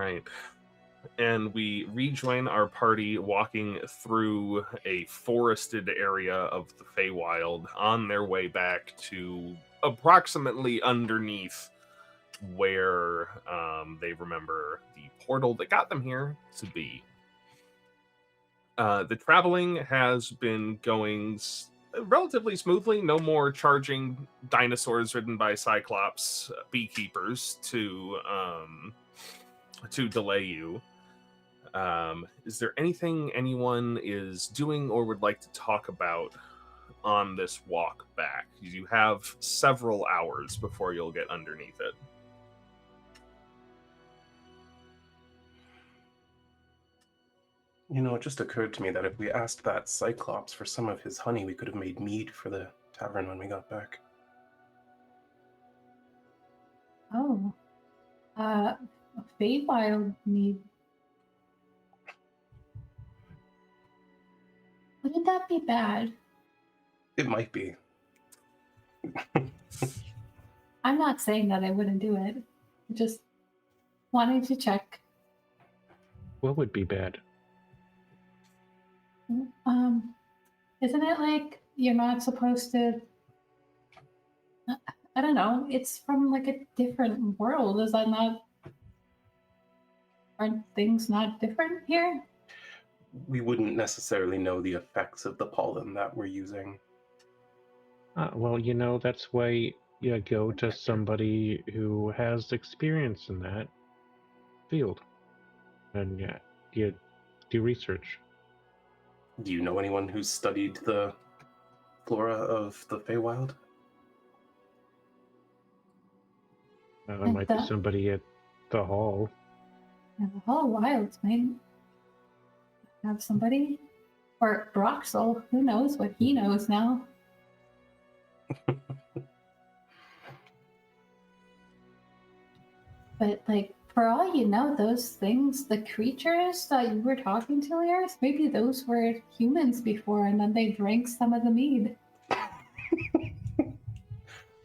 right. And we rejoin our party walking through a forested area of the Feywild on their way back to approximately underneath where they remember the portal that got them here to be. The traveling has been going relatively smoothly. No more charging dinosaurs ridden by Cyclops beekeepers to delay you. Is there anything anyone is doing or would like to talk about on this walk back? You have several hours before you'll get underneath it. You know, it just occurred to me that if we asked that Cyclops for some of his honey, we could have made mead for the tavern when we got back. Oh. Feywild mead. Wouldn't that be bad? It might be. I'm not saying that I wouldn't do it. Just wanting to check. What would be bad? Isn't it like you're not supposed to? I don't know. It's from like a different world. Is that not? Aren't things not different here? We wouldn't necessarily know the effects of the pollen that we're using. Well, you know, that's why you go to somebody who has experience in that field. And yeah, you do research. Do you know anyone who's studied the flora of the Feywild? There might be somebody at the hall. Yeah, the Hall Wilds might have somebody. Or Broxel. Who knows what he knows now? But, like, for all you know, those things, the creatures that you were talking to, Learas, maybe those were humans before and then they drank some of the mead.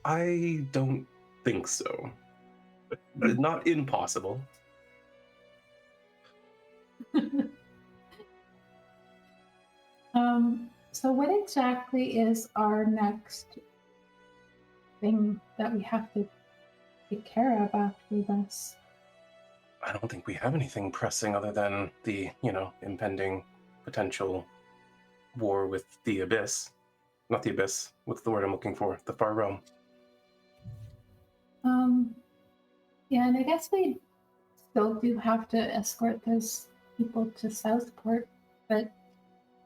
I don't think so. Not impossible. So what exactly is our next thing that we have to take care of after this? I don't think we have anything pressing other than the, impending potential war with the Abyss. Not the Abyss. What's the word I'm looking for? The Far Realm. Yeah, and I guess we still do have to escort those people to Southport, but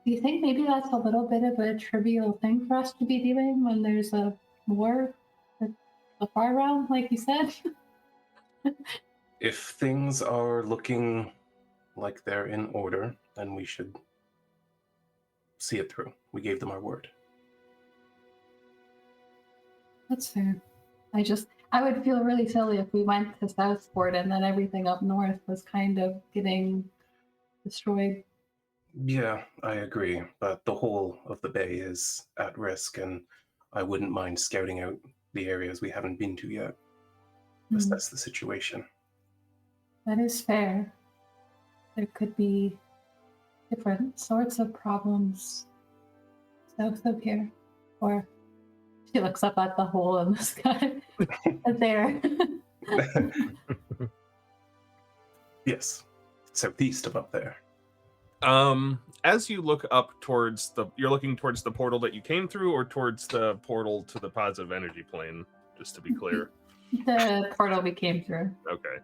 do you think maybe that's a little bit of a trivial thing for us to be doing when there's a war with the Far Realm, like you said? If things are looking like they're in order, then we should see it through. We gave them our word. That's fair. I would feel really silly if we went to Southport and then everything up north was kind of getting destroyed. Yeah, I agree, but the whole of the bay is at risk, and I wouldn't mind scouting out the areas we haven't been to yet. Assess the situation. That is fair. There could be different sorts of problems south of here. Or she looks up at the hole in the sky. There. Yes, southeast of up there. As you look up towards you're looking towards the portal that you came through, or towards the portal to the positive energy plane, just to be clear? The portal we came through. Okay.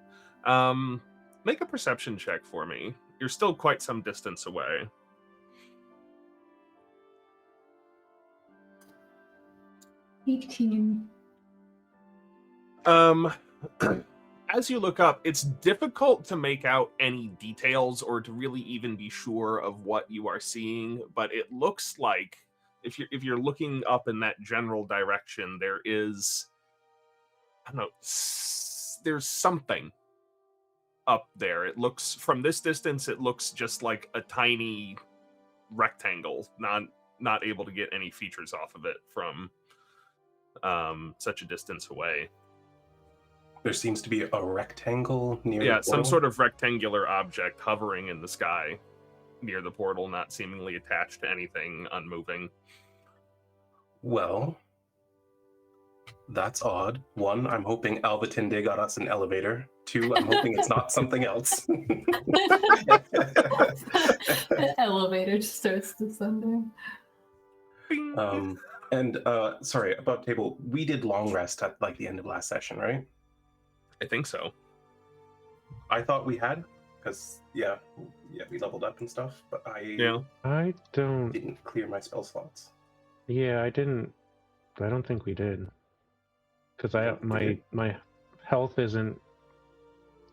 Make a perception check for me. You're still quite some distance away. 18. As you look up, it's difficult to make out any details or to really even be sure of what you are seeing, but it looks like if you're looking up in that general direction, there is, I don't know, there's something up there. It looks, from this distance, it looks just like a tiny rectangle, not able to get any features off of it from such a distance away. There seems to be a rectangle near the Yeah, portal. some sort of rectangular object hovering in the sky near the portal, not seemingly attached to anything, unmoving. Well, that's odd. One, I'm hoping Albatinde got us an elevator. Two, I'm hoping it's not something else. The elevator just starts descending. Bing. And sorry, about table, we did long rest at like the end of last session, right? I think so. I thought we had, because yeah, we leveled up and stuff, but Yeah. I don't. didn't clear my spell slots. Yeah, I didn't. I don't think we did. Because my health isn't.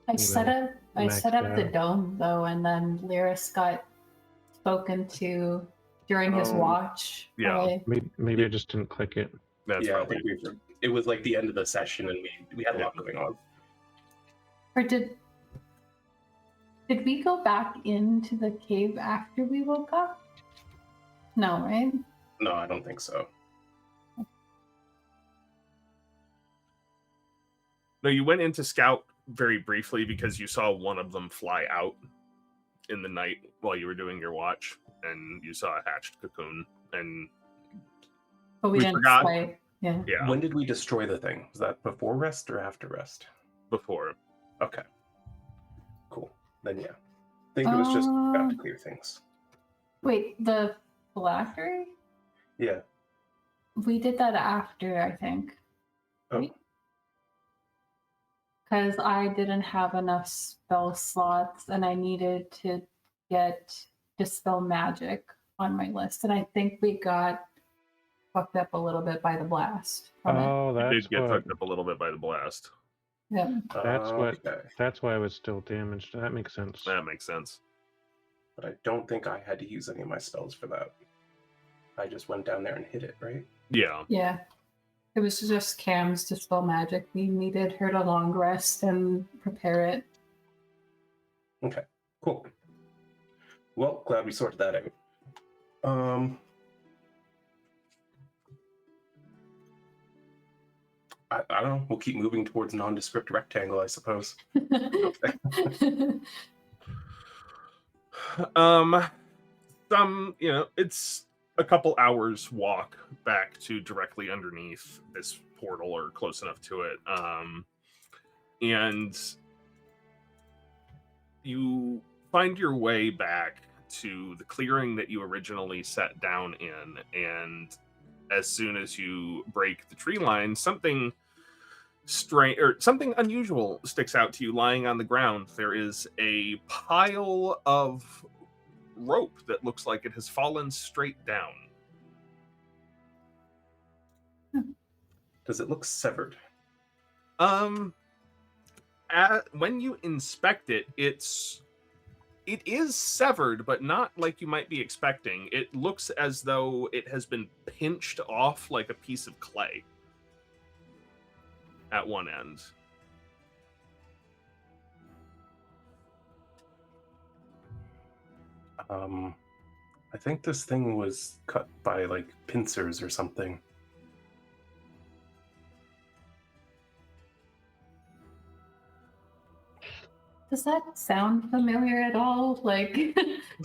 I set up maxed the out. dome though, and then Learas got spoken to during his Oh, watch. yeah. Maybe I just didn't click it. That's Yeah, I probably. think it was like the end of the session, and we had a lot going on. Or did we go back into the cave after we woke up? No, right? No, I don't think so. No, you went into scout very briefly because you saw one of them fly out in the night while you were doing your watch, and you saw a hatched cocoon. And But we didn't forgot. fight. Yeah. yeah, When did we destroy the thing? Was that before rest or after rest? before. Okay. Cool. Then yeah. I think it was just got to clear things. Wait, the phylactery? Yeah. We did that after, I think. Oh. Because I didn't have enough spell slots and I needed to get Dispel Magic on my list. And I think we got fucked up a little bit by the blast. From it. Oh, You that's did get what. fucked up a little bit by the blast. Yeah. That's what. Okay. That's why I was still damaged. That makes sense. That makes sense. But I don't think I had to use any of my spells for that. I just went down there and hit it, right? Yeah. Yeah. It was just Cam's Dispel Magic. We needed her to long rest and prepare it. Okay. Cool. Well, glad we sorted that out. I don't know. We'll keep moving towards nondescript rectangle, I suppose. It's a couple hours walk back to directly underneath this portal or close enough to it. And you find your way back to the clearing that you originally sat down in, and as soon as you break the tree line, something strange or something unusual sticks out to you lying on the ground. There is a pile of rope that looks like it has fallen straight down. Does it look severed? When you inspect it, it is severed, but not like you might be expecting. It looks as though it has been pinched off like a piece of clay at one end. I think this thing was cut by like pincers or something. Does that sound familiar at all? Like,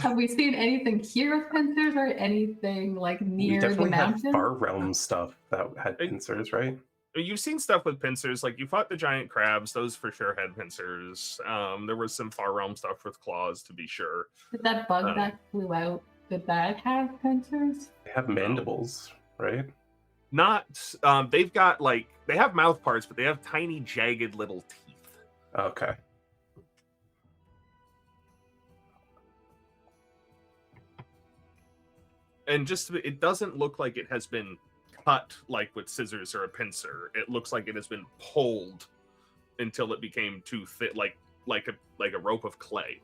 have we seen anything here with pincers or anything like We near the definitely had mountain? Far Realm stuff that had pincers, right? You've seen stuff with pincers, like you fought the giant crabs; those for sure had pincers. There was some Far Realm stuff with claws, to be sure. Did that bug that flew out, did that have pincers? They have mandibles, right? Not. They've got they have mouth parts, but they have tiny, jagged little teeth. Okay. And it doesn't look like it has been cut like with scissors or a pincer. It looks like it has been pulled until it became too thick, like a rope of clay.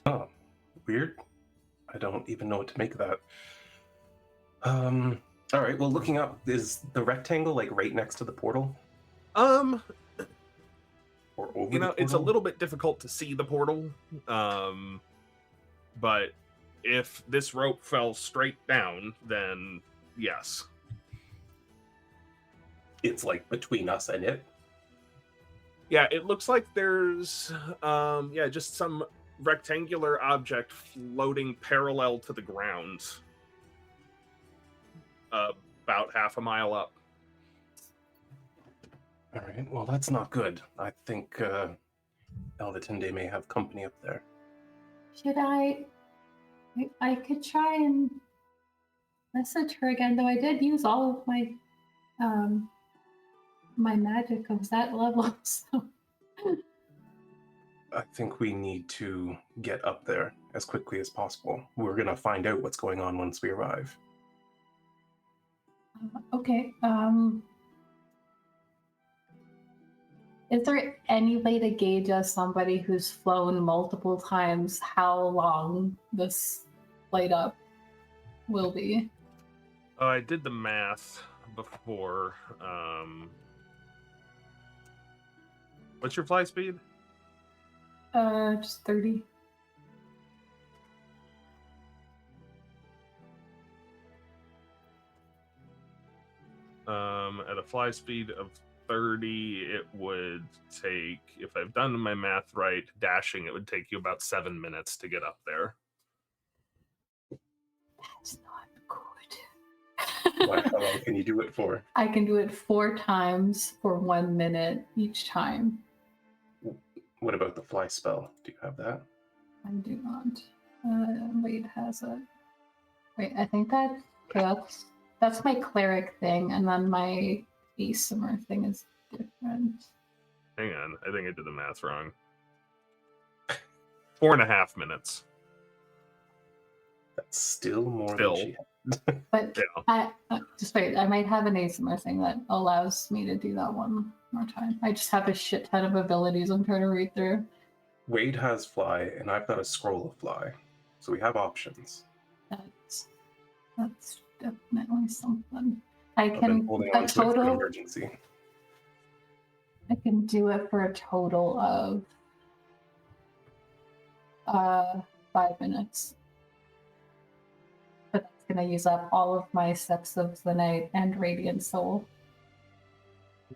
Oh, weird. I don't even know what to make of that. All right. Well, looking up, is the rectangle like right next to the portal? Or over the It's a portal? little bit difficult to see the portal. But if this rope fell straight down, then yes. It's like between us and it. Yeah, it looks like there's just some rectangular object floating parallel to the ground. About half a mile up. All right, well, that's not good. I think Elvatinde may have company up there. Should I could try and message her again, though I did use all of my my magic of that level, so I think we need to get up there as quickly as possible. We're gonna find out what's going on once we arrive. okay. Is there any way to gauge as somebody who's flown multiple times how long this flight up will be? I did the math before. What's your fly speed? Just 30. At a fly speed of 30, it would take, if I've done my math right, dashing, it would take you about 7 minutes to get up there. That's not good. How long can you do it for? I can do it 4 times for 1 minute each time. What about the fly spell? Do you have that? I do not. Wade has it. Wait, I think that that's my cleric thing, and then my Asimmer thing is different. Hang on, I think I did the math wrong. 4.5 minutes. That's still more Still. than she had. But Yeah. Just wait, I might have an Asimmer thing that allows me to do that one more time. I just have a shit ton of abilities I'm trying to read through. Wade has fly, and I've got a scroll of fly. So we have options. That's definitely something. I I've been can holding a on to it for an total. emergency. I can do it for a total of 5 minutes. But that's gonna use up all of my Steps of the Night and Radiant Soul.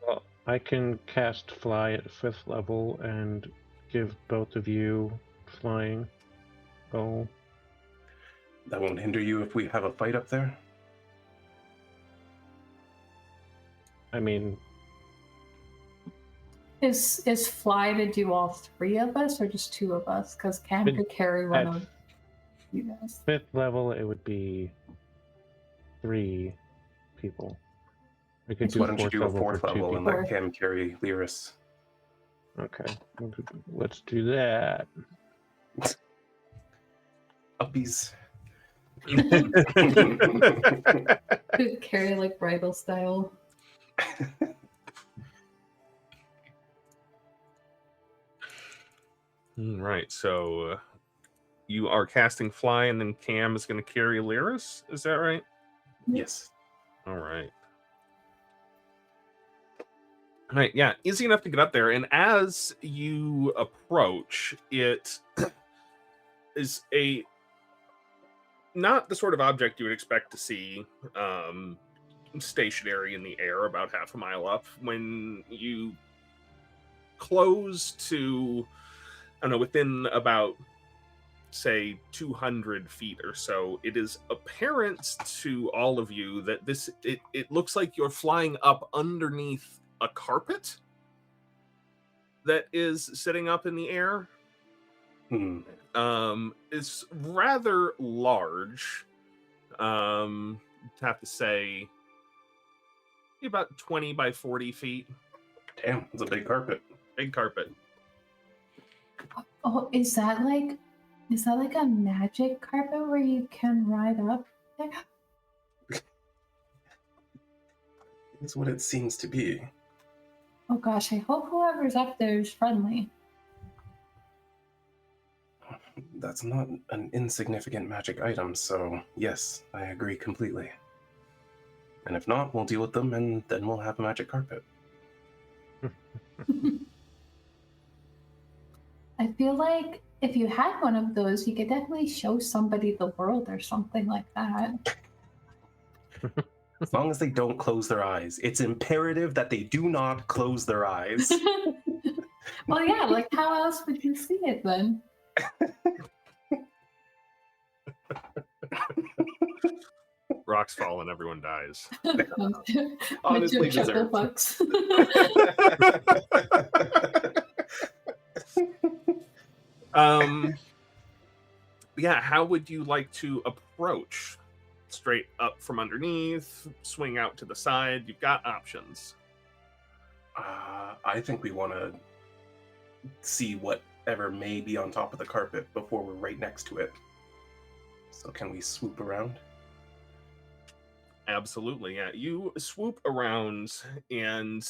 Well, I can cast fly at 5th level and give both of you flying. Oh, That won't hinder you if we have a fight up there? I mean, Is fly to do all 3 of us or just 2 of us? Because Cam could carry one of you guys. 5th level, it would be 3 people. We could do Why don't you do a 4th for 2 level and people. let Cam carry Learas? Okay, let's do that. Uppies. Could carry like bridal style. Right, so you are casting fly, and then Cam is going to carry Learas. Is that right? Yes. All right. All right, yeah, easy enough to get up there. And as you approach, it is not the sort of object you would expect to see stationary in the air about half a mile up. When you close to, I don't know, within about, say, 200 feet or so, it is apparent to all of you that it looks like you're flying up underneath a carpet that is sitting up in the air. It's rather large. Have to say about 20 by 40 feet. Damn, it's a big carpet. Big carpet. Oh, is that like a magic carpet where you can ride up there? It's what it seems to be. Oh gosh, I hope whoever's up there is friendly. That's not an insignificant magic item, so yes, I agree completely. And if not, we'll deal with them, and then we'll have a magic carpet. I feel like if you had one of those, you could definitely show somebody the world or something like that. As long as they don't close their eyes. It's imperative that they do not close their eyes. Well, yeah, like how else would you see it then? Rocks fall and everyone dies. Honestly Chuckle deserved. bucks. Yeah, how would you like to approach? Straight up from underneath, swing out to the side. You've got options. I think we want to see whatever may be on top of the carpet before we're right next to it. So can we swoop around? Absolutely, yeah. You swoop around, and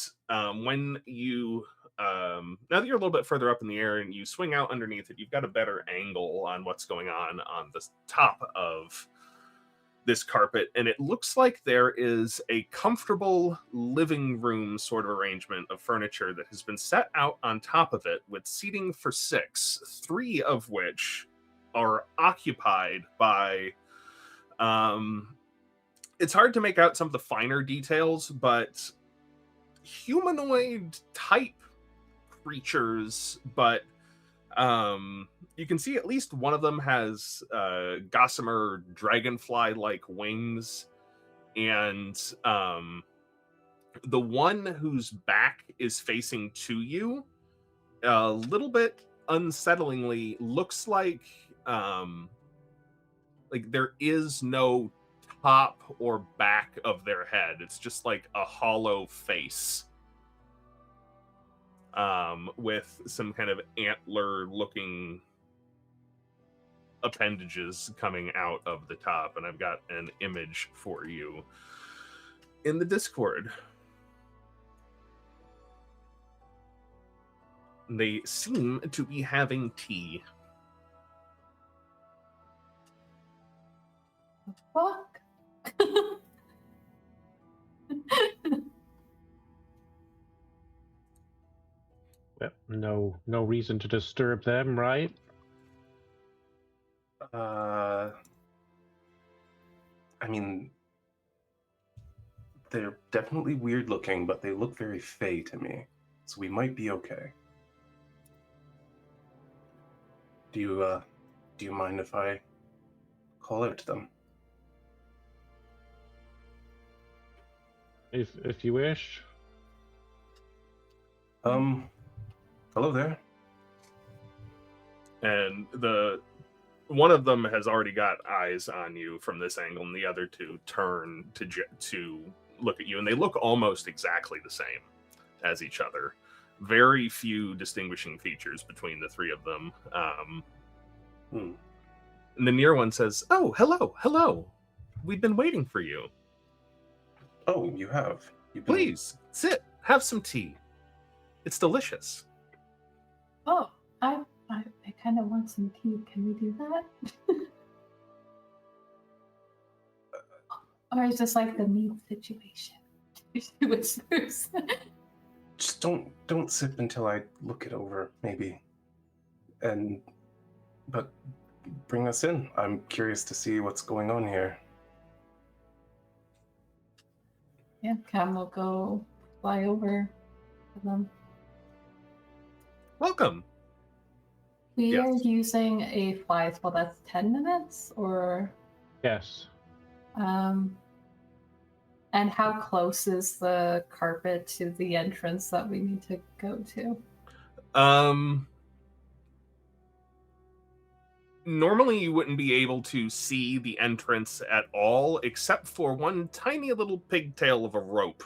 when you now that you're a little bit further up in the air and you swing out underneath it, you've got a better angle on what's going on the top of this carpet, and it looks like there is a comfortable living room sort of arrangement of furniture that has been set out on top of it with seating for 6, 3 of which are occupied by it's hard to make out some of the finer details, but humanoid type creatures, but you can see at least one of them has gossamer dragonfly-like wings, and the one whose back is facing to you, a little bit unsettlingly, looks like there is no top or back of their head. It's just like a hollow face. With some kind of antler-looking appendages coming out of the top, and I've got an image for you in the Discord. They seem to be having tea. Fuck. Well, no reason to disturb them, right? I mean, they're definitely weird looking, but they look very fey to me, so we might be okay. Do you mind if I call out to them? If you wish. Hello there. And one of them has already got eyes on you from this angle, and the other two turn to look at you, and they look almost exactly the same as each other. Very few distinguishing features between the three of them. And the near one says, "Oh, hello. We've been waiting for you. Oh, you have. Please, sit. Have some tea. It's delicious." Oh, I kind of want some tea. Can we do that? Or is this like the meat situation? She whispers. Just don't sip until I look it over, maybe. But bring us in. I'm curious to see what's going on here. Yeah, Cam will go fly over to them. Welcome. We are using a fly spell that's 10 minutes, or Yes. and how close is the carpet to the entrance that we need to go to? Normally you wouldn't be able to see the entrance at all, except for one tiny little pigtail of a rope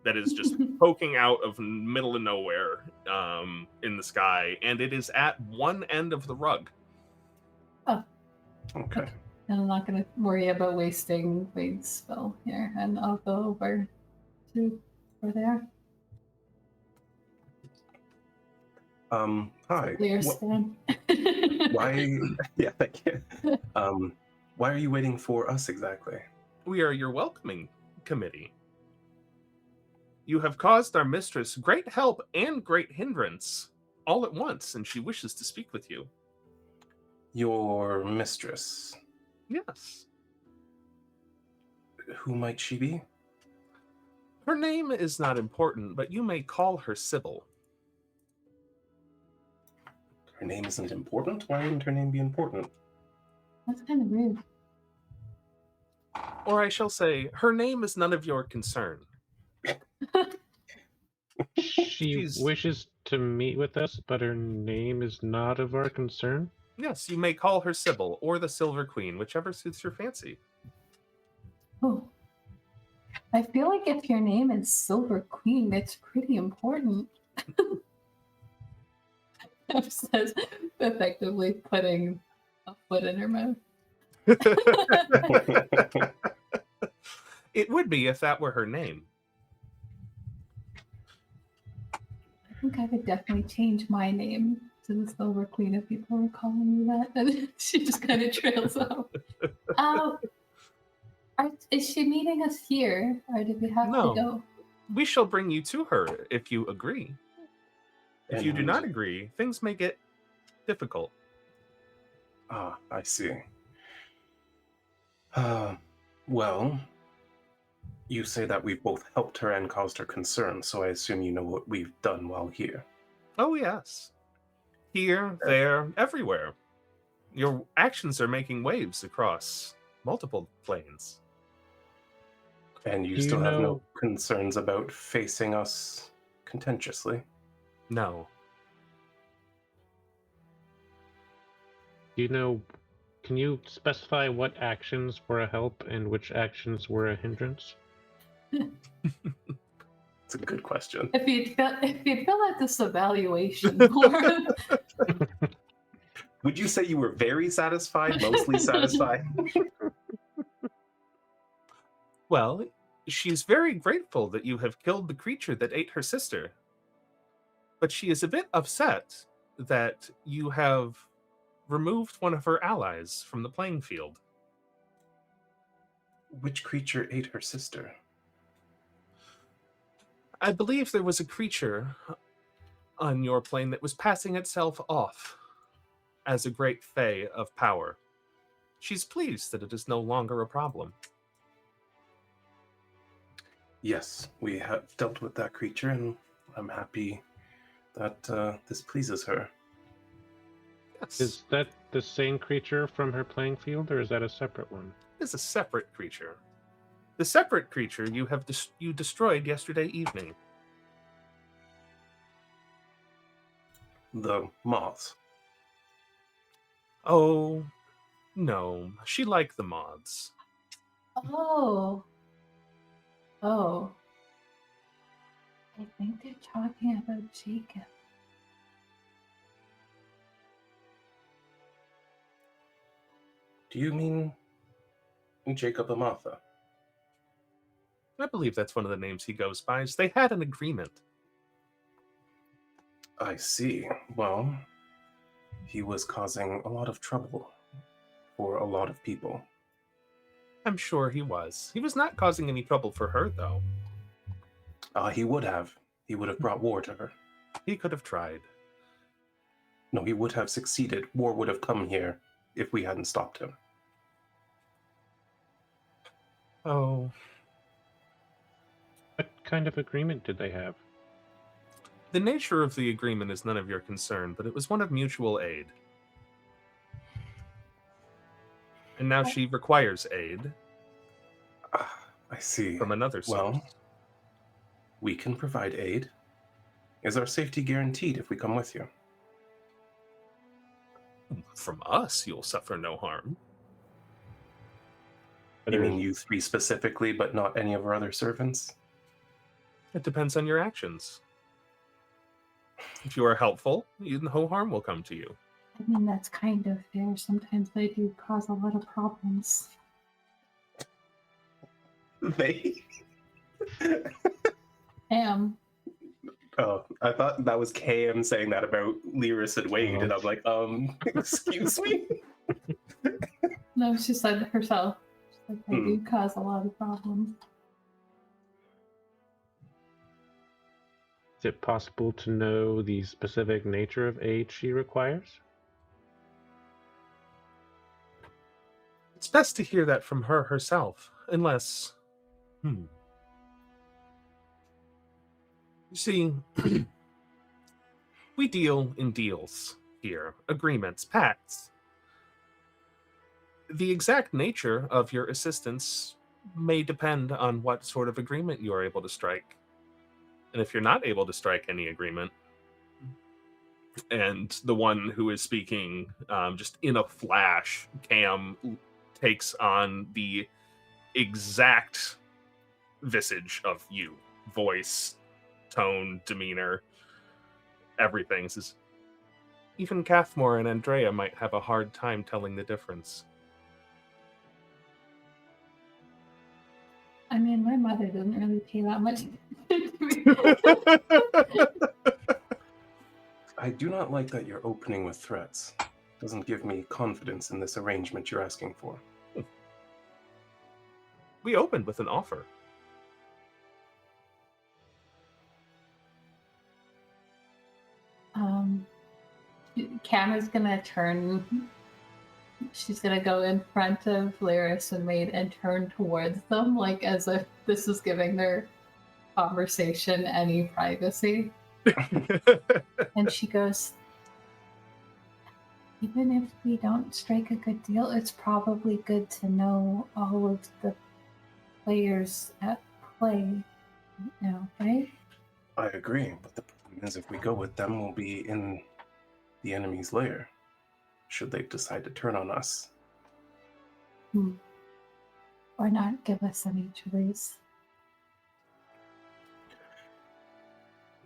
that is just poking out of the middle of nowhere in the sky, and it is at one end of the rug. Oh. Okay. And I'm not going to worry about wasting Wade's spell here, and I'll go over there. Hi. Learas stand. Why? Yeah, thank you. Why are you waiting for us exactly? We are your welcoming committee. You have caused our mistress great help and great hindrance all at once, and she wishes to speak with you. Your mistress? Yes. Who might she be? Her name is not important, but you may call her Sybil. Her name isn't important? Why wouldn't her name be important? That's kind of rude. Or I shall say, her name is none of your concern. She wishes to meet with us, but her name is not of our concern. Yes, you may call her Sybil or the Silver Queen, whichever suits your fancy. Oh. I feel like if your name is Silver Queen, it's pretty important. Says, effectively putting a foot in her mouth. It would be if that were her name. I think I would definitely change my name to the Silver Queen if people were calling me that. And she just kind of trails off. Is she meeting us here, or do we have to go? We shall bring you to her if you agree. If you do not agree, things may get difficult. Ah, I see. Well, you say that we've both helped her and caused her concern, so I assume you know what we've done while here. Oh, yes. Here, there, everywhere. Your actions are making waves across multiple planes. And you still have no concerns about facing us contentiously? No. Can you specify what actions were a help and which actions were a hindrance? It's a good question. If you'd fill out this evaluation Would you say you were very satisfied, mostly satisfied? Well, she's very grateful that you have killed the creature that ate her sister. But she is a bit upset that you have removed one of her allies from the playing field. Which creature ate her sister? I believe there was a creature on your plane that was passing itself off as a great fae of power. She's pleased that it is no longer a problem. Yes, we have dealt with that creature, and I'm happy that this pleases her. Yes. Is that the same creature from her playing field, or is that a separate one? It is a separate creature. The separate creature you have you destroyed yesterday evening. The moths. Oh, no. She liked the moths. Oh. I think they're talking about Jacob. Do you mean Jacob Amatha? I believe that's one of the names he goes by. They had an agreement. I see. Well, he was causing a lot of trouble for a lot of people. I'm sure he was. He was not causing any trouble for her, though. He would have. He would have brought war to her. He could have tried. No, he would have succeeded. War would have come here if we hadn't stopped him. Oh. What kind of agreement did they have? The nature of the agreement is none of your concern, but it was one of mutual aid. And now she requires aid. I see. From another source. Well, we can provide aid. Is our safety guaranteed if we come with you? From us, you'll suffer no harm. You mean you three specifically, but not any of our other servants? It depends on your actions. If you are helpful, no harm will come to you. I mean, that's kind of fair. Sometimes they do cause a lot of problems. They? Oh, I thought that was KM saying that about Learas and Wade, and I'm like, excuse me? No, she said it herself. She's like, they do cause a lot of problems. Is it possible to know the specific nature of aid she requires? It's best to hear that from her herself, unless... You see, we deal in deals. here, agreements, pacts. The exact nature of your assistance may depend on what sort of agreement you are able to strike. And if you're not able to strike any agreement, and the one who is speaking, just in a flash, Cam takes on the exact visage of you. Voice, tone, demeanor, everything. Says, even Cathmore and Andrea might have a hard time telling the difference. I mean, my mother doesn't really pay that much attention to me. I do not like that you're opening with threats. Doesn't give me confidence in this arrangement you're asking for. We opened with an offer. Cam is gonna turn. She's gonna go in front of Learas and Maid and turn towards them, like as if this is giving their conversation any privacy. And she goes, even if we don't strike a good deal, it's probably good to know all of the players at play now, right? I agree, but the problem is if we go with them, we'll be in the enemy's lair, should they decide to turn on us. Or not give us any choice.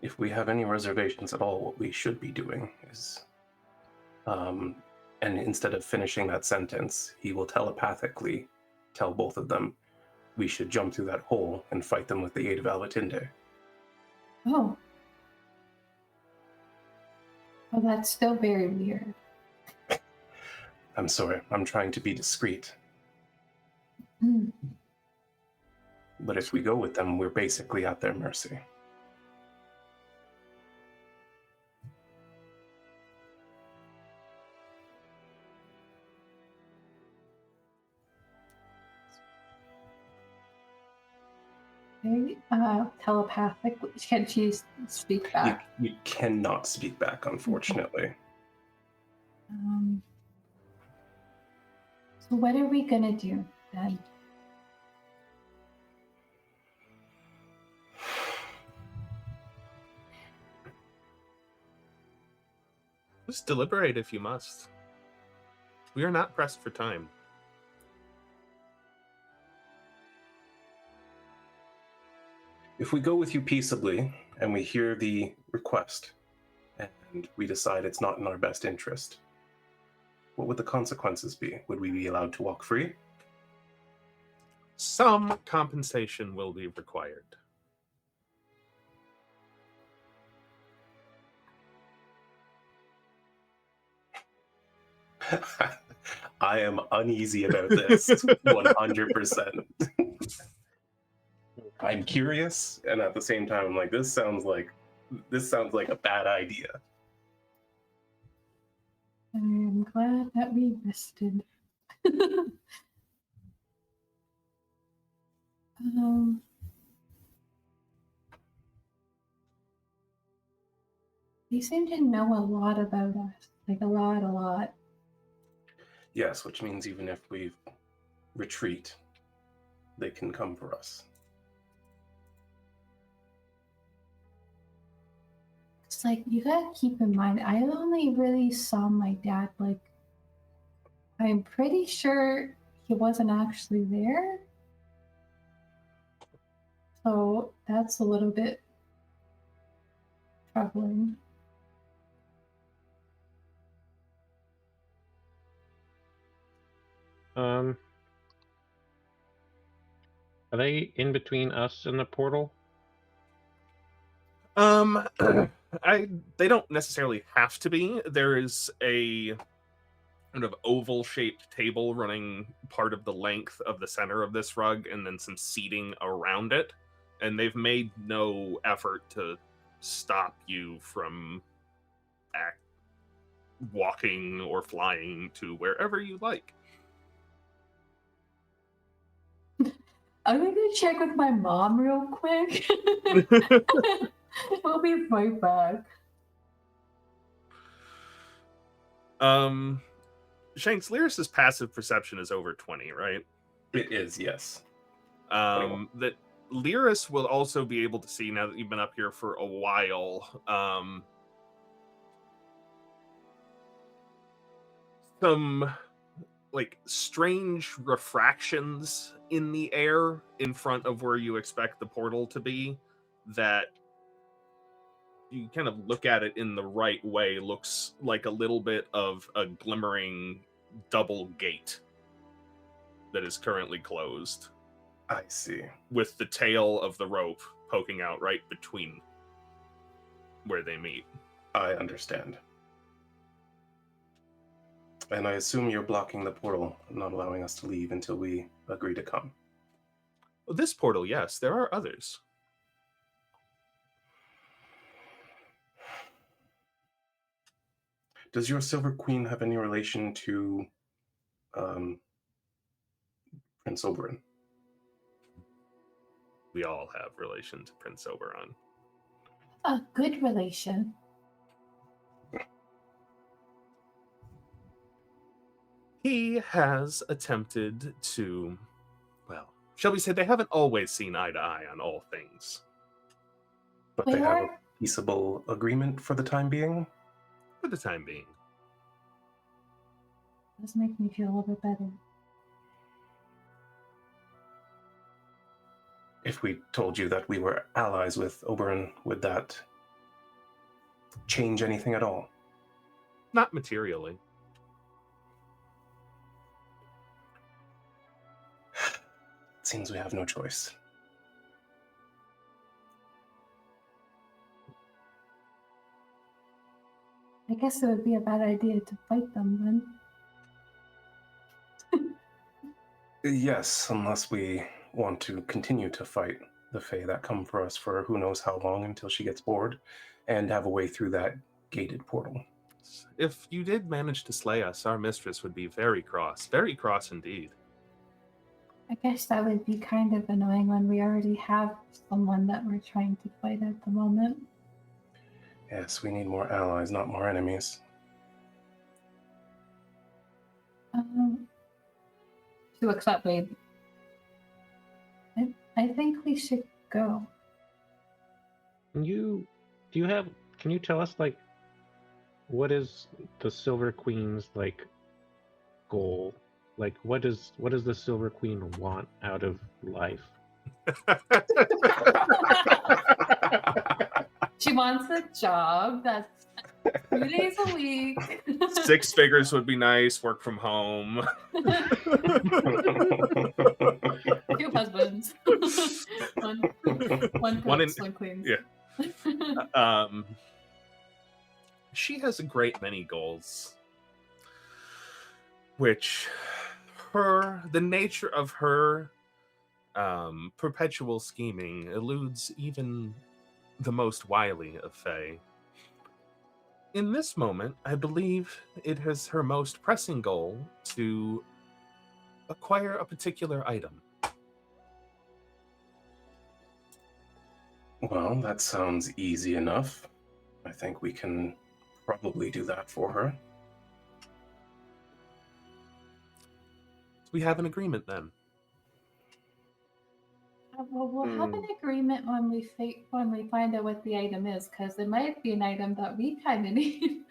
If we have any reservations at all, what we should be doing is... and instead of finishing that sentence, he will telepathically tell both of them we should jump through that hole and fight them with the aid of Albatinde. Oh. Well, that's still very weird. I'm sorry, I'm trying to be discreet. But if we go with them, we're basically at their mercy. Okay, telepathic. Can she speak back? You cannot speak back, unfortunately. So what are we gonna do then? Just deliberate if you must. We are not pressed for time. If we go with you peaceably, and we hear the request, and we decide it's not in our best interest, what would the consequences be? Would we be allowed to walk free? Some compensation will be required. I am uneasy about this, 100%. I'm curious, and at the same time, I'm like, this sounds like a bad idea. I'm glad that we rested. They seem to know a lot about us, like a lot. Yes, which means even if we retreat, they can come for us. It's like, you gotta keep in mind, I only really saw my dad, like, I'm pretty sure he wasn't actually there. So that's a little bit troubling. Are they in between us and the portal? They don't necessarily have to be. There is a kind of oval-shaped table running part of the length of the center of this rug, and then some seating around it. And they've made no effort to stop you from walking or flying to wherever you like. I'm gonna check with my mom real quick. We'll be right back. Shanks, Learas' passive perception is over 20, right? It is, yes. That Learas will also be able to see, now that you've been up here for a while, some like strange refractions in the air in front of where you expect the portal to be, that you kind of look at it in the right way, looks like a little bit of a glimmering double gate that is currently closed. I see. With the tail of the rope poking out right between where they meet. I understand. And I assume you're blocking the portal, not allowing us to leave until we agree to come. This portal, yes. There are others. Does your Silver Queen have any relation to Prince Oberon? We all have relation to Prince Oberon. A good relation. He has attempted to, well, shall we say they haven't always seen eye to eye on all things. But they have a peaceable agreement for the time being? For the time being. Does make me feel a little bit better. If we told you that we were allies with Oberon, would that change anything at all? Not materially. It seems we have no choice. I guess it would be a bad idea to fight them then. Yes, unless we want to continue to fight the Fae that come for us for who knows how long until she gets bored and have a way through that gated portal. If you did manage to slay us, our mistress would be very cross indeed. I guess that would be kind of annoying when we already have someone that we're trying to fight at the moment. Yes, we need more allies, not more enemies. To accept aid. I think we should go. Can you tell us, like, what is the Silver Queen's, like, goal? Like, what does the Silver Queen want out of life? She wants a job that's 2 days a week. 6 figures would be nice. Work from home. 2 husbands. one cooks, one cleans. Yeah. She has a great many goals, which the nature of her perpetual scheming eludes even the most wily of Fae. In this moment, I believe it is her most pressing goal to acquire a particular item. Well, that sounds easy enough. I think we can probably do that for her. We have an agreement then. Well, we'll have an agreement when we find out what the item is, because it might be an item that we kind of need.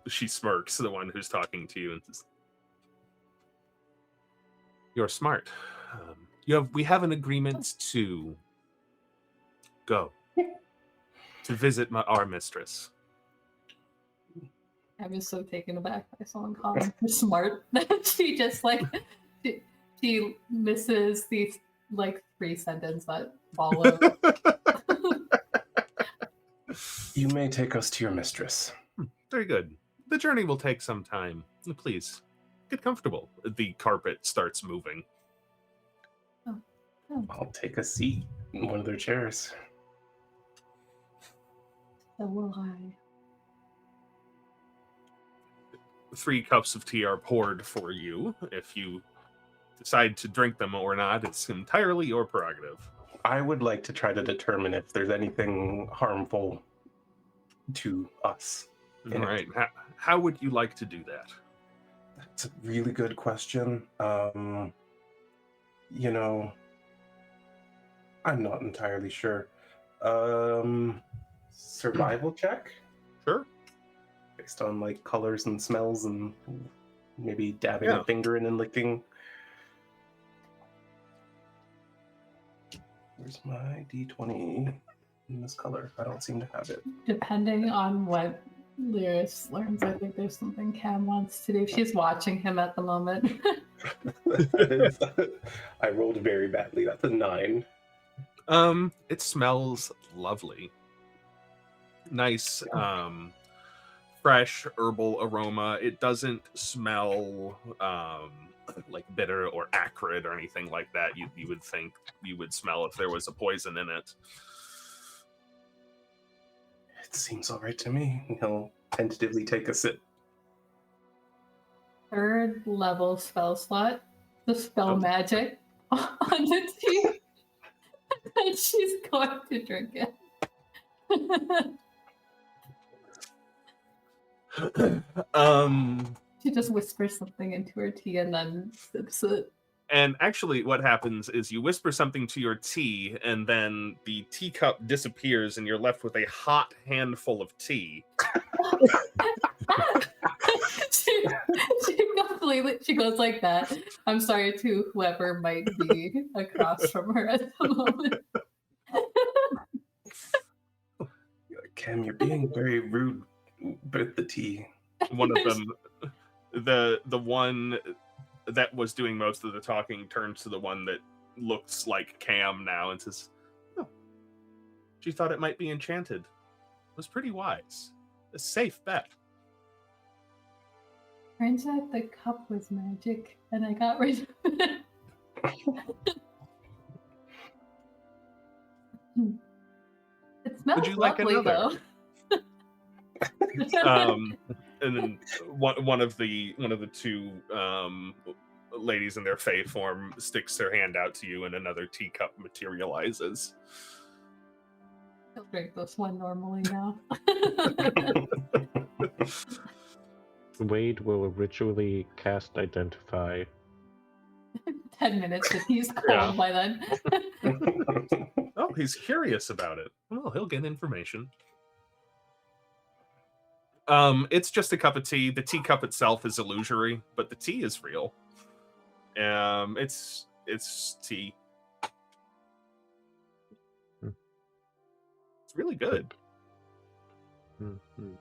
She smirks, the one who's talking to you, and says, "You're smart. We have an agreement to go to visit our mistress." I was so taken aback by someone calling her smart that she just she misses these 3 sentences that follow. You may take us to your mistress. Very good. The journey will take some time. Please, get comfortable. The carpet starts moving. Oh. I'll take a seat in one of their chairs. So will I. 3 cups of tea are poured for you. If you decide to drink them or not, it's entirely your prerogative. I would like to try to determine if there's anything harmful to us. All right. How would you like to do that? That's a really good question. You know, I'm not entirely sure. Survival check? Sure. Based on like colors and smells and maybe dabbing Yeah. a finger in and licking. Where's my D20 in this color? I don't seem to have it. Depending on what Learas learns, I think there's something Cam wants to do. She's watching him at the moment. I rolled very badly. That's a 9. It smells lovely. Nice, fresh herbal aroma. It doesn't smell like bitter or acrid or anything like that. You would think you would smell if there was a poison in it. It seems all right to me. He'll tentatively take a sip. 3rd level spell slot. The spell magic on the tea. And she's going to drink it. She just whispers something into her tea and then sips it. And actually, what happens is you whisper something to your tea, and then the teacup disappears, and you're left with a hot handful of tea. She goes like that. I'm sorry to whoever might be across from her at the moment. Cam, you're being very rude with the tea. One of them, the one that was doing most of the talking, turns to the one that looks like Cam now and says, "Oh, she thought it might be enchanted. It was pretty wise. A safe bet." Turns out the cup was magic, and I got rid of it. It smells Would you like lovely, another? though. And then one of the two ladies in their fae form sticks their hand out to you, and another teacup materializes. He'll drink this one normally now. Wade will ritually cast Identify. 10 minutes, and he's cold by then. Oh, he's curious about it. Well, he'll get information. It's just a cup of tea. The teacup itself is illusory, but the tea is real. It's tea. It's really good. Mm-hmm.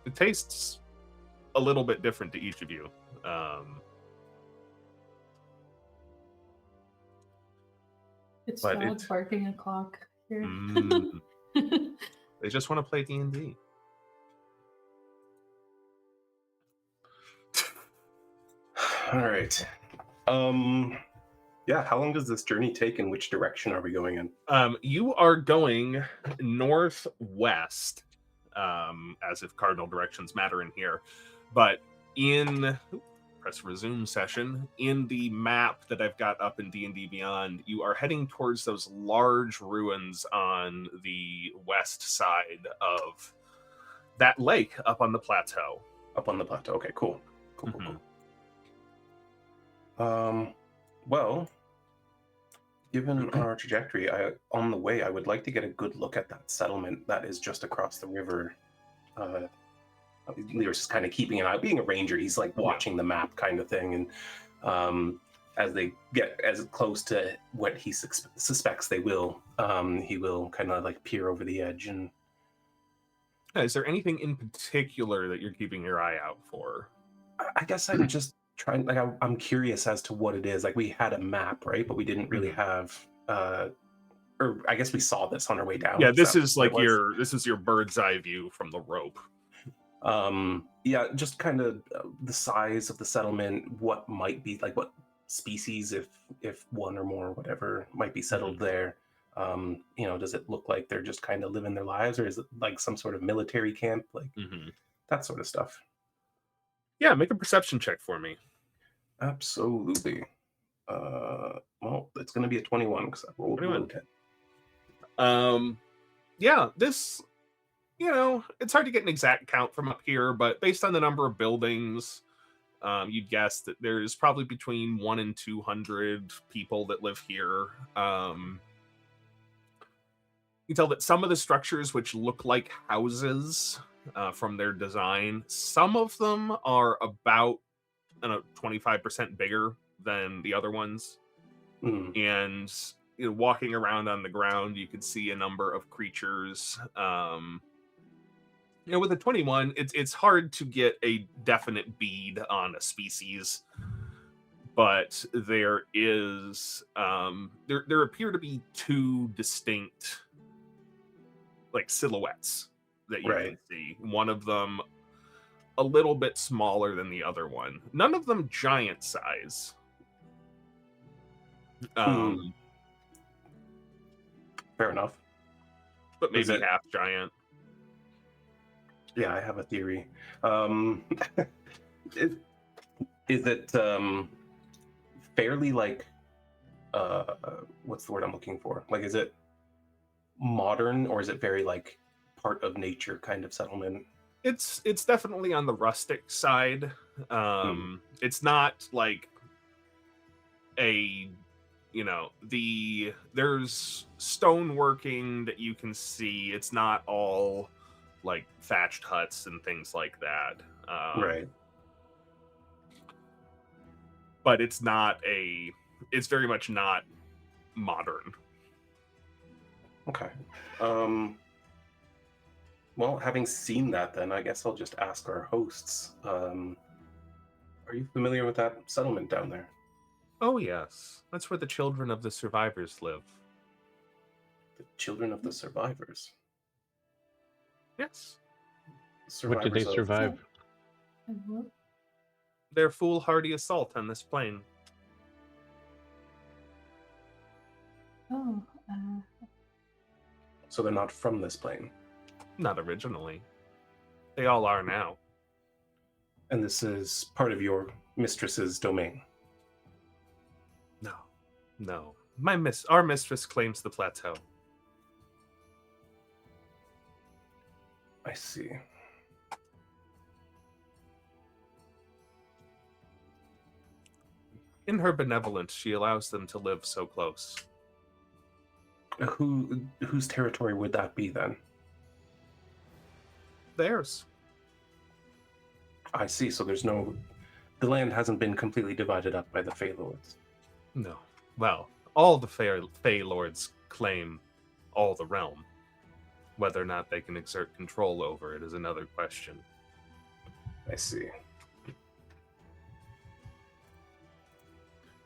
It tastes a little bit different to each of you. It's but dog barking a clock here. They just want to play D&D. All right. Yeah, how long does this journey take, and which direction are we going in? You are going northwest, as if cardinal directions matter in here. But press resume session. In the map that I've got up in D&D Beyond, you are heading towards those large ruins on the west side of that lake up on the plateau. Up on the plateau. Okay, cool. Cool. Well, given our trajectory, on the way, I would like to get a good look at that settlement that is just across the river. Learas is kind of keeping an eye. Being a ranger, he's like watching the map kind of thing. And as they get as close to what he suspects they will, he will kind of like peer over the edge. And is there anything in particular that you're keeping your eye out for? I guess I'm just trying, like, I'm curious as to what it is. Like, we had a map, right? But we didn't really have, or I guess we saw this on our way down. Yeah, this is like your bird's eye view from the rope. Yeah, just kind of the size of the settlement, what might be, like, what species, if one or more, whatever, might be settled there. Does it look like they're just kind of living their lives, or is it like some sort of military camp, like that sort of stuff? Yeah, make a perception check for me. Absolutely. Well, it's going to be a 21 because I rolled 10. Yeah, this it's hard to get an exact count from up here, but based on the number of buildings, you'd guess that there's probably between 1 and 200 people that live here. You can tell that some of the structures, which look like houses from their design, some of them are about 25% bigger than the other ones. And walking around on the ground, you could see a number of creatures. With a 21, it's hard to get a definite bead on a species, but there is there appear to be two distinct silhouettes that you can see. One of them a little bit smaller than the other one. None of them giant size. Fair enough. But maybe half giant. Yeah, I have a theory. Is it fairly what's the word I'm looking for? Is it modern, or is it very part of nature kind of settlement? It's definitely on the rustic side. It's not there's stoneworking that you can see. It's not all thatched huts and things like that. Right. But it's very much not modern. Okay. Well, having seen that, then I guess I'll just ask our hosts. Are you familiar with that settlement down there? Oh, yes. That's where the children of the survivors live. The children of the survivors? Yes. What did they survive? Their foolhardy assault on this plane. Oh. So they're not from this plane? Not originally. They all are now. And this is part of your mistress's domain? No. Our mistress claims the plateau. I see. In her benevolence, she allows them to live so close. Whose territory would that be then? Theirs. I see. So the land hasn't been completely divided up by the Fey Lords. No. Well, all the Fey Lords claim all the realm. Whether or not they can exert control over it is another question. I see. I'm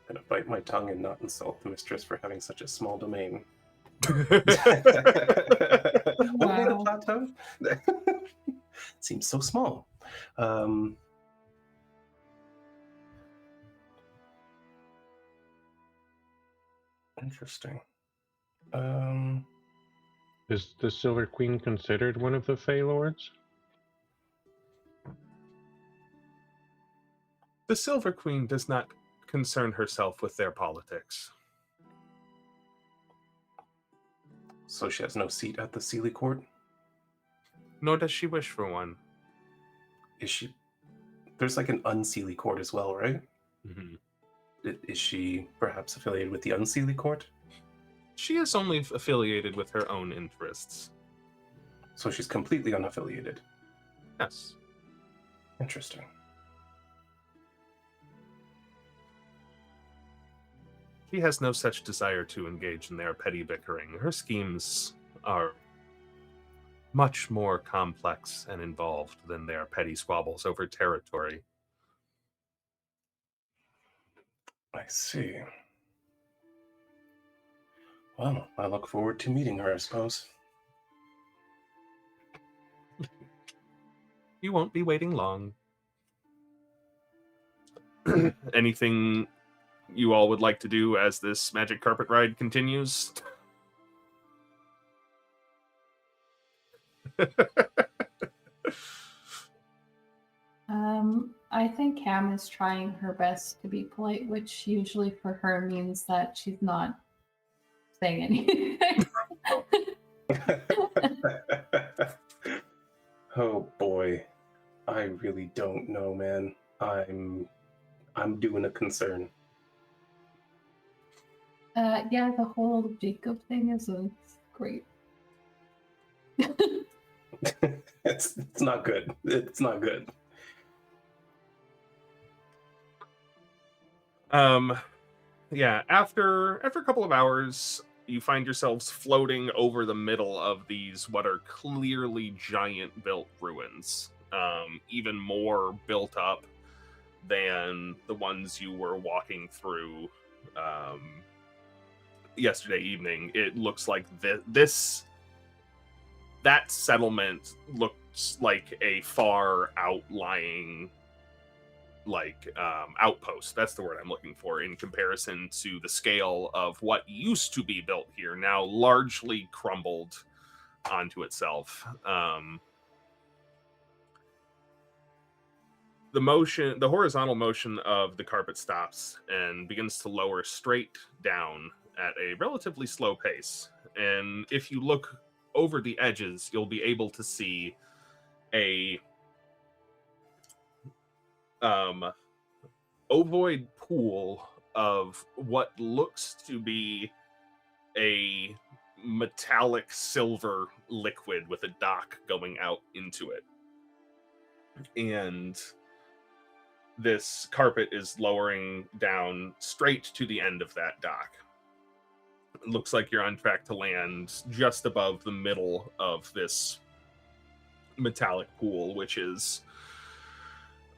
gonna bite my tongue and not insult the mistress for having such a small domain. Only the plateau? Seems so small. Interesting. Is the Silver Queen considered one of the Fey Lords? The Silver Queen does not concern herself with their politics. So she has no seat at the Sealy Court? Nor does she wish for one. Is she... There's an unseelie court as well, right? Mm-hmm. Is she perhaps affiliated with the unseelie court? She is only affiliated with her own interests. So she's completely unaffiliated? Yes. Interesting. She has no such desire to engage in their petty bickering. Her schemes are much more complex and involved than their petty squabbles over territory. I see. Well, I look forward to meeting her, I suppose. You won't be waiting long. Anything you all would like to do as this magic carpet ride continues? I think Cam is trying her best to be polite, which usually for her means that she's not saying anything. Oh boy, I really don't know, man. I'm doing a concern. Yeah, the whole Jacob thing is great. It's not good. It's not good. Yeah, after a couple of hours, you find yourselves floating over the middle of these what are clearly giant built ruins, even more built up than the ones you were walking through yesterday evening. It looks like that settlement looks like a far outlying outpost. That's the word I'm looking for, in comparison to the scale of what used to be built here, now largely crumbled onto itself. The horizontal motion of the carpet stops and begins to lower straight down at a relatively slow pace. And if you look over the edges, you'll be able to see a ovoid pool of what looks to be a metallic silver liquid with a dock going out into it. And this carpet is lowering down straight to the end of that dock. It looks like you're on track to land just above the middle of this metallic pool, which is,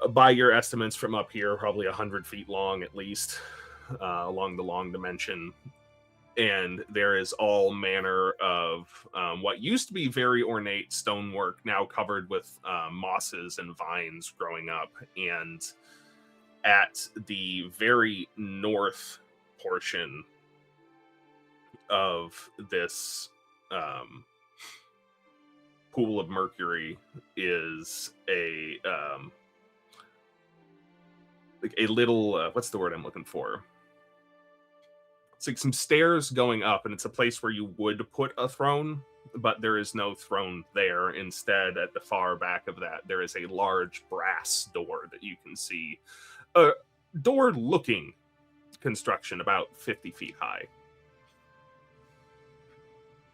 by your estimates from up here, probably 100 feet long at least, along the long dimension. And there is all manner of what used to be very ornate stonework, now covered with mosses and vines growing up. And at the very north portion of this pool of mercury is a little what's the word I'm looking for? It's like some stairs going up, and it's a place where you would put a throne, but there is no throne there. Instead, at the far back of that, there is a large brass door that you can see. A door-looking construction about 50 feet high.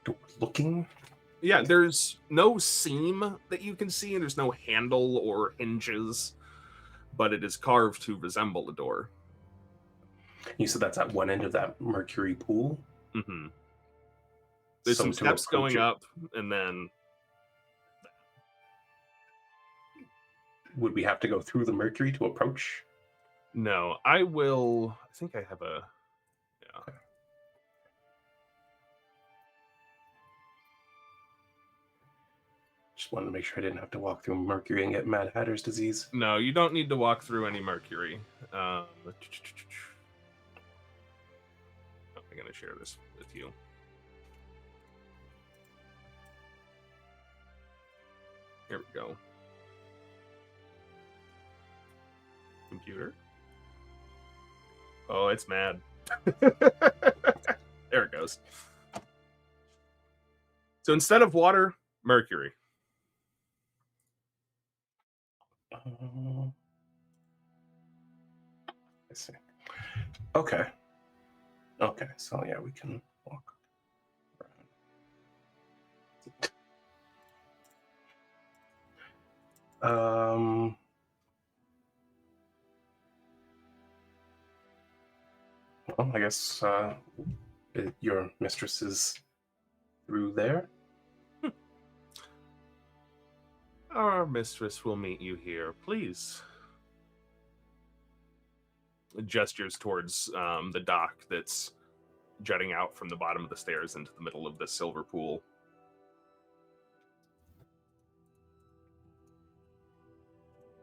Door-looking? Yeah, there's no seam that you can see, and there's no handle or hinges, but it is carved to resemble a door. You said that's at one end of that mercury pool? Mm-hmm. There's some steps going up, and then... Would we have to go through the mercury to approach? No, I will... I think I have a... Yeah. Okay. Just wanted to make sure I didn't have to walk through mercury and get Mad Hatter's disease. No, you don't need to walk through any mercury. I'm going to share this with you. Here we go. Computer. Oh, it's mad. There it goes. So instead of water, mercury. I see. Okay. Okay, so yeah, we can walk around. Well, I guess your mistress is through there. Our mistress will meet you here, please. It gestures towards the dock that's jutting out from the bottom of the stairs into the middle of the silver pool.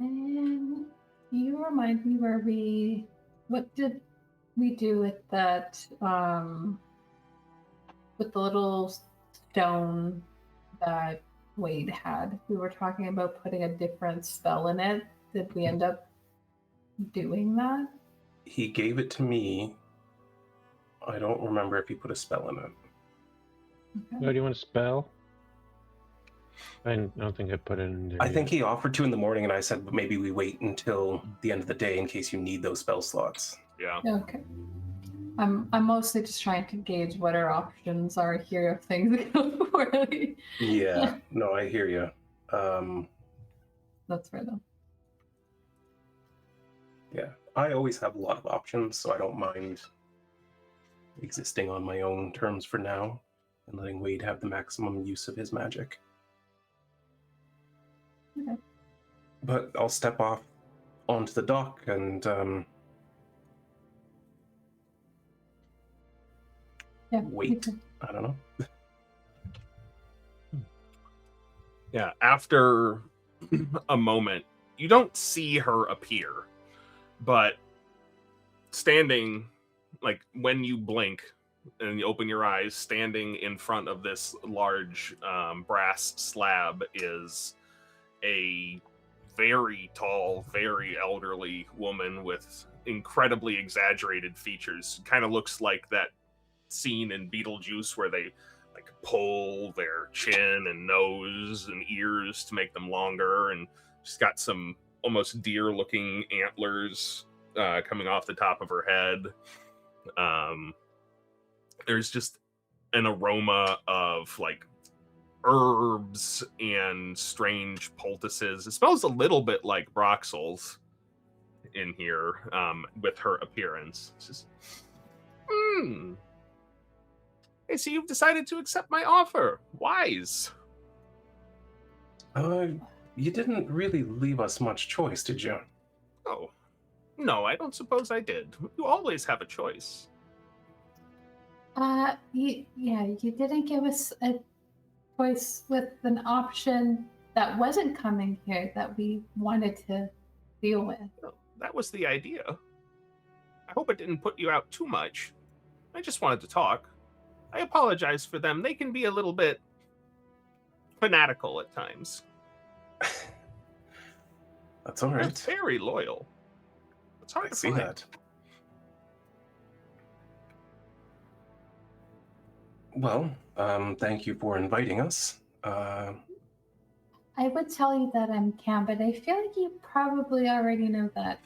And you remind me what did we do with that, with the little stone that Wade had? We were talking about putting a different spell in it. Did we end up doing that? He gave it to me. I don't remember if he put a spell in it. Okay. Oh, do you want a spell? I don't think I put it in there. I think he offered to in the morning, and I said maybe we wait until the end of the day in case you need those spell slots. Yeah. Okay. I'm mostly just trying to gauge what our options are here if things go poorly. Yeah, no, I hear you. That's fair though. Yeah, I always have a lot of options, so I don't mind existing on my own terms for now and letting Wade have the maximum use of his magic. Okay. But I'll step off onto the dock and Yeah. wait. I don't know. Yeah, after a moment, you don't see her appear, but standing, like when you blink and you open your eyes, standing in front of this large brass slab is a very tall, very elderly woman with incredibly exaggerated features. Kind of looks like that scene in Beetlejuice where they like pull their chin and nose and ears to make them longer, and she's got some almost deer-looking antlers coming off the top of her head. There's just an aroma of like herbs and strange poultices. It smells a little bit like Broxel's in here with her appearance. It's just, Hey, so you've decided to accept my offer. Wise. You didn't really leave us much choice, did you? Oh, no, I don't suppose I did. You always have a choice. You didn't give us a choice with an option that wasn't coming here that we wanted to deal with. Well, that was the idea. I hope it didn't put you out too much. I just wanted to talk. I apologize for them. They can be a little bit fanatical at times. That's all They're right. very loyal. It's hard I to see find. that. Well, thank you for inviting us. I would tell you that I'm Cam, but I feel like you probably already know that.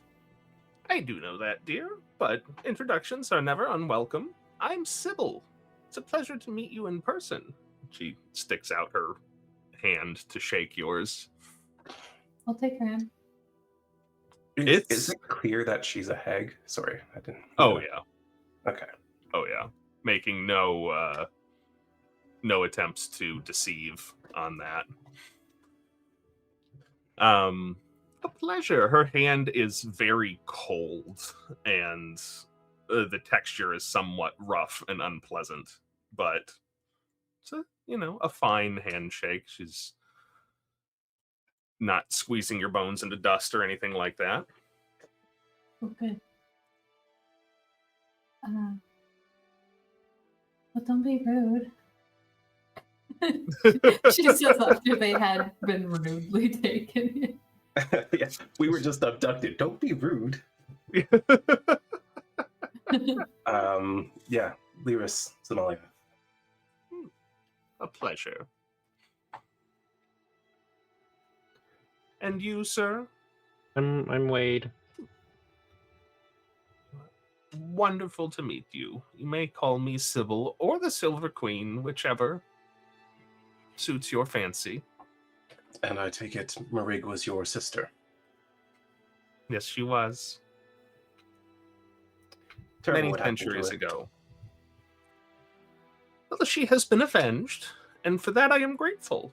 I do know that, dear, but introductions are never unwelcome. I'm Sybil. It's a pleasure to meet you in person. She sticks out her hand to shake yours. I'll take her hand. Is it clear that she's a hag? Sorry, I didn't. Oh, yeah. Okay. Oh, yeah. Making no attempts to deceive on that. A pleasure. Her hand is very cold, and the texture is somewhat rough and unpleasant, but it's a fine handshake. She's not squeezing your bones into dust or anything like that. Oh, good. Well, don't be rude. She says after they had been rudely taken. Yeah, we were just abducted. Don't be rude. Yeah, Learas, Zemaliath. A pleasure. And you, sir? I'm Wade. Wonderful to meet you. You may call me Sybil or the Silver Queen, whichever suits your fancy. And I take it Marig was your sister. Yes, she was. Terrible Many what happened to centuries her. ago. Well, she has been avenged, and for that I am grateful.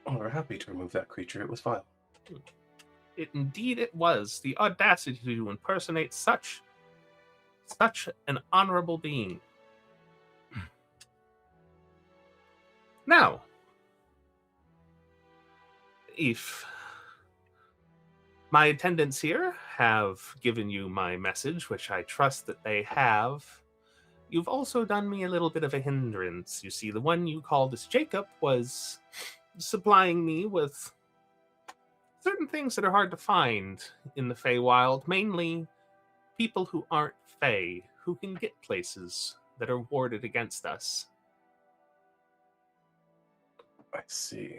Oh, we're happy to remove that creature. It was vile. Indeed it was. The audacity to impersonate such an honorable being. Now, if my attendants here have given you my message, which I trust that they have, you've also done me a little bit of a hindrance. You see, the one you called as Jacob was supplying me with certain things that are hard to find in the Feywild, mainly people who aren't Fey, who can get places that are warded against us. see.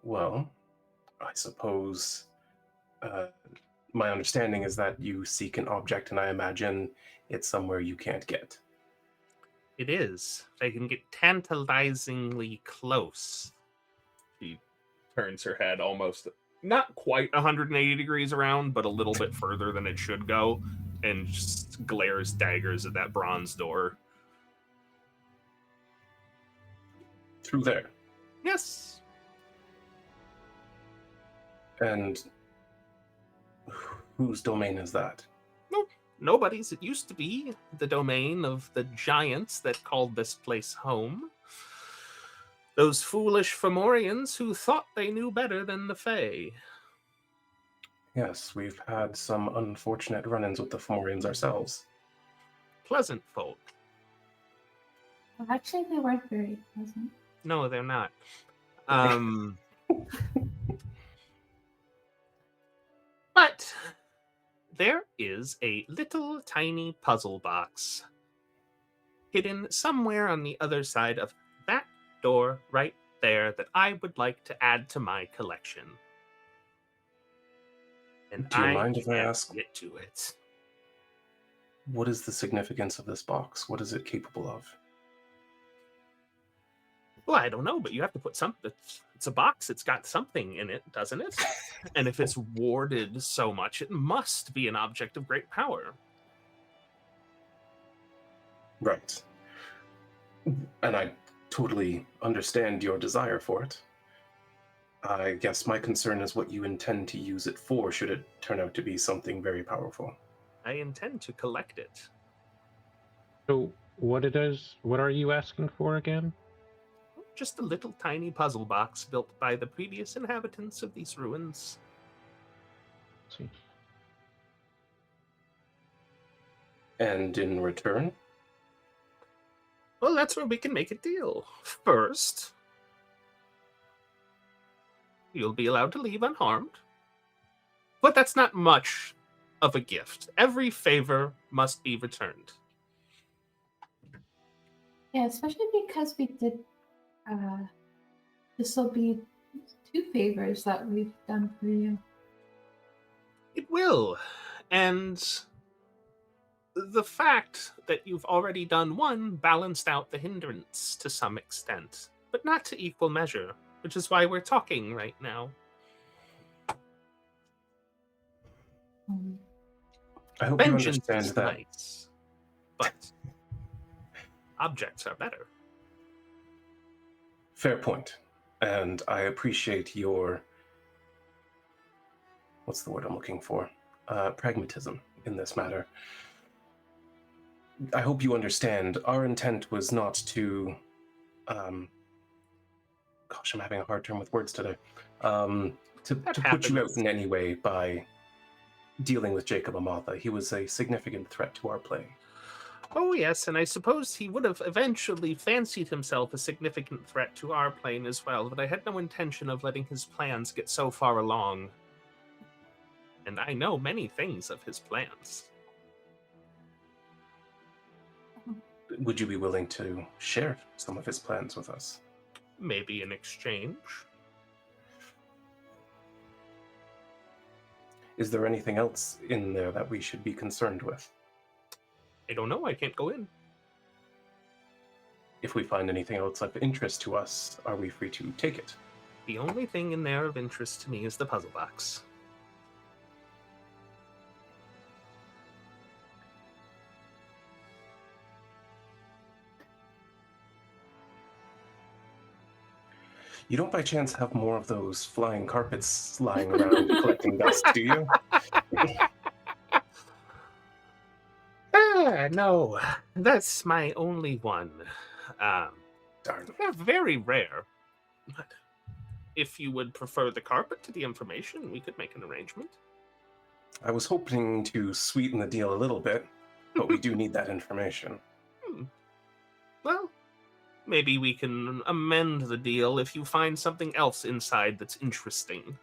Well, I suppose my understanding is that you seek an object, and I imagine it's somewhere you can't get. It is. They can get tantalizingly close. She turns her head almost, not quite 180 degrees around, but a little bit further than it should go, and just glares daggers at that bronze door. Through there? Yes. And whose domain is that? Nobody's. It used to be the domain of the giants that called this place home. Those foolish Fomorians who thought they knew better than the Fae. Yes, we've had some unfortunate run-ins with the Fomorians ourselves. Pleasant folk. Well, actually, they weren't very pleasant. No, they're not. But there is a little tiny puzzle box hidden somewhere on the other side of that door right there that I would like to add to my collection. And Do you mind if I can't ask, get to it. what is the significance of this box? What is it capable of? Well, I don't know, but you have to put something. It's a box. It's got something in it, doesn't it? And if it's warded so much, it must be an object of great power. Right. And I totally understand your desire for it. I guess my concern is what you intend to use it for, should it turn out to be something very powerful. I intend to collect it. So, what are you asking for again? Just a little tiny puzzle box built by the previous inhabitants of these ruins. Let's see. And in return? Well, that's where we can make a deal. First, you'll be allowed to leave unharmed. But that's not much of a gift. Every favor must be returned. Yeah, especially because we did. This will be 2 favors that we've done for you. It will. And the fact that you've already done one balanced out the hindrance to some extent, but not to equal measure, which is why we're talking right now. I hope you Vengeance understand is that. nice, but objects are better. Fair point. And I appreciate your... what's the word I'm looking for? Pragmatism in this matter. I hope you understand, our intent was not to... gosh, I'm having a hard time with words today. To put you out in any way by dealing with Jacob Amatha. He was a significant threat to our play. Oh, yes, and I suppose he would have eventually fancied himself a significant threat to our plane as well, but I had no intention of letting his plans get so far along. And I know many things of his plans. Would you be willing to share some of his plans with us? Maybe in exchange. Is there anything else in there that we should be concerned with? I don't know, I can't go in. If we find anything else of interest to us, are we free to take it? The only thing in there of interest to me is the puzzle box. You don't by chance have more of those flying carpets lying around collecting dust, do you? No, that's my only one. Darn. They're very rare. But if you would prefer the carpet to the information, we could make an arrangement. I was hoping to sweeten the deal a little bit, but we do need that information. Well, maybe we can amend the deal if you find something else inside that's interesting.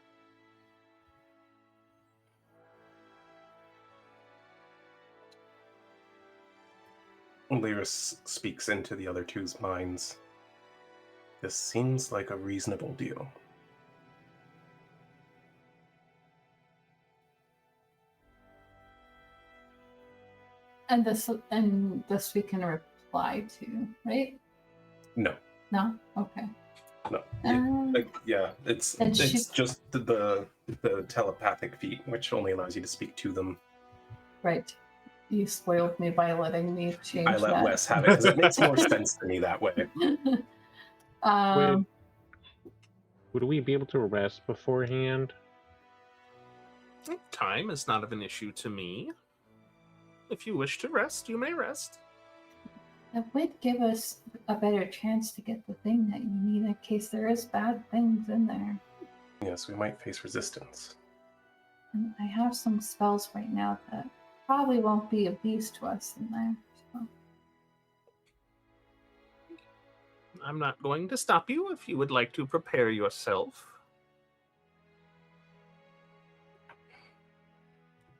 Learas speaks into the other two's minds. This seems like a reasonable deal. And this we can reply to, right? No. No? Okay. No. Um, It's And she- just the telepathic feat, which only allows you to speak to them. Right. You spoiled me by letting me change I let that. Wes have it because it makes more sense to me that way. Would we be able to rest beforehand? Time is not of an issue to me. If you wish to rest, you may rest. It would give us a better chance to get the thing that you need in case there is bad things in there. Yes, we might face resistance. And I have some spells right now that probably won't be of use to us in there. So. I'm not going to stop you if you would like to prepare yourself.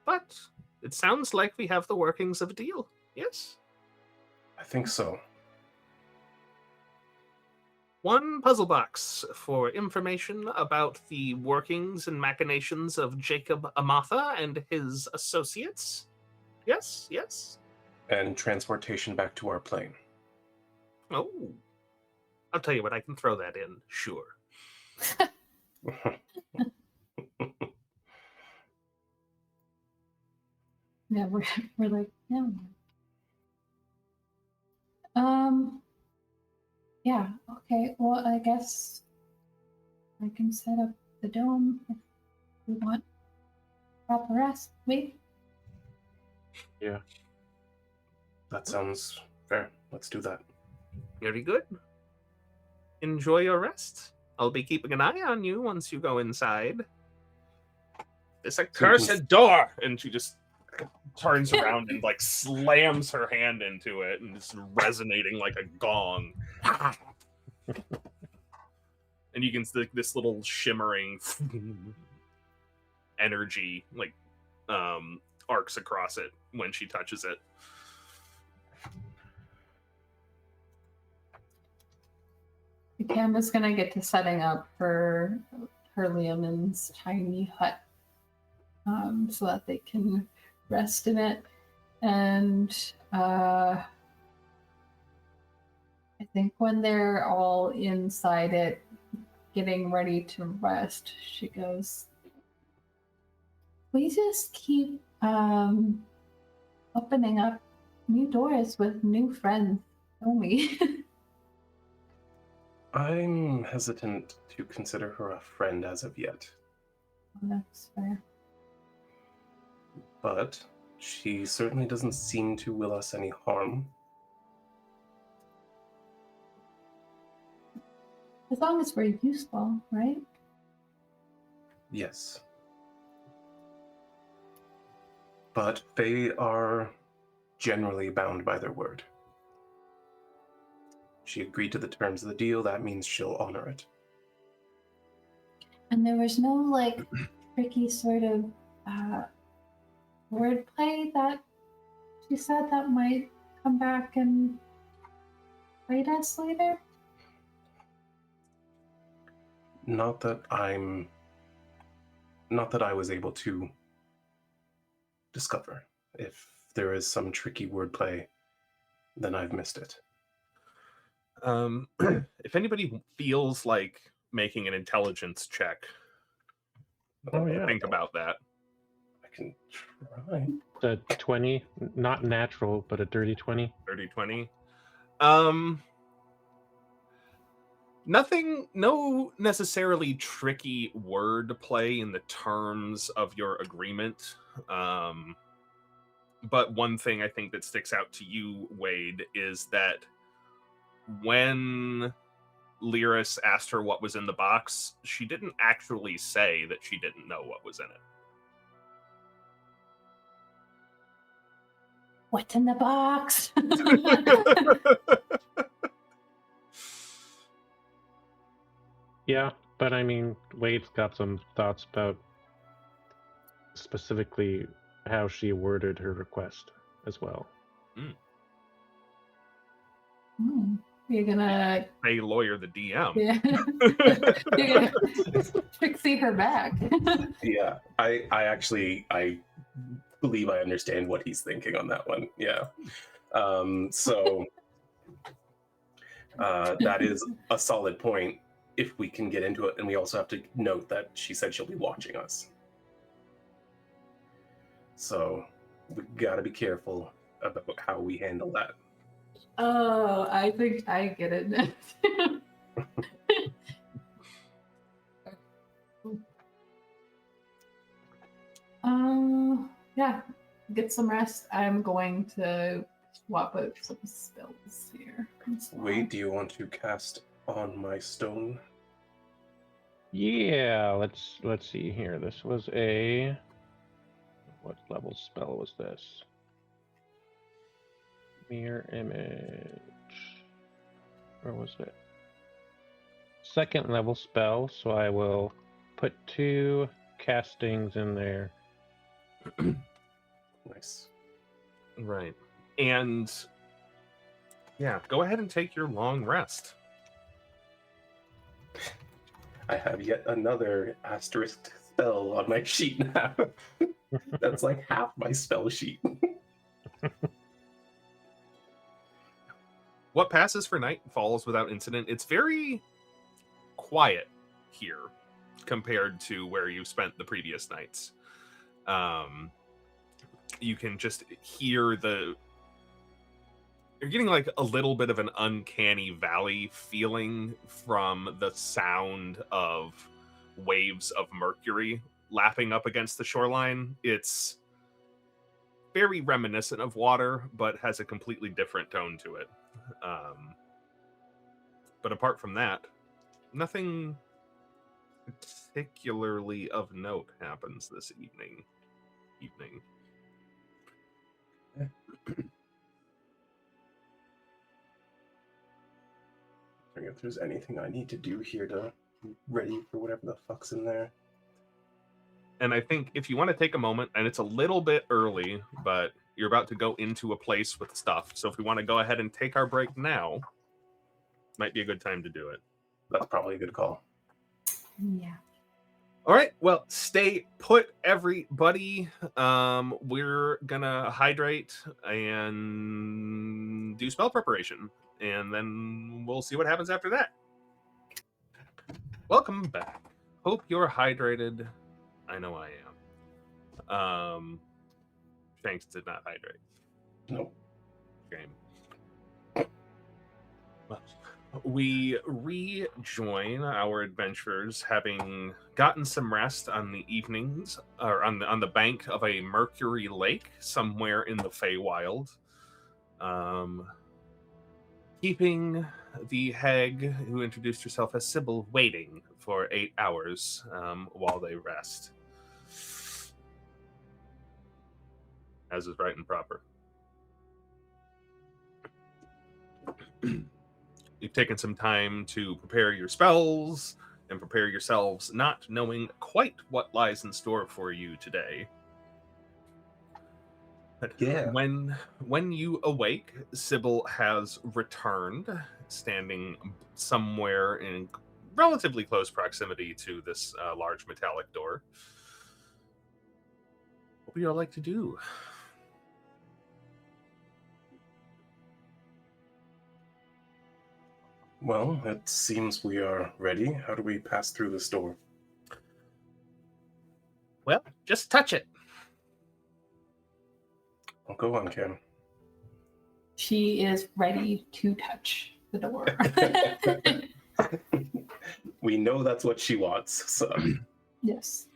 But it sounds like we have the workings of a deal, yes? I think so. One puzzle box for information about the workings and machinations of Jacob Amatha and his associates. Yes, yes. And transportation back to our plane. Oh. I'll tell you what, I can throw that in, sure. Yeah, we're like, yeah. Yeah, okay. Well, I guess I can set up the dome if we want proper rest. Wait. Yeah. That sounds fair. Let's do that. Very good. Enjoy your rest. I'll be keeping an eye on you once you go inside. This accursed door! And she just turns around and like slams her hand into it and it's resonating like a gong. And you can see this little shimmering energy like arcs across it when she touches it. Canva's gonna get to setting up for her Liamon's tiny hut so that they can rest in it. And I think when they're all inside it, getting ready to rest, she goes, we just keep opening up new doors with new friends, don't we? I'm hesitant to consider her a friend as of yet. That's fair. But she certainly doesn't seem to will us any harm. As long as we're useful, right? Yes. But they are generally bound by their word. She agreed to the terms of the deal, that means she'll honor it. And there was no, like, tricky sort of wordplay that she said that might come back and bite us later? Not that I was able to discover. If there is some tricky wordplay, then I've missed it. If anybody feels like making an intelligence check, think about that. I can try. A 20, not natural, but a dirty 20. Dirty 20. Nothing, no necessarily tricky word play in the terms of your agreement. But one thing I think that sticks out to you, Wade, is that when Learas asked her what was in the box, she didn't actually say that she didn't know what was in it. What's in the box? Yeah, but I mean, Wade's got some thoughts about specifically how she worded her request as well. You're gonna Hey, lawyer, the DM. you're gonna fixie her back. Yeah, I believe I understand what he's thinking on that one. Yeah. So that is a solid point if we can get into it. And we also have to note that she said she'll be watching us. So we got to be careful about how we handle that. Oh, I think I get it. Yeah, get some rest. I'm going to swap out some spells here. Wait, do you want to cast on my stone? Yeah, let's see here. This was a what level spell was this? Mirror image. Where was it? Second level spell, so I will put 2 castings in there. Nice. Right. And yeah, go ahead and take your long rest. I have yet another asterisk spell on my sheet now. That's like half my spell sheet. What passes for night falls without incident. It's very quiet here compared to where you spent the previous nights. You can just hear you're getting like a little bit of an uncanny valley feeling from the sound of waves of mercury lapping up against the shoreline. It's very reminiscent of water, but has a completely different tone to it. But apart from that, nothing particularly of note happens this evening. If there's anything I need to do here to be ready for whatever the fuck's in there. And I think if you want to take a moment, and it's a little bit early, but you're about to go into a place with stuff. So if we want to go ahead and take our break now, might be a good time to do it. That's probably a good call. Yeah. All right. Well, stay put, everybody. We're gonna hydrate and do spell preparation, and then we'll see what happens after that. Welcome back. Hope you're hydrated. I know I am. Shanks did not hydrate. Nope. Shame. Well, we rejoin our adventurers, having gotten some rest on the evenings, or on the bank of a mercury lake somewhere in the Feywild. Keeping the hag who introduced herself as Sybil waiting for 8 hours while they rest. As is right and proper. You've taken some time to prepare your spells and prepare yourselves, not knowing quite what lies in store for you today. But yeah. When you awake, Sybil has returned, standing somewhere in relatively close proximity to this large metallic door. What would you all like to do? Well, it seems we are ready. How do we pass through this door? Well, just touch it. I'll go on, Cam. She is ready to touch the door. We know that's what she wants, so. Yes.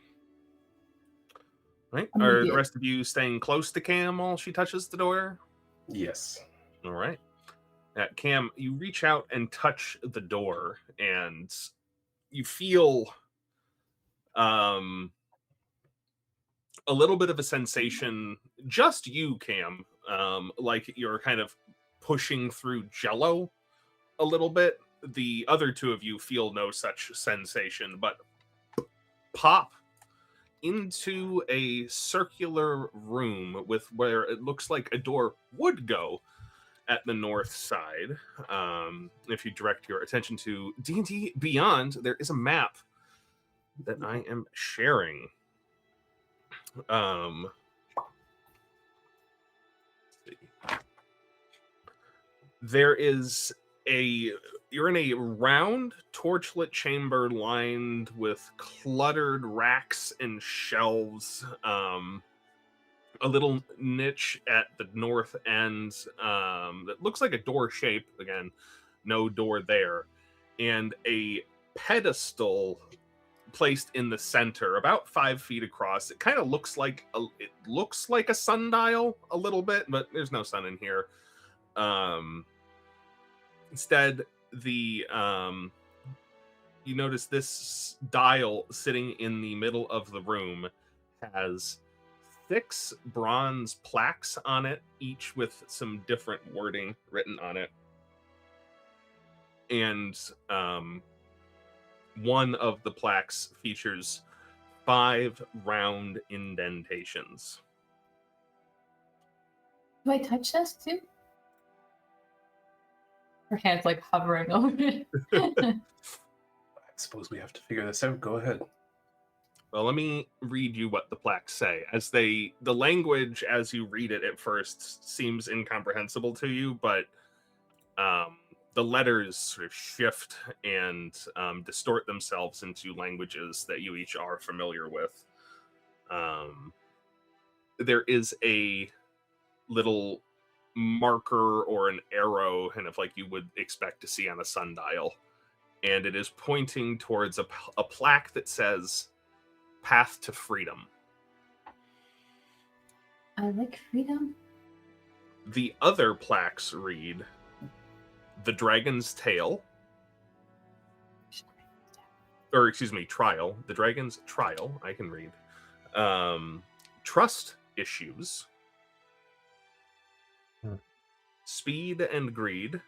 Right. Are the rest of you staying close to Cam while she touches the door? Yes. All right. Cam, you reach out and touch the door, and you feel a little bit of a sensation, just you, Cam, like you're kind of pushing through jello a little bit. The other two of you feel no such sensation, but pop into a circular room with where it looks like a door would go. at the north side, if you direct your attention to D&D Beyond, there is a map that I am sharing. Let's see. There is you're in a round torchlit chamber lined with cluttered racks and shelves. A little niche at the north end that looks like a door shape. Again, no door there. And a pedestal placed in the center, about 5 feet across. It kind of looks like a sundial a little bit, but there's no sun in here. Instead, you notice this dial sitting in the middle of the room has 6 bronze plaques on it, each with some different wording written on it. And one of the plaques features 5 round indentations. Do I touch this too? Her hand's like hovering over it. I suppose we have to figure this out. Go ahead. Well, let me read you what the plaques say. The language as you read it at first seems incomprehensible to you, but the letters sort of shift and distort themselves into languages that you each are familiar with. There is a little marker or an arrow, kind of like you would expect to see on a sundial, and it is pointing towards a plaque that says "Path to Freedom." I like freedom. The other plaques read "The Dragon's Tale," or excuse me, Trial. The Dragon's Trial. I can read. Trust Issues. Speed and Greed.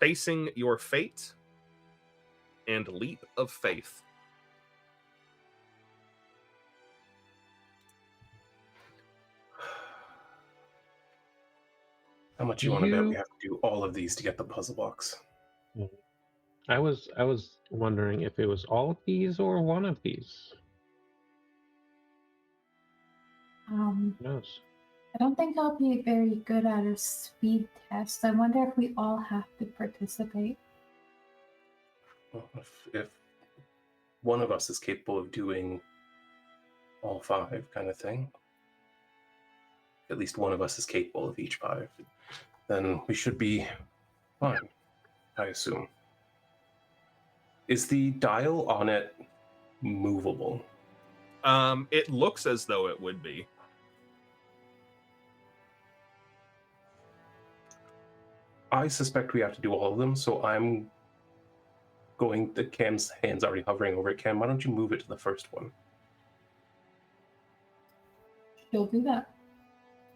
Facing Your Fate. And Leap of Faith. How much you want to bet we have to do all of these to get the puzzle box? I was wondering if it was all of these or one of these. Who knows? I don't think I'll be very good at a speed test. I wonder if we all have to participate. Well, if one of us is capable of doing all 5 kind of thing, at least one of us is capable of each 5, then we should be fine, I assume. Is the dial on it movable? It looks as though it would be. I suspect we have to do all of them, so I'm going... Cam's hand's already hovering over it. Cam, why don't you move it to the first one? She'll do that.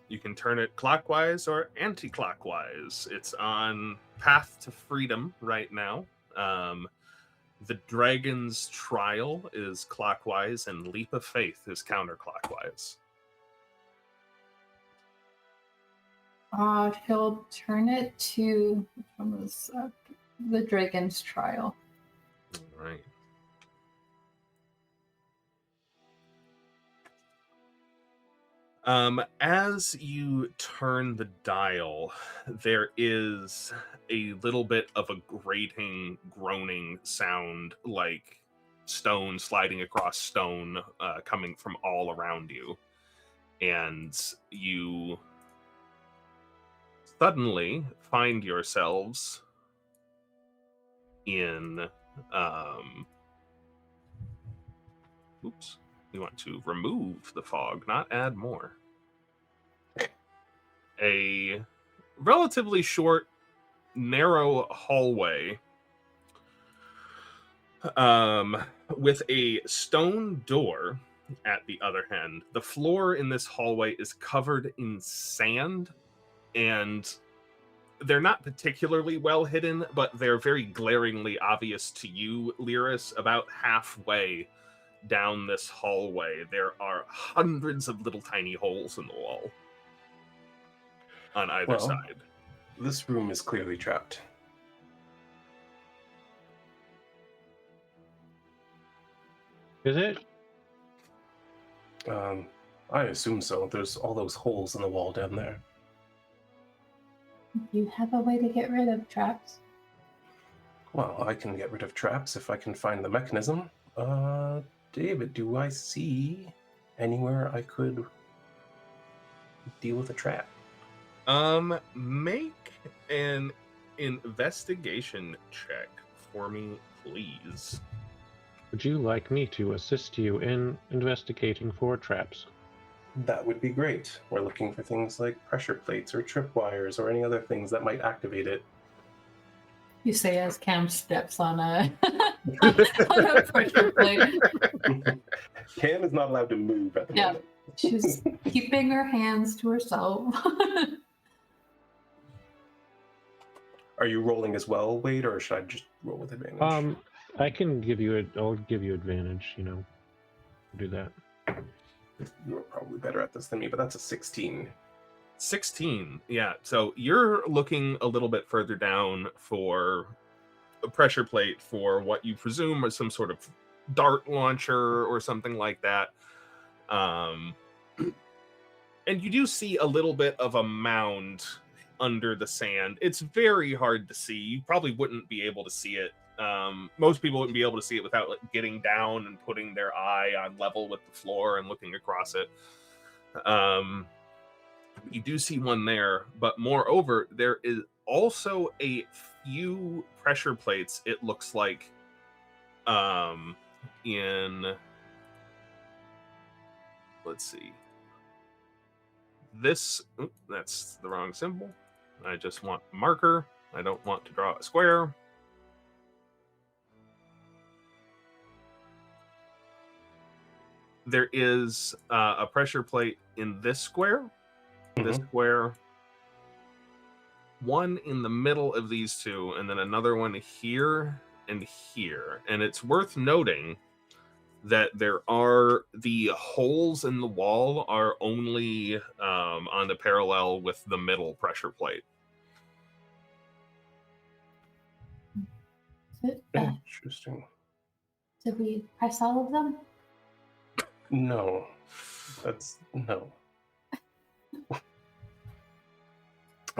You can turn it clockwise or anti-clockwise. It's on Path to Freedom right now. The Dragon's Trial is clockwise, and Leap of Faith is counterclockwise. She'll turn it to, which one was the Dragon's Trial. All right. As you turn the dial, there is a little bit of a grating, groaning sound, like stone sliding across stone, coming from all around you. And you suddenly find yourselves in... oops. We want to remove the fog, not add more. A relatively short, narrow hallway with a stone door at the other end. The floor in this hallway is covered in sand, and they're not particularly well hidden, but they're very glaringly obvious to you, Learas. About halfway down this hallway, there are hundreds of little tiny holes in the wall. on either Well, side. This room is clearly trapped. Is it? I assume so. There's all those holes in the wall down there. Do you have a way to get rid of traps? Well, I can get rid of traps if I can find the mechanism. David, do I see anywhere I could deal with a trap? Make an investigation check for me, please. Would you like me to assist you in investigating for traps? That would be great. We're looking for things like pressure plates or tripwires or any other things that might activate it. You say as Cam steps on a on a pressure plate. Cam is not allowed to move at the Yeah. moment. She's keeping her hands to herself. Are you rolling as well, Wade, or should I just roll with advantage? I can give you I'll give you advantage, do that. You're probably better at this than me, but that's a 16. 16, yeah. So you're looking a little bit further down for a pressure plate for what you presume is some sort of dart launcher or something like that. And you do see a little bit of a mound under the sand. It's very hard to see. You probably wouldn't be able to see it. Most people wouldn't be able to see it without getting down and putting their eye on level with the floor and looking across it. You do see one there, but moreover, there is also a few pressure plates, it looks like, in... Let's see. This... that's the wrong symbol. I just want a marker. I don't want to draw a square. There is a pressure plate in this square. This square. One in the middle of these two, and then another one here and here. And it's worth noting that there are the holes in the wall are only on the parallel with the middle pressure plate. Interesting. Did we press all of them? No. That's no. Is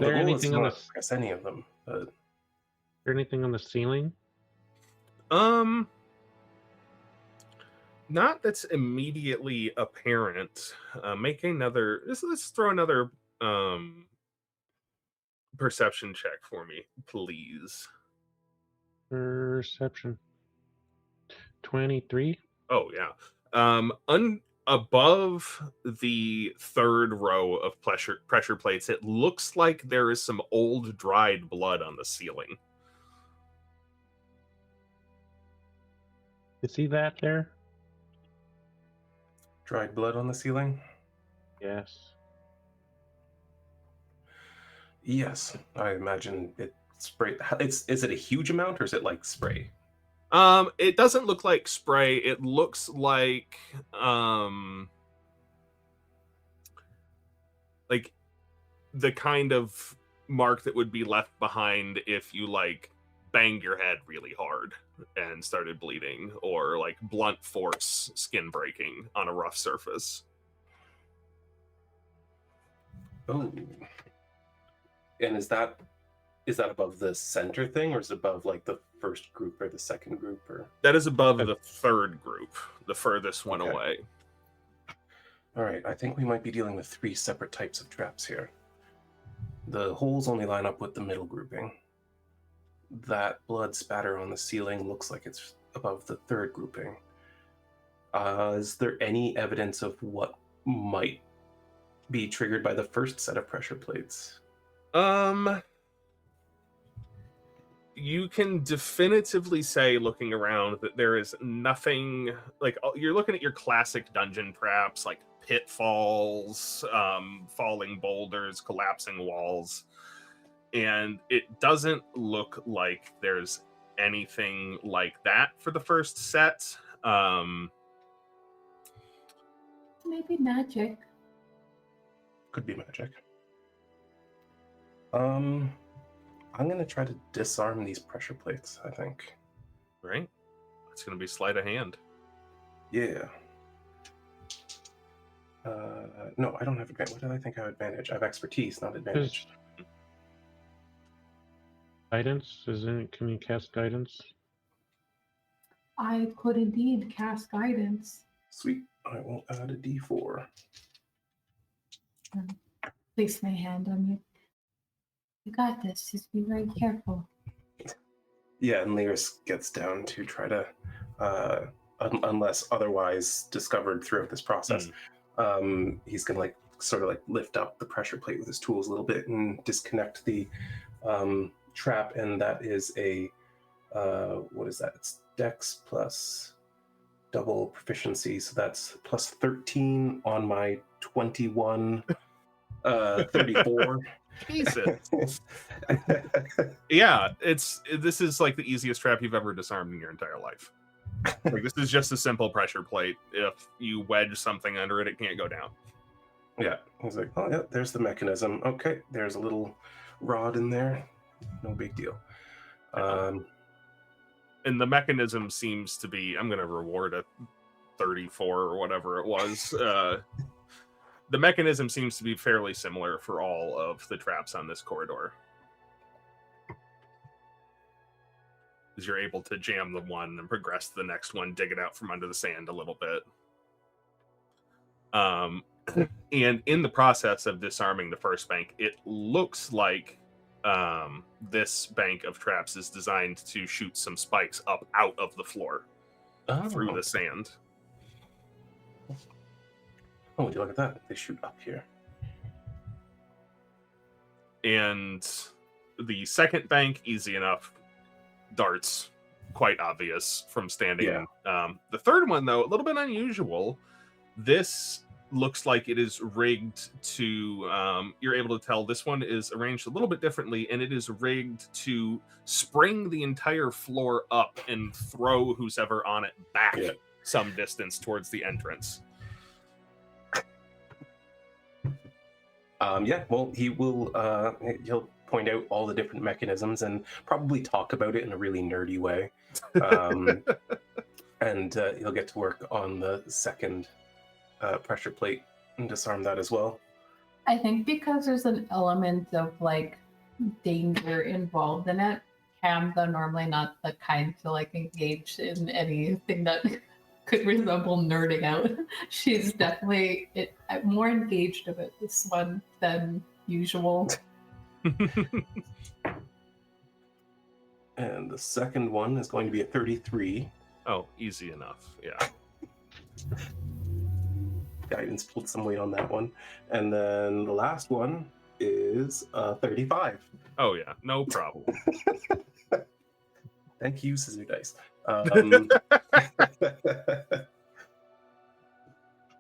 there anything on not press any of them, but... Is there anything on the ceiling? Not that's immediately apparent. Make another. Let's throw another perception check for me, please. Perception. 23. Oh yeah. Above the third row of pressure plates, it looks like there is some old dried blood on the ceiling. You see that there? Dried blood on the ceiling? Yes. Yes, I imagine it sprayed. Is it a huge amount or is it like spray? It doesn't look like spray. It looks like the kind of mark that would be left behind if you like banged your head really hard and started bleeding, or like blunt force skin breaking on a rough surface. Oh. And is that above the center thing, or is it above like the first group or the second group? Or that is above the third group, the furthest one away. All right, I think we might be dealing with 3 separate types of traps here. The holes only line up with the middle grouping. That blood spatter on the ceiling looks like it's above the third grouping. Is there any evidence of what might be triggered by the first set of pressure plates? You can definitively say, looking around, that there is nothing, like, you're looking at your classic dungeon traps, like pitfalls, falling boulders, collapsing walls, and it doesn't look like there's anything like that for the first set. Maybe magic. Could be magic. I'm gonna try to disarm these pressure plates, I think. Right? It's going to be sleight of hand. Yeah. No, I don't have advantage. What did I think I have advantage? I have expertise, not advantage. Guidance, isn't it? Can you cast guidance? I could indeed cast guidance. Sweet. I will add a d4. Place my hand on you. You got this. Just be very careful. Yeah, and Learas gets down to try to, unless otherwise discovered throughout this process, he's gonna like sort of like lift up the pressure plate with his tools a little bit and disconnect the trap, and that is a what is that? It's Dex plus double proficiency, so that's plus 13 on my 21, 34. Jesus. Yeah, this is like the easiest trap you've ever disarmed in your entire life. Like, this is just a simple pressure plate. If you wedge something under it, it can't go down. Yeah, he's like, oh yeah, there's the mechanism. Okay, there's a little rod in there. No big deal. And the mechanism seems to be, I'm going to reward a 34 or whatever it was. The mechanism seems to be fairly similar for all of the traps on this corridor. Because you're able to jam the one and progress to the next one, dig it out from under the sand a little bit. And in the process of disarming the first bank, it looks like this bank of traps is designed to shoot some spikes up out of the floor through the sand. Oh, would you look at that? They shoot up here. And the second bank, easy enough. Darts, quite obvious from standing. Yeah. The third one, though, a little bit unusual. This looks like it is rigged to, you're able to tell this one is arranged a little bit differently, and it is rigged to spring the entire floor up and throw who's ever on it back some distance towards the entrance. Yeah, well, he'll point out all the different mechanisms and probably talk about it in a really nerdy way. And he'll get to work on the second pressure plate and disarm that as well. I think because there's an element of like danger involved in it, Cam's normally not the kind to like engage in anything that could resemble nerding out. She's definitely more engaged about this one than usual. And the second one is going to be a 33. Oh, easy enough. Yeah. Guidance pulled some weight on that one. And then the last one is 35. Oh, yeah. No problem. Thank you, Scissor Dice.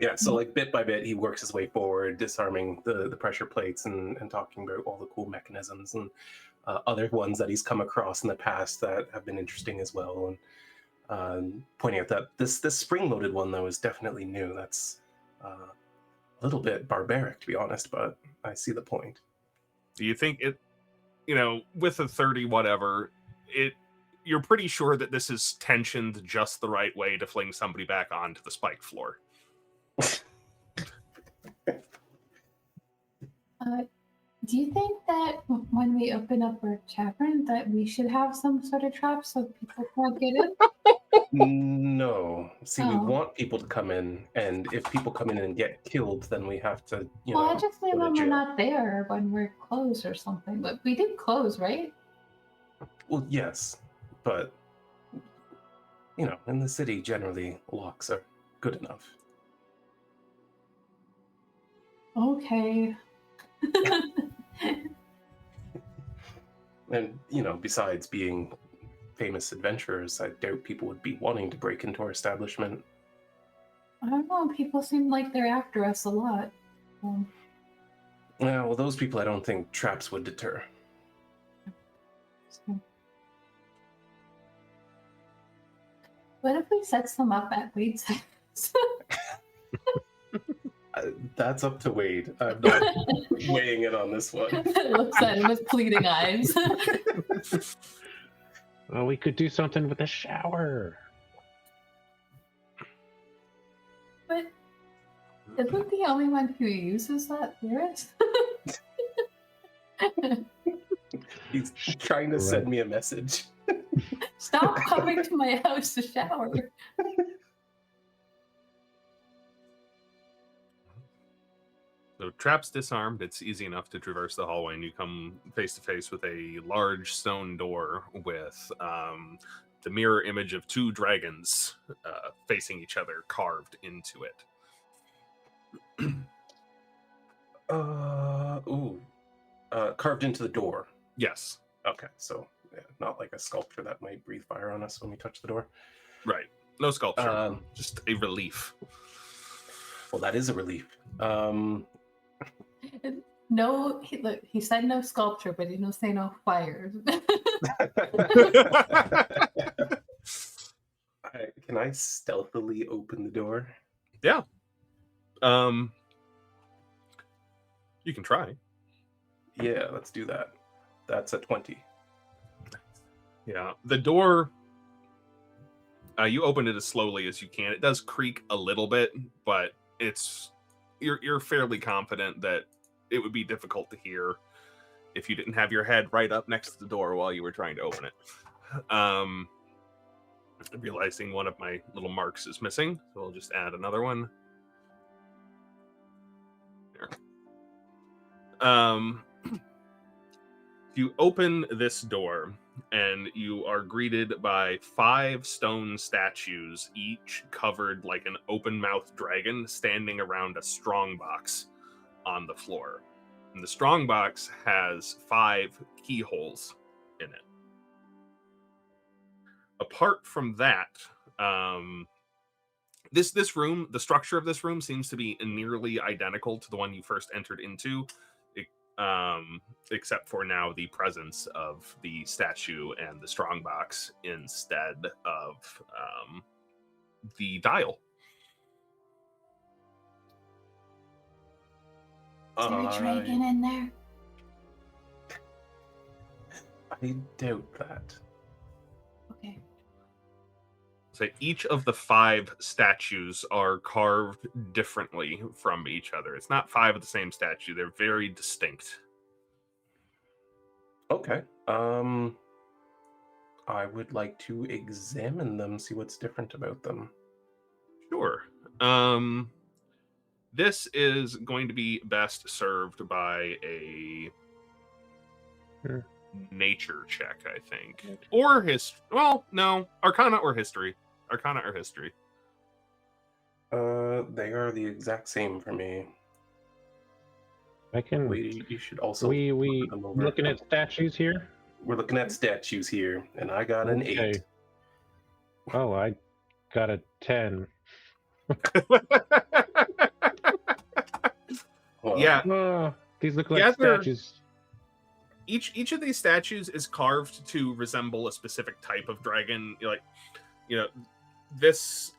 Yeah, so like bit by bit, he works his way forward, disarming the pressure plates and talking about all the cool mechanisms and other ones that he's come across in the past that have been interesting as well. And pointing out that this spring-loaded one, though, is definitely new. That's a little bit barbaric, to be honest, but I see the point. Do you think it, with a 30 whatever, you're pretty sure that this is tensioned just the right way to fling somebody back onto the spiked floor? Do you think that when we open up our tavern that we should have some sort of trap so people can't get in? No. See, we want people to come in, and if people come in and get killed, then we have to, Well, I just mean when we're not there, when we're closed or something. But we did close, right? Well, yes, but in the city, generally locks are good enough. Okay. And besides being famous adventurers, I doubt people would be wanting to break into our establishment. I don't know. People seem like they're after us a lot. Yeah, well, those people I don't think traps would deter. What if we set some up at Wade's house? That's up to Wade. I'm not weighing in on this one. Looks at him with pleading eyes. Well, we could do something with a shower. But isn't the only one who uses that Learas? He's trying to send me a message. Stop coming to my house to shower. So traps disarmed, it's easy enough to traverse the hallway, and you come face to face with a large stone door with the mirror image of two dragons facing each other carved into it. Carved into the door. Yes. Okay, so yeah, not like a sculpture that might breathe fire on us when we touch the door. Right. No sculpture. Just a relief. Well, that is a relief. No, he said no sculpture, but he didn't say no fire. Can I stealthily open the door? Yeah. You can try. Yeah, let's do that. That's a 20. Yeah. The door, you open it as slowly as you can. It does creak a little bit, but you're fairly confident that it would be difficult to hear if you didn't have your head right up next to the door while you were trying to open it. Realizing one of my little marks is missing, so I'll just add another one. There. You open this door, and you are greeted by 5 stone statues, each covered like an open-mouthed dragon, standing around a strongbox on the floor. And the strongbox has 5 keyholes in it. Apart from that, this room, the structure of this room seems to be nearly identical to the one you first entered into, except for now the presence of the statue and the strongbox instead of the dial. Is there a dragon in there? I doubt that. Okay. So each of the 5 statues are carved differently from each other. It's not 5 of the same statue. They're very distinct. Okay. I would like to examine them, see what's different about them. Sure. This is going to be best served by a nature check, I think. Or well, no. Arcana or history. Arcana or history. They are the exact same for me. I can. You should also. We looking at statues here. We're looking at statues here, and I got an 8. Oh, I got a 10. Yeah. These look like statues. Each of these statues is carved to resemble a specific type of dragon. This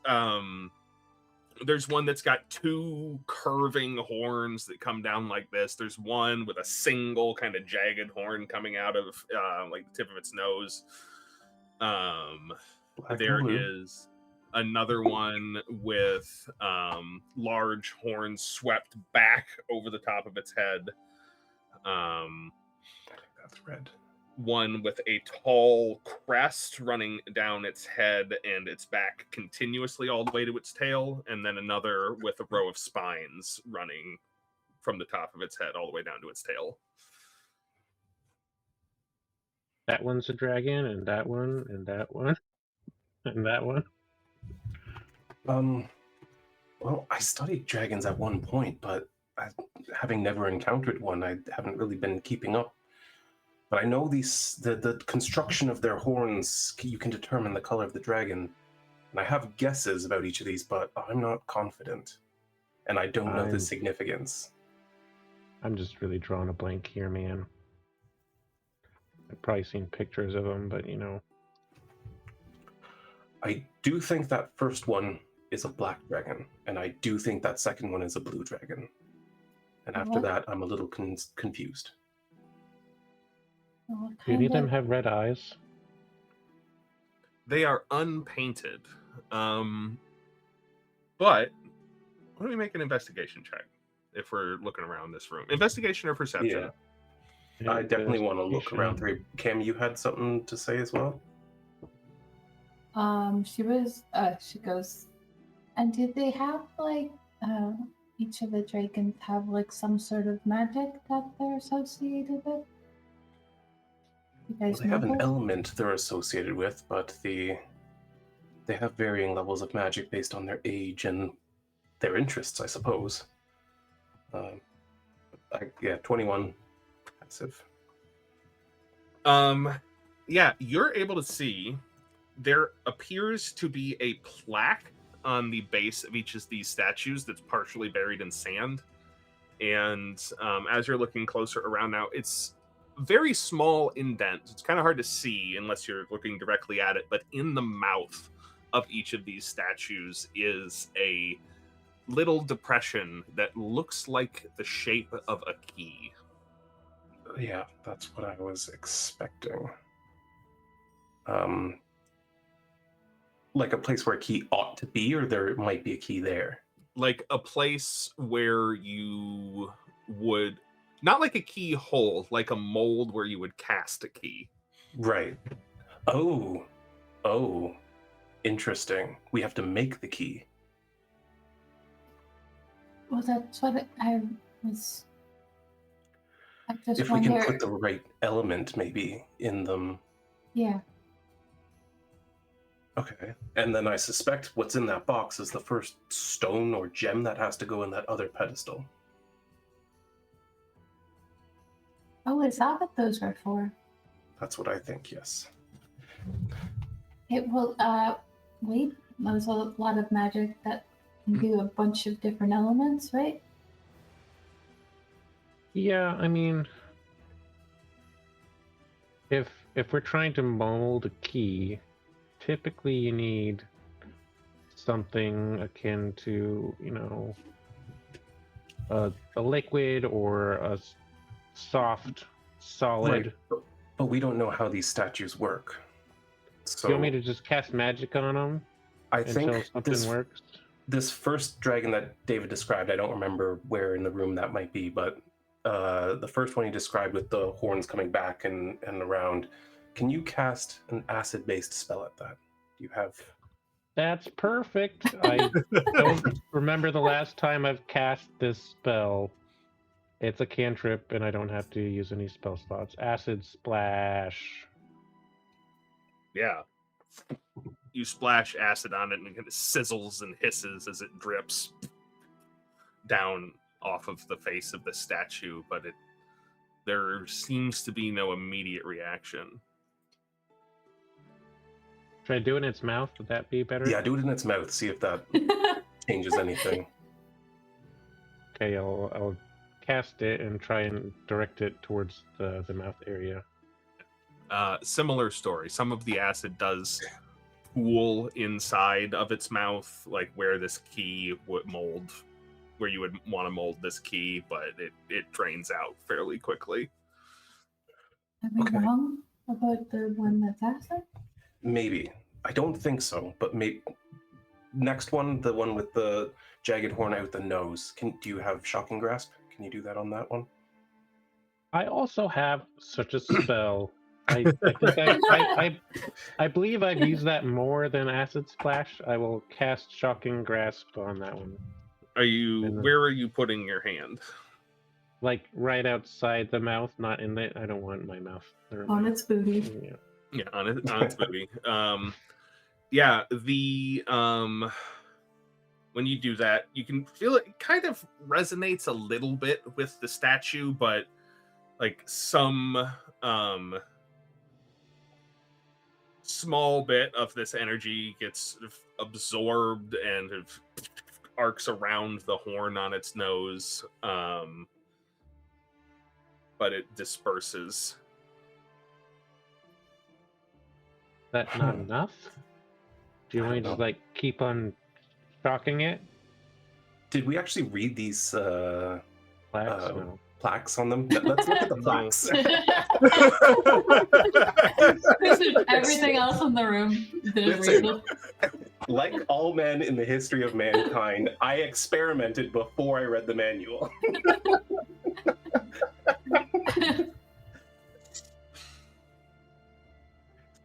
there's one that's got 2 curving horns that come down like this. There's one with a single kind of jagged horn coming out of like the tip of its nose. There is another one with large horns swept back over the top of its head. I think that's red. One with a tall crest running down its head and its back continuously all the way to its tail, and then another with a row of spines running from the top of its head all the way down to its tail. That one's a dragon, and that one, and that one, and that one. Well, I studied dragons at one point, but having never encountered one, I haven't really been keeping up. But I know the construction of their horns, you can determine the color of the dragon. And I have guesses about each of these, but I'm not confident. And I don't know the significance. I'm just really drawing a blank here, man. I've probably seen pictures of them, but I do think that first one is a black dragon, and I do think that second one is a blue dragon. And after What? that, I'm a little confused. What Do any of kind them have red eyes? They are unpainted. But why don't we make an investigation check if we're looking around this room? Investigation or perception? Yeah. I definitely want to look around. Investigation. Cam, you had something to say as well? She goes, and do they have like each of the dragons have like some sort of magic that they're associated with? You Well, guys they have know an that? element they're associated with, but they have varying levels of magic based on their age and their interests, I suppose. 21 passive. Yeah, you're able to see there appears to be a plaque on the base of each of these statues that's partially buried in sand. And as you're looking closer around now, it's very small indent. It's kind of hard to see unless you're looking directly at it, but in the mouth of each of these statues is a little depression that looks like the shape of a key. Yeah, that's what I was expecting. Like a place where a key ought to be, or there might be a key there. Like a place where you would, not like a keyhole, like a mold where you would cast a key. Right. Oh, interesting. We have to make the key. Well, that's what I was. I just If wonder. we can put the right element maybe in them. Yeah. Okay. And then I suspect what's in that box is the first stone or gem that has to go in that other pedestal. Oh, is that what those are for? That's what I think, yes. It will. Wait. There's a lot of magic that can do a bunch of different elements, right? Yeah, I mean, if we're trying to mold a key, typically you need something akin to, a liquid or a soft, solid. Right. But we don't know how these statues work. So You want me to just cast magic on them I until think something works? this first dragon that David described, I don't remember where in the room that might be, but the first one he described with the horns coming back and around, can you cast an acid-based spell at that? Do you have... That's perfect. I don't remember the last time I've cast this spell. It's a cantrip, and I don't have to use any spell slots. Acid splash. Yeah. You splash acid on it and it kind of sizzles and hisses as it drips down off of the face of the statue, but there seems to be no immediate reaction. Should I do it in its mouth? Would that be better? Yeah, do it in its mouth. See if that changes anything. Okay, I'll cast it and try and direct it towards the mouth area. Similar story. Some of the acid does pool inside of its mouth, like where this key would mold, where you would want to mold this key, but it drains out fairly quickly. Am I wrong about the one that's acid? Maybe. I don't think so, but maybe. Next one, the one with the jagged horn out the nose. Do you have Shocking Grasp? Can you do that on that one? I also have such a spell. I think I believe I've used that more than Acid Splash. I will cast Shocking Grasp on that one. Where are you putting your hand? Like right outside the mouth, not in the. I don't want my mouth. On its booty. Yeah, on its booty. Yeah, when you do that, you can feel it kind of resonates a little bit with the statue, but like some small bit of this energy gets absorbed and arcs around the horn on its nose, but it disperses. That not enough? Do you want me to just like keep on Shocking it? Did we actually read these Plaques? No. plaques on them? Let's look at the plaques. Everything else in the room didn't Listen. read them. Like all men in the history of mankind, I experimented before I read the manual.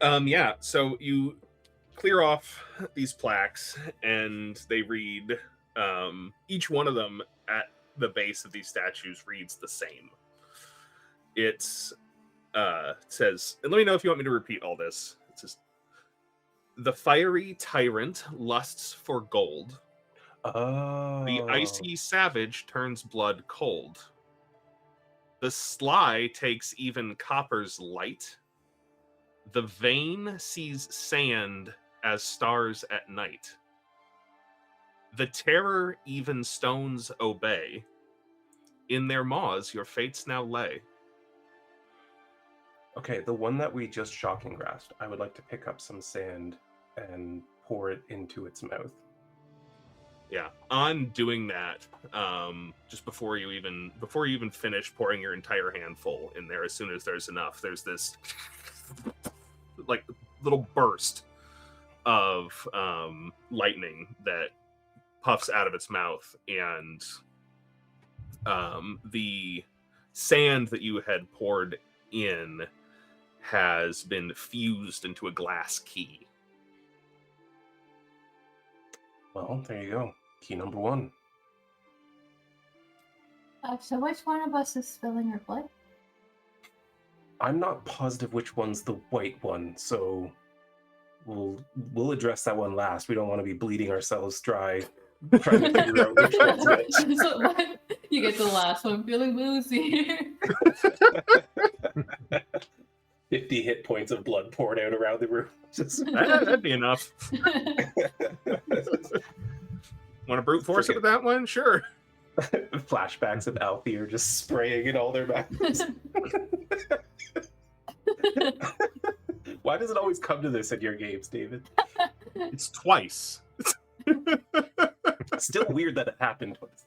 Yeah, so you clear off these plaques and they read, each one of them at the base of these statues reads the same. It says, and let me know if you want me to repeat all this. It says, the fiery tyrant lusts for gold. Oh. The icy savage turns blood cold. The sly takes even copper's light. The vain sees sand as stars at night. The terror even stones obey. In their maws your fates now lay. Okay, the one that we just shocking grasped, I would like to pick up some sand and pour it into its mouth. Yeah, on doing that, just before you even finish pouring your entire handful in there, as soon as there's enough, there's this like little burst of lightning that puffs out of its mouth, and the sand that you had poured in has been fused into a glass key. Well, there you go. Key number 1. So which one of us is spilling her blood? I'm not positive which one's the white one, so we'll address that one last. We don't want to be bleeding ourselves dry trying to figure out which one's which. So, you get the last one feeling woozy. 50 hit points of blood poured out around the room. That'd be enough. Want to brute force it with that one? Sure. Flashbacks of Alfie just spraying in all their backs. Why does it always come to this in your games, David? It's twice. Still weird that it happened twice.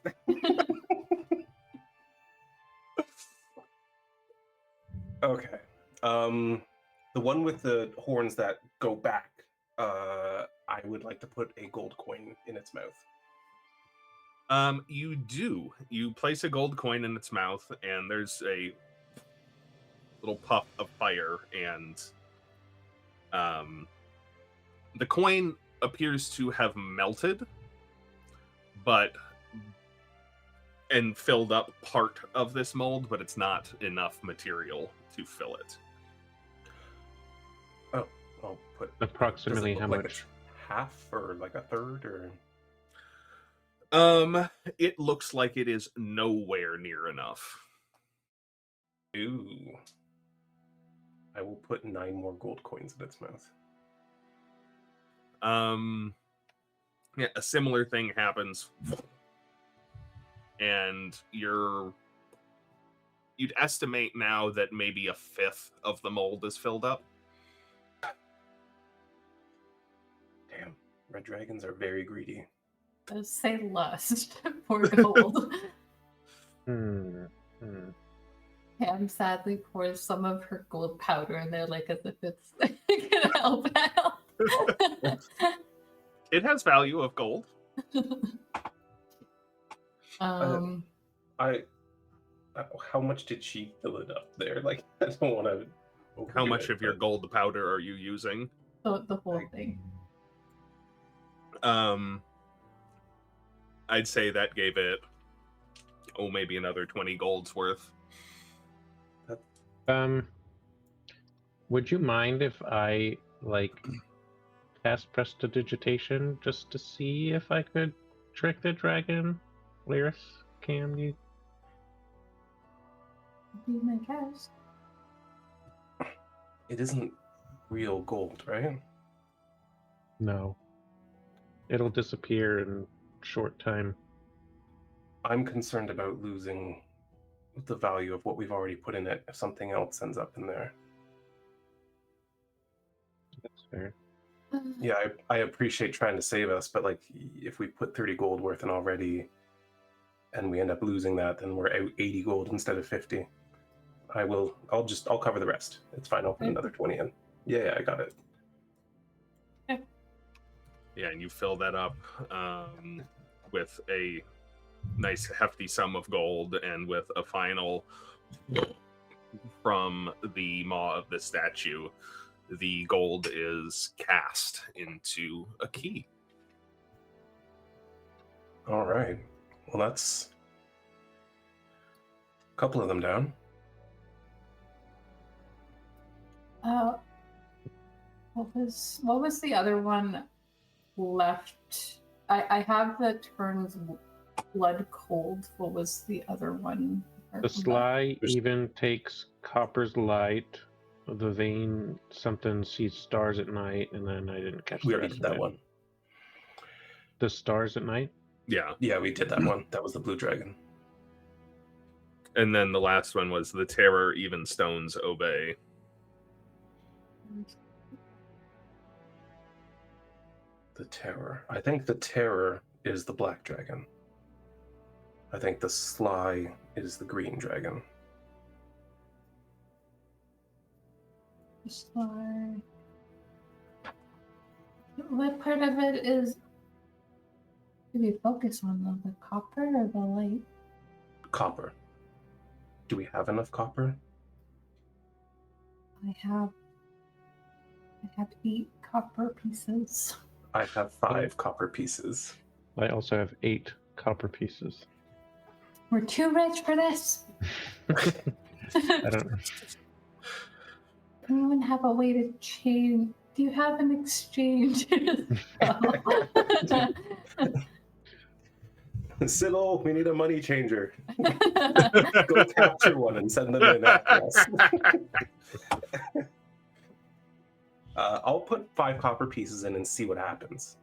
Okay. The one with the horns that go back, I would like to put a gold coin in its mouth. You do. You place a gold coin in its mouth, and there's a little puff of fire, and the coin appears to have melted, and filled up part of this mold, but it's not enough material to fill it. Oh, I'll put Approximately how like much? Half or like a third, or it looks like it is nowhere near enough. ooh. I will put 9 more gold coins in its mouth. Yeah, a similar thing happens, and you'd estimate now that maybe a fifth of the mold is filled up. Damn, red dragons are very greedy. Let's say lust for gold. Pam sadly pours some of her gold powder in there, like as if it's gonna help out. It has value of gold. How much did she fill it up there? Like, I don't want to. How much of your gold powder are you using? The whole thing. I'd say that gave it, maybe another 20 golds worth. Would you mind if I cast prestidigitation just to see if I could trick the dragon? Learas, Cam, you? Be my guest. It isn't real gold, right? No. It'll disappear in short time. I'm concerned about losing the value of what we've already put in it if something else ends up in there. That's fair. Yeah, I appreciate trying to save us, but like, if we put 30 gold worth in already, and we end up losing that, then we're out 80 gold instead of 50. I'll cover the rest. It's fine. I'll put another 20 in. Yeah, I got it. Yeah, and you fill that up with a nice hefty sum of gold, and with a final from the maw of the statue, the gold is cast into a key. All right. Well, that's a couple of them down. What was the other one left? I have the turns blood cold. What was the other one? The sly even takes copper's light. The vein something sees stars at night, and then I didn't catch We the already rest did of that it. one. The stars at night? Yeah. Yeah, we did that one. That was the blue dragon. And then the last one was the terror even stones obey. The terror. I think the terror is the black dragon. I think the sly is the green dragon. Sly. What part of it is? Do we focus on the copper or the light? Copper. Do we have enough copper? I have 8 copper pieces. I have 5 copper pieces. I also have 8 copper pieces. We're too rich for this. I don't know. Anyone have a way to change? Do you have an exchange? Sybil, we need a money changer. Go capture one and send them in after us. I'll put 5 copper pieces in and see what happens.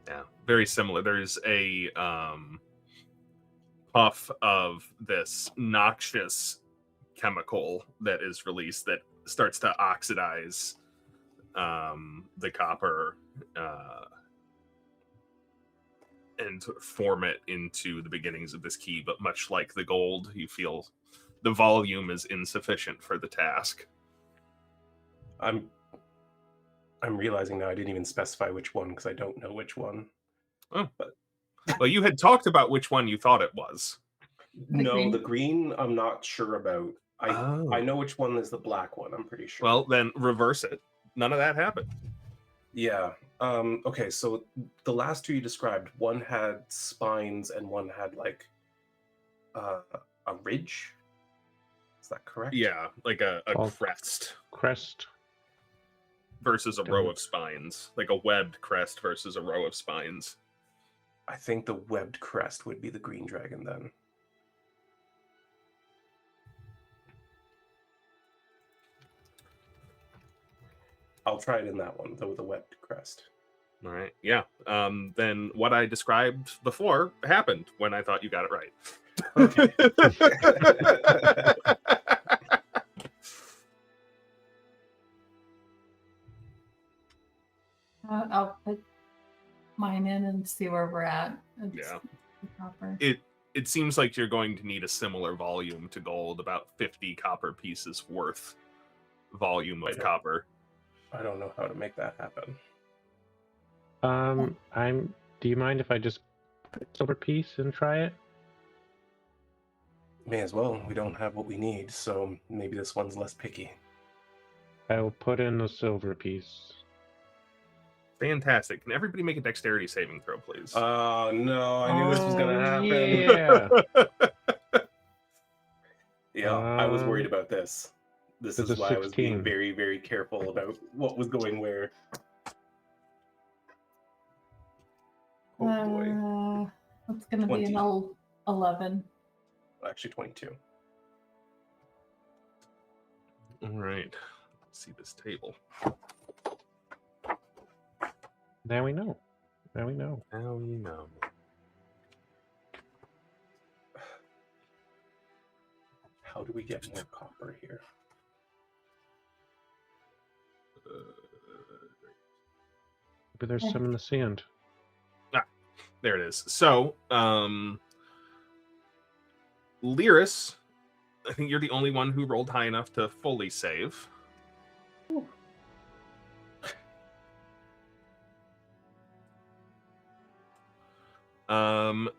Yeah, very similar. There's a puff of this noxious chemical that is released that starts to oxidize the copper and form it into the beginnings of this key. But much like the gold, you feel the volume is insufficient for the task. I'm realizing now I didn't even specify which one because I don't know which one. Oh, but well, you had talked about which one you thought it was. The green I'm not sure about. I know which one is the black one, I'm pretty sure. Well, then reverse it. None of that happened. Yeah. Okay, so the last 2 you described, one had spines and one had like a ridge. Is that correct? Yeah, like a crest. Crest. Versus a row of spines. Like a webbed crest versus a row of spines. I think the webbed crest would be the green dragon then. I'll try it in that one, though, with the webbed crest. All right, yeah. Then what I described before happened when I thought you got it right. Okay. I'll put mine in and see where we're at. Yeah. Copper. It seems like you're going to need a similar volume to gold, about 50 copper pieces worth volume of copper. I don't know how to make that happen. Do you mind if I just put a silver piece and try it? May as well. We don't have what we need, so maybe this one's less picky. I'll put in a silver piece. Fantastic. Can everybody make a dexterity saving throw, please? Oh, no. I knew this was going to happen. Yeah. I was worried about this. This is why 16. I was being very, very careful about what was going where. Oh, boy. It's going to be an old 11. Actually, 22. All right. Let's see this table. Now we know. Now we know. Now we know. How do we get more copper here? Maybe there's some in the sand. There it is. So, Learas, I think you're the only one who rolled high enough to fully save.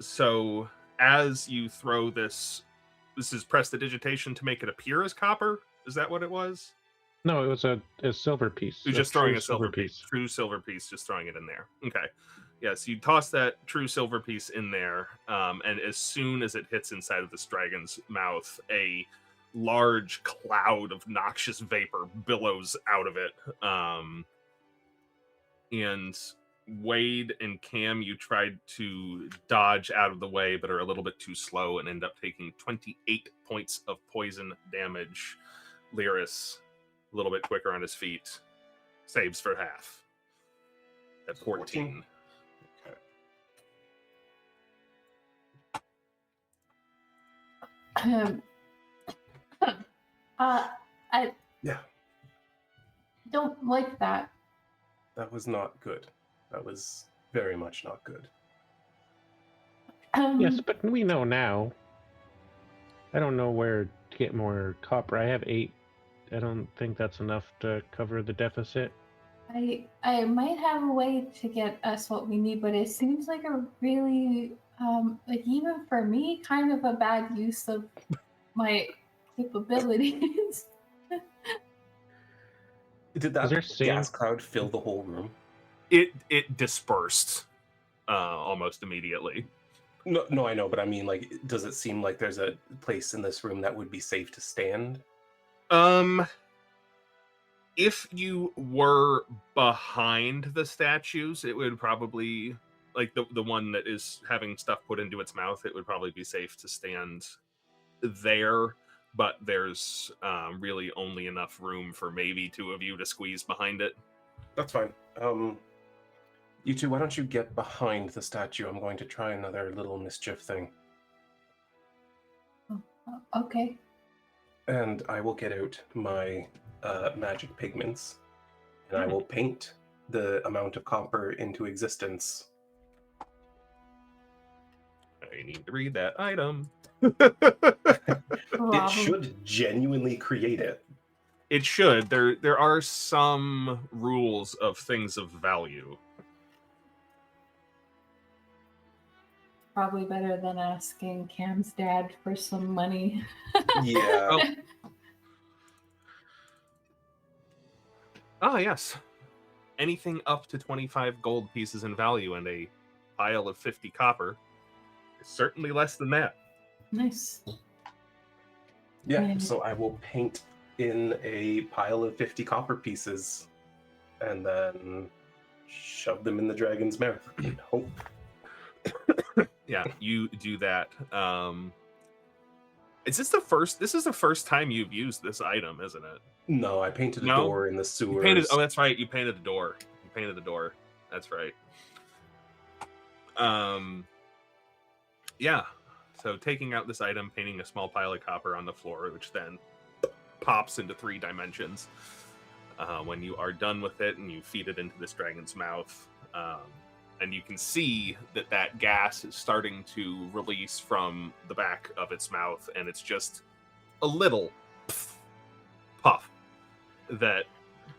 So as you throw this is prestidigitation to make it appear as copper? Is that what it was? No, it was a silver piece. You're just throwing a silver piece. True silver piece, just throwing it in there. Okay. Yes, you toss that true silver piece in there, and as soon as it hits inside of this dragon's mouth, a large cloud of noxious vapor billows out of it. And Wade and Cam, you tried to dodge out of the way, but are a little bit too slow and end up taking 28 points of poison damage. Learas, a little bit quicker on his feet, saves for half at 14. I Yeah, don't like that. that was not good. That was very much not good. Yes, but we know now. I don't know where to get more copper. I have 8. I don't think that's enough to cover the deficit. I might have a way to get us what we need, but it seems like a really like even for me, kind of a bad use of my capabilities. Did that there sand? gas cloud fill the whole room? It dispersed almost immediately. No, I know, but I mean, like, does it seem like there's a place in this room that would be safe to stand? If you were behind the statues, it would probably, like the one that is having stuff put into its mouth, it would probably be safe to stand there. But there's really only enough room for maybe 2 of you to squeeze behind it. That's fine. You two, why don't you get behind the statue? I'm going to try another little mischief thing. Okay. And I will get out my magic pigments, and I will paint the amount of copper into existence. I need to read that item. It should genuinely create it. It should. There are some rules of things of value. Probably better than asking Cam's dad for some money. Yeah. Yes. Anything up to 25 gold pieces in value and a pile of 50 copper is certainly less than that. Nice. Yeah, so I will paint in a pile of 50 copper pieces and then shove them in the dragon's mouth and hope. Yeah, you do that. This is the first time you've used this item, isn't it? No, I painted a door in the sewers. That's right. You painted the door. That's right. Yeah. So taking out this item, painting a small pile of copper on the floor, which then pops into 3 dimensions. When you are done with it and you feed it into this dragon's mouth, and you can see that gas is starting to release from the back of its mouth, and it's just a little puff that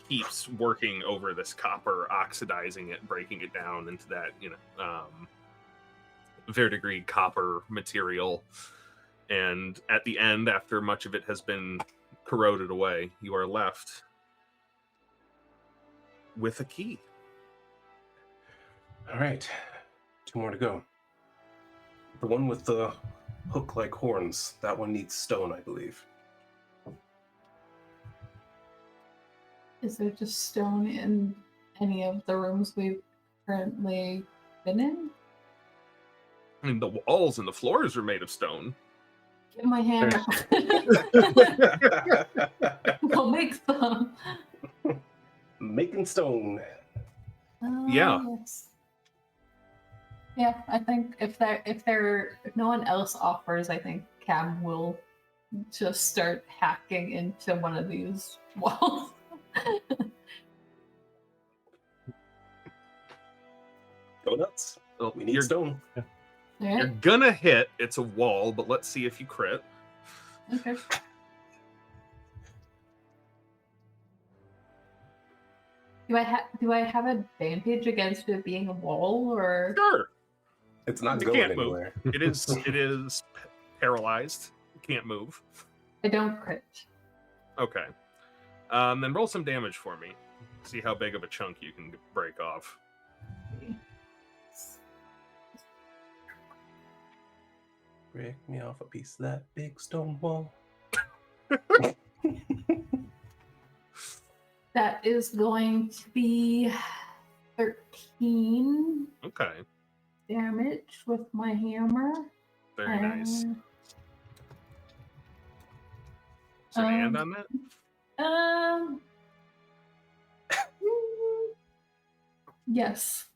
keeps working over this copper, oxidizing it, breaking it down into that, verdigris copper material. And at the end, after much of it has been corroded away, you are left with a key. All right, 2 more to go. The one with the hook-like horns, that one needs stone, I believe. Is there just stone in any of the rooms we've currently been in? I mean, the walls and the floors are made of stone. Get my hand out. We'll make some. Making stone. Yeah. Yes. Yeah, I think if no one else offers, I think Cam will just start hacking into one of these walls. Go nuts. Well, We need you're, stone. All you're right. gonna hit. It's a wall, but let's see if you crit. Okay. Do I have advantage against it being a wall, or Sure. It's not You going can't move. anywhere. It is paralyzed. It can't move. I don't crit? Okay. Then roll some damage for me. See how big of a chunk you can break off. Break me off a piece of that big stone wall. That is going to be 13 Okay. damage with my hammer. Very nice. Is there an and on that? Yes.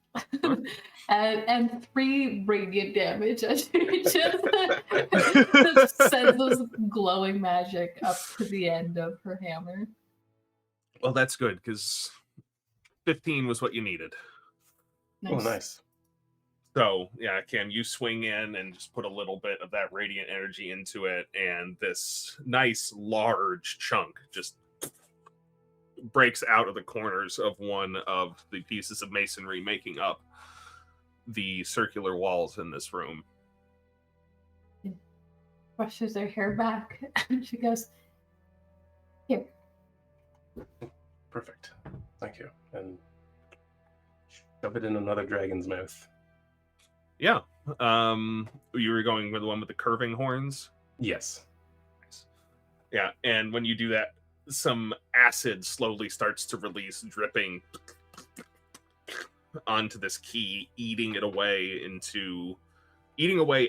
and 3 radiant damage as you just sends those glowing magic up to the end of her hammer. Well, that's good, because 15 was what you needed. Oh, nice. So, yeah, Cam, you swing in and just put a little bit of that radiant energy into it, and this nice, large chunk just breaks out of the corners of one of the pieces of masonry making up the circular walls in this room. Brushes her hair back and she goes, "Here." Perfect. Thank you. And shove it in another dragon's mouth. Yeah. You were going with the one with the curving horns? Yes. Yeah, and when you do that, some acid slowly starts to release, dripping onto this key, eating away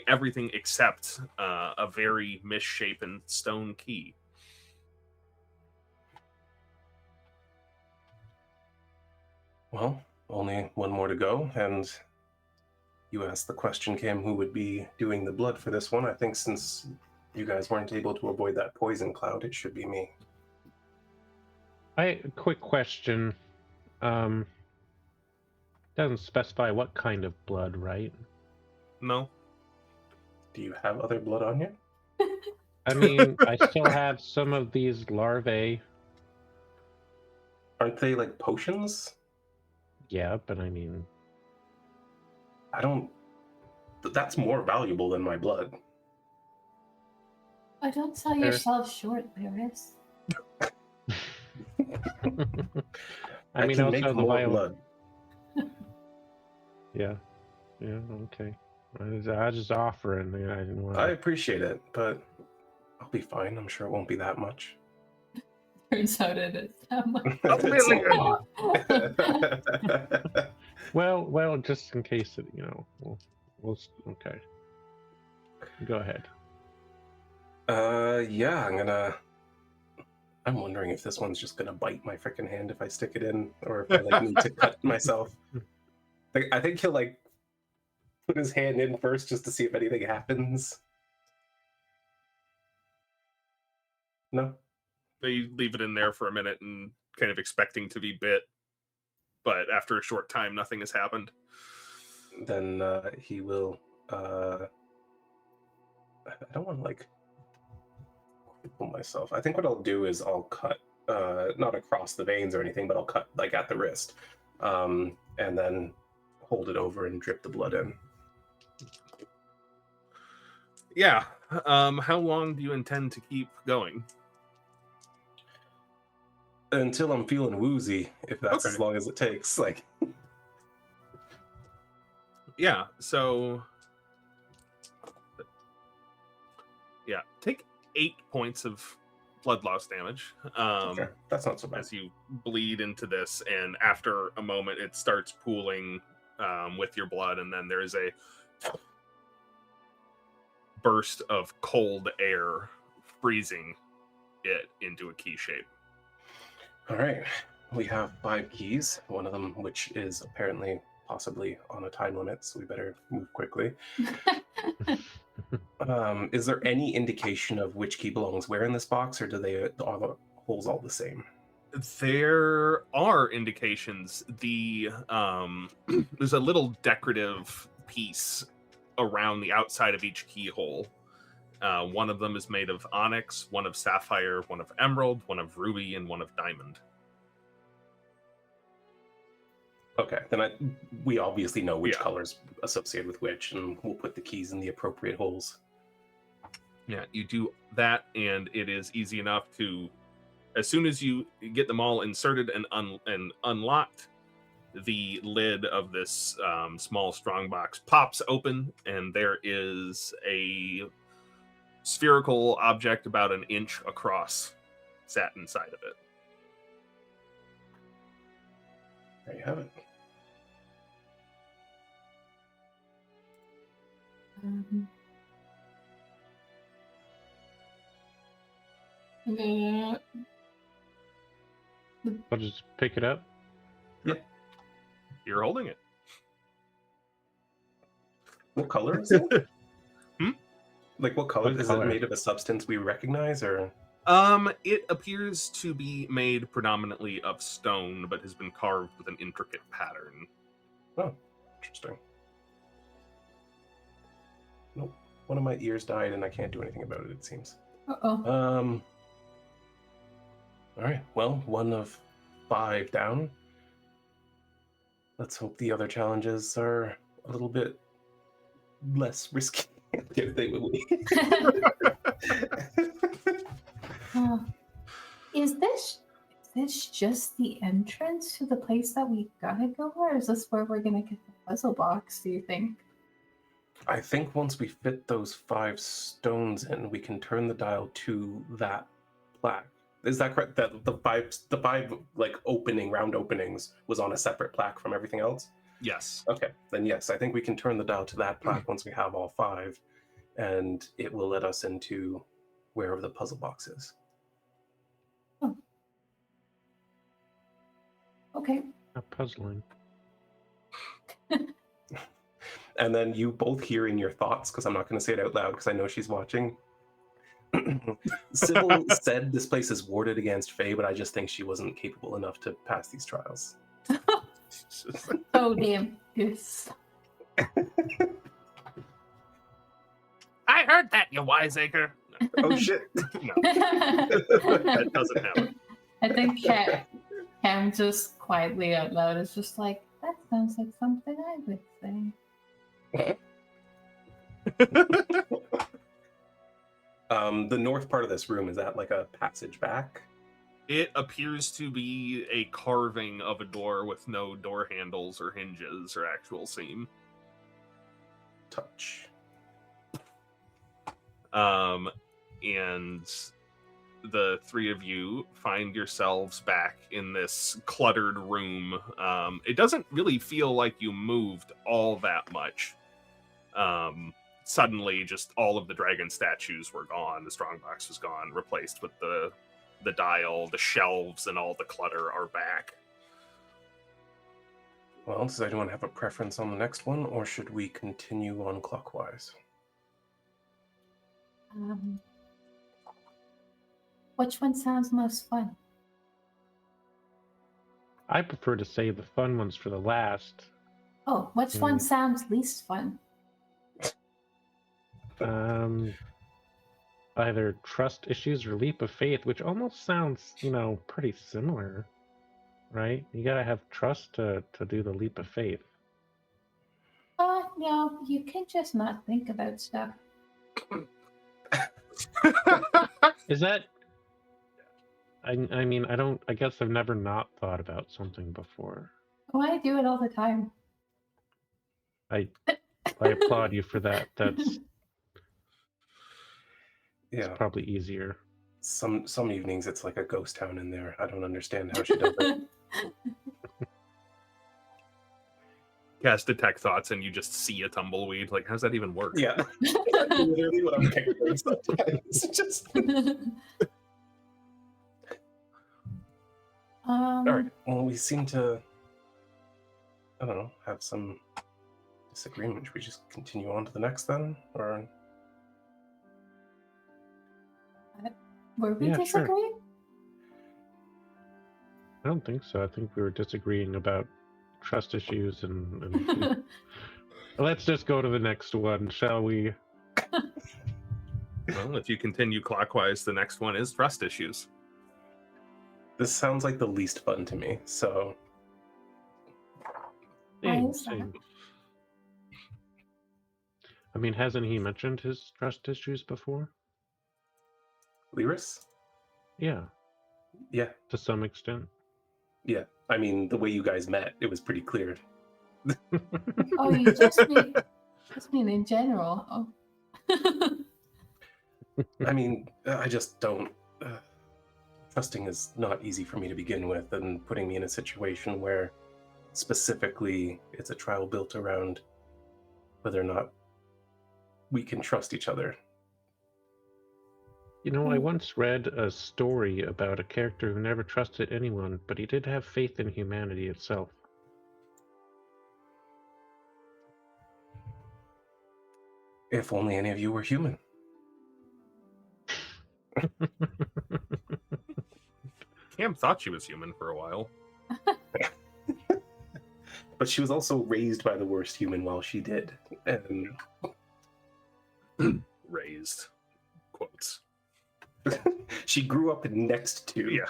everything except a very misshapen stone key. Well, only one more to go, and you asked the question, Cam, who would be doing the blood for this one. I think since you guys weren't able to avoid that poison cloud, it should be me. Quick question. Doesn't specify what kind of blood, right? No. Do you have other blood on you? I mean, I still have some of these larvae. Aren't they like potions? Yeah, but I mean... I don't... That's more valuable than my blood. Oh, don't sell yourself short, Learas. I mean, can also make the more blood. Yeah, okay. I was just offering. I didn't want. I appreciate it, but I'll be fine. I'm sure it won't be that much. Turns out it is that much. Well, just in case it, we'll okay. Go ahead. Yeah, I'm wondering if this one's just gonna bite my freaking hand if I stick it in, or if I need to cut myself. I think he'll put his hand in first just to see if anything happens. No? They leave it in there for a minute and kind of expecting to be bit, but after a short time, nothing has happened. Then he will. I don't want to pull myself. I think what I'll do is I'll cut, not across the veins or anything, but I'll cut at the wrist, and then hold it over and drip the blood in. Yeah. How long do you intend to keep going? Until I'm feeling woozy, if that's as long as it takes. Yeah. So. Yeah. Take 8 points of blood loss damage. Okay. That's not so bad. As you bleed into this, and after a moment, it starts pooling with your blood, and then there is a burst of cold air, freezing it into a key shape. All right. We have 5 keys, one of them which is apparently possibly on a time limit, so we better move quickly. Is there any indication of which key belongs where in this box, or are the holes all the same? There are indications. There's a little decorative piece around the outside of each keyhole. One of them is made of onyx, one of sapphire, one of emerald, one of ruby, and one of diamond. Okay, then we obviously know which colors associated with which, and we'll put the keys in the appropriate holes. Yeah, you do that, and it is easy enough to, as soon as you get them all inserted and unlocked, the lid of this small strongbox pops open, and there is a spherical object about an inch across sat inside of it. There you have it. I'll just pick it up. Yep. You're holding it. What color is it? Like what color? What Is color? it made of a substance we recognize, or? It appears to be made predominantly of stone, but has been carved with an intricate pattern. Oh, interesting. Nope. One of my ears died, and I can't do anything about it, it seems. Uh-oh. All right. Well, 1 of 5 down. Let's hope the other challenges are a little bit less risky. They will be. Is this just the entrance to the place that we gotta go, or is this where we're gonna get the puzzle box, do you think? I think once we fit those 5 stones in, we can turn the dial to that plaque. Is that correct? That the five like round openings was on a separate plaque from everything else? Yes. Okay, then yes, I think we can turn the dial to that plaque once we have all 5, and it will let us into wherever the puzzle box is. Oh. Okay. Not puzzling. And then you both hear in your thoughts, because I'm not going to say it out loud because I know she's watching. Sybil said this place is warded against Fae, but I just think she wasn't capable enough to pass these trials. Oh, damn. Yes. I heard that, you wiseacre. Oh, shit. No, that doesn't happen. I think Cam just quietly out loud is just like, that sounds like something I would say. The north part of this room, is that like a passage back? It appears to be a carving of a door with no door handles or hinges or actual seam. Touch. And the 3 of you find yourselves back in this cluttered room. It doesn't really feel like you moved all that much. Suddenly, just all of the dragon statues were gone. The strongbox was gone, replaced with the dial, the shelves, and all the clutter are back. Well, does anyone have a preference on the next one, or should we continue on clockwise? Which one sounds most fun? I prefer to save the fun ones for the last. Oh, which one sounds least fun? Either trust issues or leap of faith, which almost sounds, pretty similar, right? You gotta have trust to do the leap of faith. No, you can just not think about stuff. Is that? I mean, I guess I've never not thought about something before. Oh, I do it all the time. I applaud you for that. That's Yeah, probably easier. Some evenings it's like a ghost town in there. I don't understand how she does it. Cast detect thoughts, and you just see a tumbleweed. Like, how's that even work? Yeah, that's literally what I'm picturing sometimes. Just all right. Well, we seem to, I don't know, have some disagreement. Should we just continue on to the next then, or? Were we Yeah, disagree? sure. I don't think so. I think we were disagreeing about trust issues and let's just go to the next one, shall we? Well, if you continue clockwise, the next one is trust issues. This sounds like the least fun to me, so... Why is that? Same. I mean, hasn't he mentioned his trust issues before? Learas? Yeah, Yeah, to some extent. yeah. I mean, the way you guys met, it was pretty clear. Oh, you just mean in general. Oh. I mean, I just don't... trusting is not easy for me to begin with, and putting me in a situation where specifically it's a trial built around whether or not we can trust each other. You know, I once read a story about a character who never trusted anyone, but he did have faith in humanity itself. If only any of you were human. Cam thought she was human for a while. But she was also raised by the worst human while she did. And Raised. Quotes. she grew up next to. Yeah.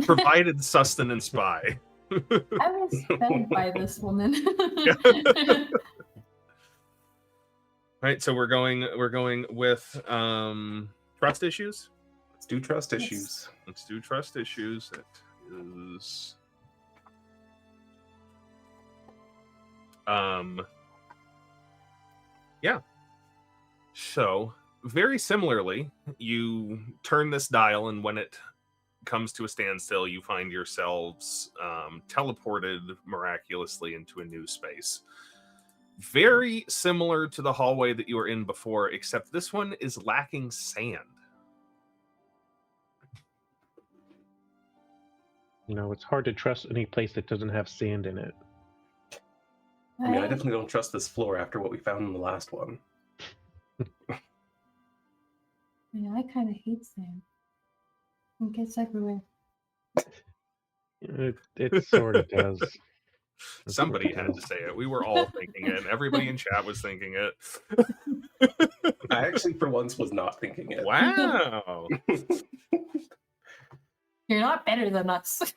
Provided sustenance by. I was fed by this woman. Right, so we're going with trust issues. Let's do trust Yes. issues. Let's do trust issues. It is yeah. So very similarly, you turn this dial, and when it comes to a standstill, you find yourselves teleported miraculously into a new space. Very similar to the hallway that you were in before, except this one is lacking sand. You know, it's hard to trust any place that doesn't have sand in it. I mean, I definitely don't trust this floor after what we found in the last one. Yeah, I kind of hate sand. It gets everywhere. It sort of does. Somebody had to say it. We were all thinking it. Everybody in chat was thinking it. I actually, for once, was not thinking it. Wow. You're not better than us.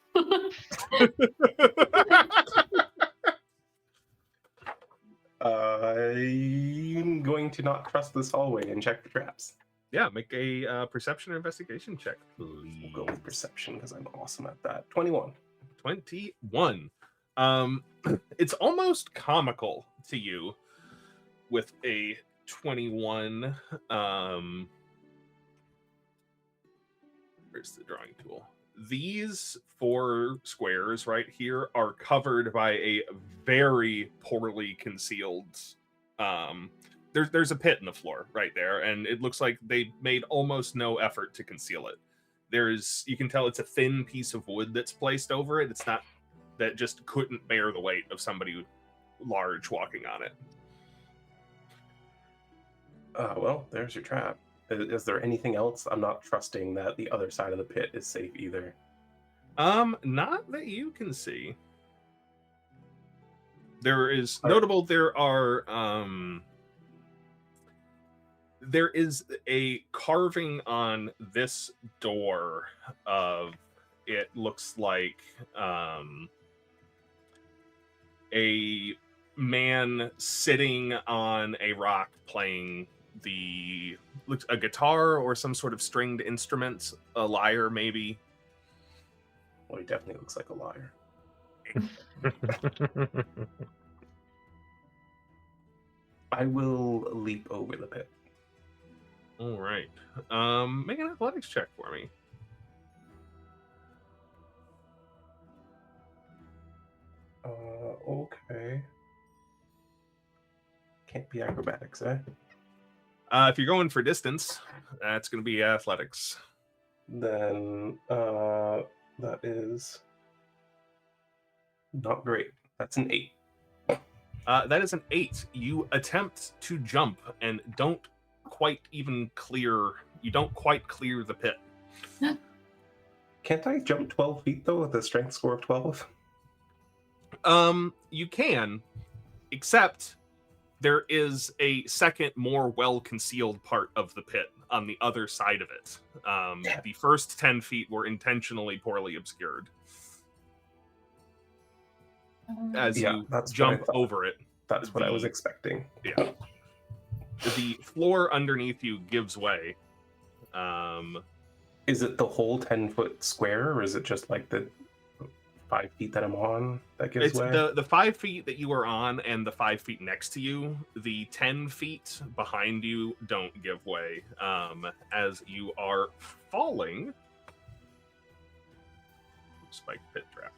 I'm going to not trust this hallway and check for traps. Yeah, make a perception or investigation check, please. We'll go with perception because I'm awesome at that. 21. 21. It's almost comical to you with a 21. Where's the drawing tool? These 4 squares right here are covered by a very poorly concealed there's a pit in the floor right there, and it looks like they made almost no effort to conceal it. You can tell it's a thin piece of wood that's placed over it. It's not that just couldn't bear the weight of somebody large walking on it. Well, there's your trap. Is there anything else? I'm not trusting that the other side of the pit is safe either. Not that you can see. There is notable. There is a carving on this door of, it looks like a man sitting on a rock playing a guitar or some sort of stringed instrument, a lyre maybe. Well, he definitely looks like a liar. I will leap over the pit. All right. Make an athletics check for me. Okay. Can't be acrobatics, eh? If you're going for distance, that's going to be athletics. Then that is not great. That's an 8. That is an 8. You attempt to jump and don't quite clear the pit. Can't I jump 12 feet, though, with a strength score of 12? You can, except there is a second, more well-concealed part of the pit on the other side of it. The first 10 feet were intentionally poorly obscured. As you jump over it. That's what I was expecting. Yeah. The floor underneath you gives way. Is it the whole 10-foot square, or is it just like the 5 feet that I'm on that gives way? It's the 5 feet that you are on and the 5 feet next to you. The 10 feet behind you don't give way. As you are falling. Spike pit trap.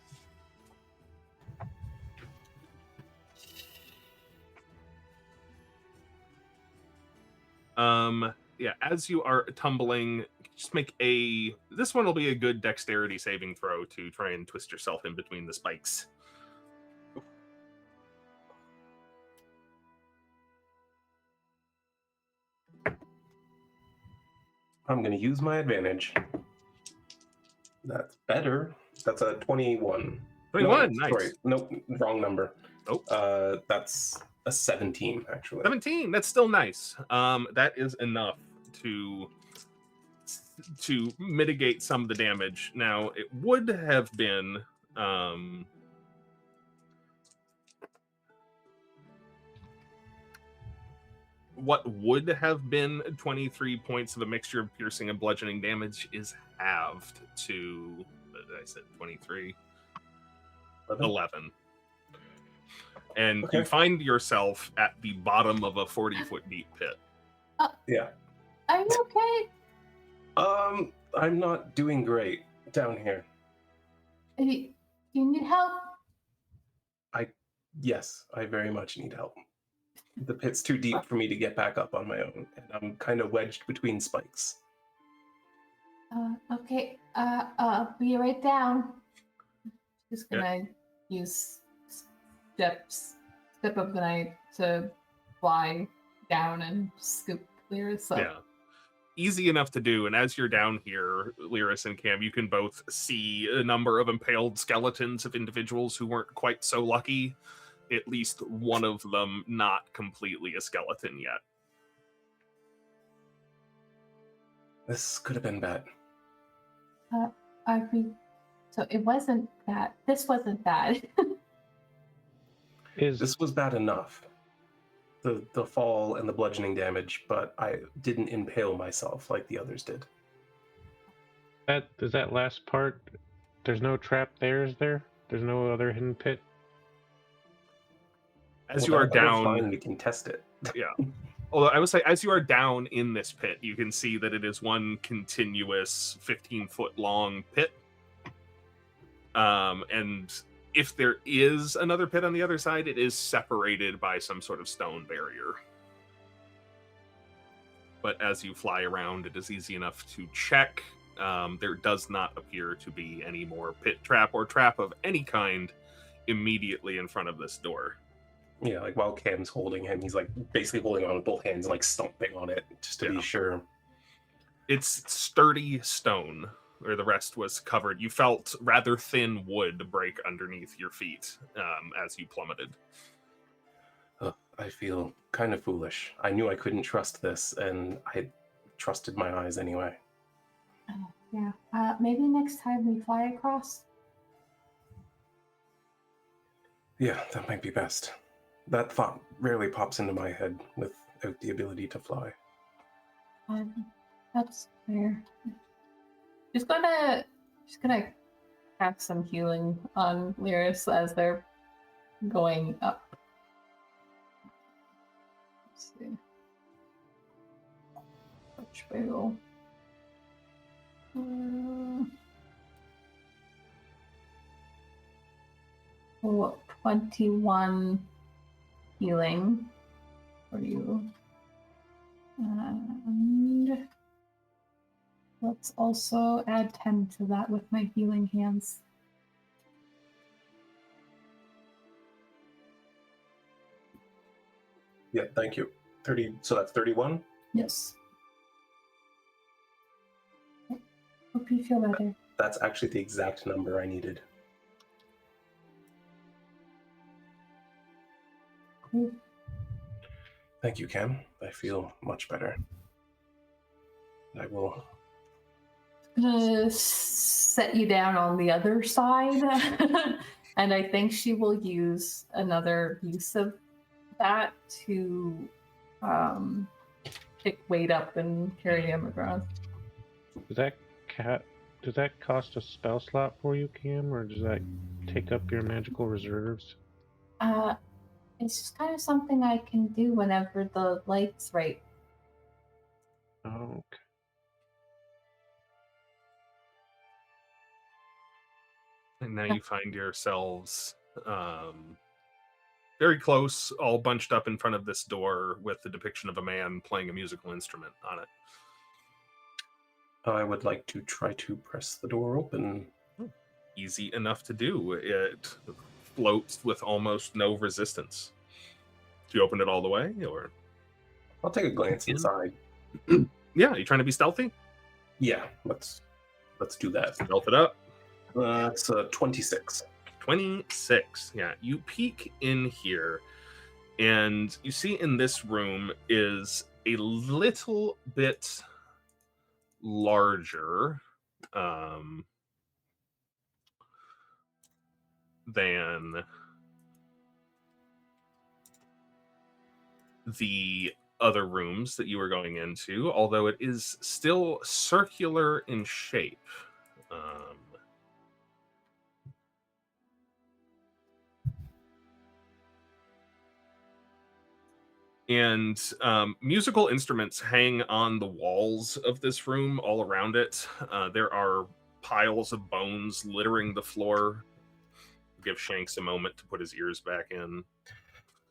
Yeah, as you are tumbling, just make this one will be a good dexterity saving throw to try and twist yourself in between the spikes. I'm going to use my advantage. That's better. That's a 21. 21, no, nice. Sorry, nope, wrong number. Oh. That's a 17, actually. 17, that's still nice. That is enough to mitigate some of the damage. Now, it would have been what would have been 23 points of a mixture of piercing and bludgeoning damage is halved to, what did I say, 23? 11. And you find yourself at the bottom of a 40-foot deep pit. Yeah. Are you okay? I'm not doing great down here. You need help? Yes, I very much need help. The pit's too deep for me to get back up on my own, and I'm kind of wedged between spikes. Okay. I'll be right down. Just gonna use step of the night to fly down and scoop Learas up. Yeah. Easy enough to do, and as you're down here, Learas and Cam, you can both see a number of impaled skeletons of individuals who weren't quite so lucky. At least one of them not completely a skeleton yet. This could have been bad. So it wasn't that. This wasn't bad. This was bad enough. The fall and the bludgeoning damage, but I didn't impale myself like the others did. Is that last part? There's no trap there, is there? There's no other hidden pit? As you are down, fine, we can test it. Yeah. Although I would say, as you are down in this pit, you can see that it is one continuous 15-foot long pit. And if there is another pit on the other side, it is separated by some sort of stone barrier. But as you fly around, it is easy enough to check. There does not appear to be any more pit trap or trap of any kind immediately in front of this door. Yeah, like while Cam's holding him, he's like basically holding on with both hands and like stomping on it just to be sure. It's sturdy stone, where the rest was covered. You felt rather thin wood break underneath your feet as you plummeted. I feel kind of foolish. I knew I couldn't trust this, and I trusted my eyes anyway. Yeah. Maybe next time we fly across. Yeah, that might be best. That thought rarely pops into my head without the ability to fly. That's fair. Just gonna cast some healing on Learas as they're going up. Let's see. Which way will 21 healing for you. And let's also add 10 to that with my healing hands. Yeah, thank you. 30. So that's 31? Yes. Hope you feel better. That's actually the exact number I needed. Cool. Thank you, Cam. I feel much better. I will... I'm gonna set you down on the other side. And I think she will use another use of that to pick weight up and carry him across. Does that cost a spell slot for you, Cam, or does that take up your magical reserves? It's just kind of something I can do whenever the light's right. Oh, okay. And now you find yourselves very close, all bunched up in front of this door with the depiction of a man playing a musical instrument on it. I would like to try to press the door open. Easy enough to do. It floats with almost no resistance. Do you open it all the way, or? I'll take a glance inside. Yeah, you trying to be stealthy? Yeah, let's do that. Stealth it up. That's 26. 26. Yeah, you peek in here, and you see in this room is a little bit larger than the other rooms that you were going into, although it is still circular in shape. And musical instruments hang on the walls of this room all around it. There are piles of bones littering the floor. Give Shanks a moment to put his ears back in.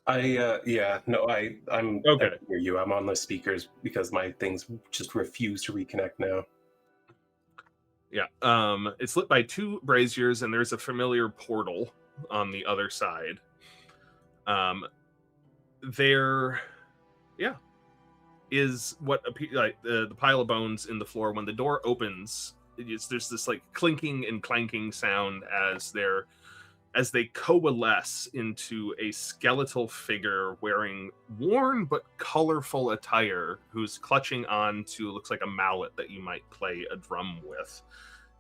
I'm Okay. I hear you. I'm on the speakers because my things just refuse to reconnect now. Yeah. It's lit by 2 braziers, and there's a familiar portal on the other side. There is what appears like the pile of bones in the floor. When the door opens, there's this like clinking and clanking sound as they coalesce into a skeletal figure wearing worn but colorful attire, who's clutching on to looks like a mallet that you might play a drum with.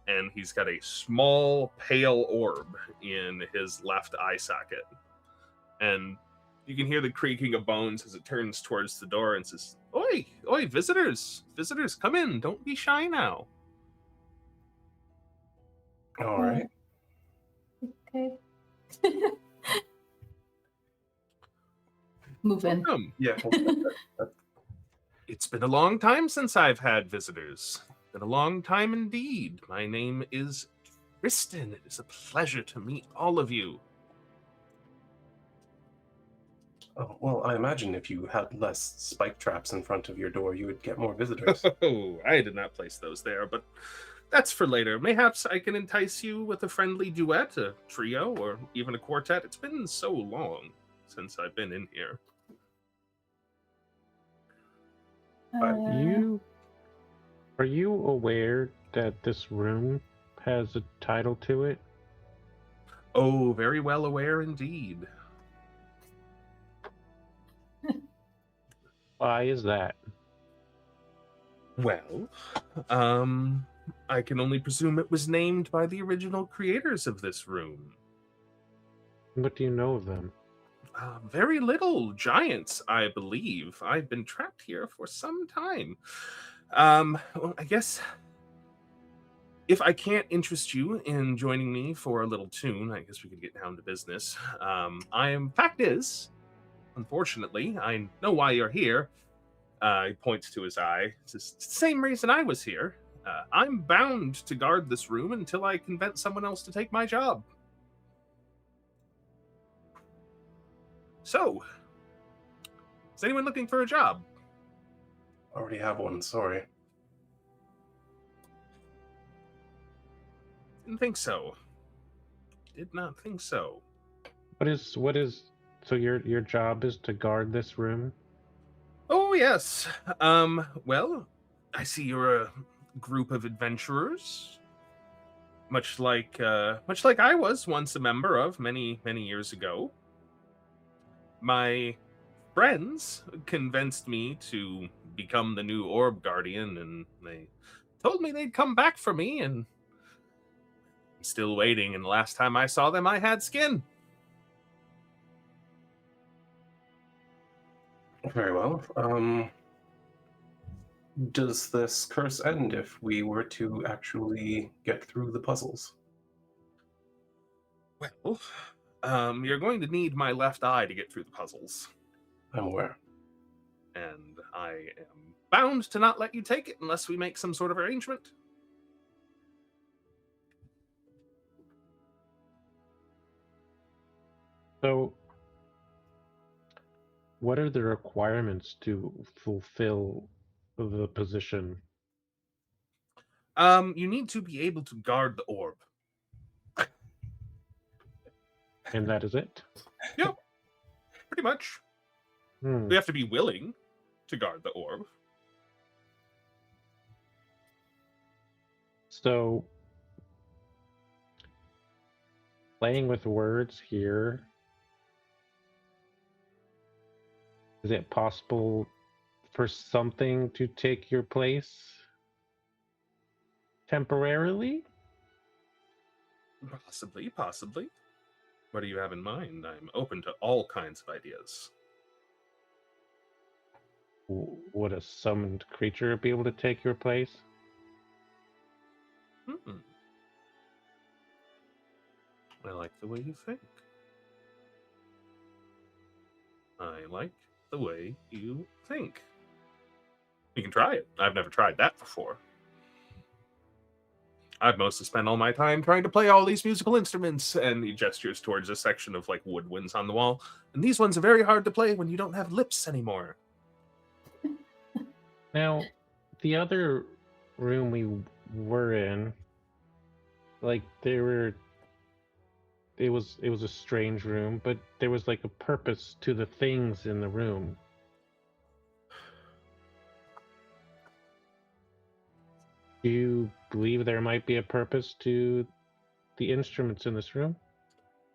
And he's got a small pale orb in his left eye socket. And you can hear the creaking of bones as it turns towards the door and says, "Oi, oi, visitors, come in. Don't be shy now." All right. Okay. Move in. Welcome. Yeah. It's been a long time since I've had visitors. Been a long time indeed. My name is Tristan. It is a pleasure to meet all of you. Oh, well, I imagine if you had less spike traps in front of your door, you would get more visitors. Oh, I did not place those there, but that's for later. Mayhaps I can entice you with a friendly duet, a trio, or even a quartet. It's been so long since I've been in here. Are you aware that this room has a title to it? Oh, very well aware indeed. Why is that? Well, I can only presume it was named by the original creators of this room. What do you know of them? Very little. Giants, I believe. I've been trapped here for some time. Well, I guess if I can't interest you in joining me for a little tune, I guess we could get down to business. Fact is, unfortunately, I know why you're here. He points to his eye. It's the same reason I was here. I'm bound to guard this room until I convince someone else to take my job. So, is anyone looking for a job? Already have one, sorry. Didn't think so. Did not think so. What is so your job is to guard this room? Oh, yes. Well, I see you're a group of adventurers. much like I was once a member of many years ago. My friends convinced me to become the new orb guardian, and they told me they'd come back for me, and I'm still waiting. And the last time I saw them, I had skin. Very well. Does this curse end if we were to actually get through the puzzles? Well, you're going to need my left eye to get through the puzzles, I'm aware. and I am bound to not let you take it unless we make some sort of arrangement. So, what are the requirements to fulfill the position? You need to be able to guard the orb. And that is it? Yep, pretty much. Hmm. We have to be willing to guard the orb. So, playing with words here, is it possible for something to take your place temporarily? Possibly. What do you have in mind? I'm open to all kinds of ideas. Would a summoned creature be able to take your place? I like the way you think. I like the way you think. You can try it. I've never tried that before. I've mostly spent all my time trying to play all these musical instruments, and he gestures towards a section of like woodwinds on the wall. And these ones are very hard to play when you don't have lips anymore. Now, the other room we were in, like it was a strange room, but there was like a purpose to the things in the room. Do you believe there might be a purpose to the instruments in this room?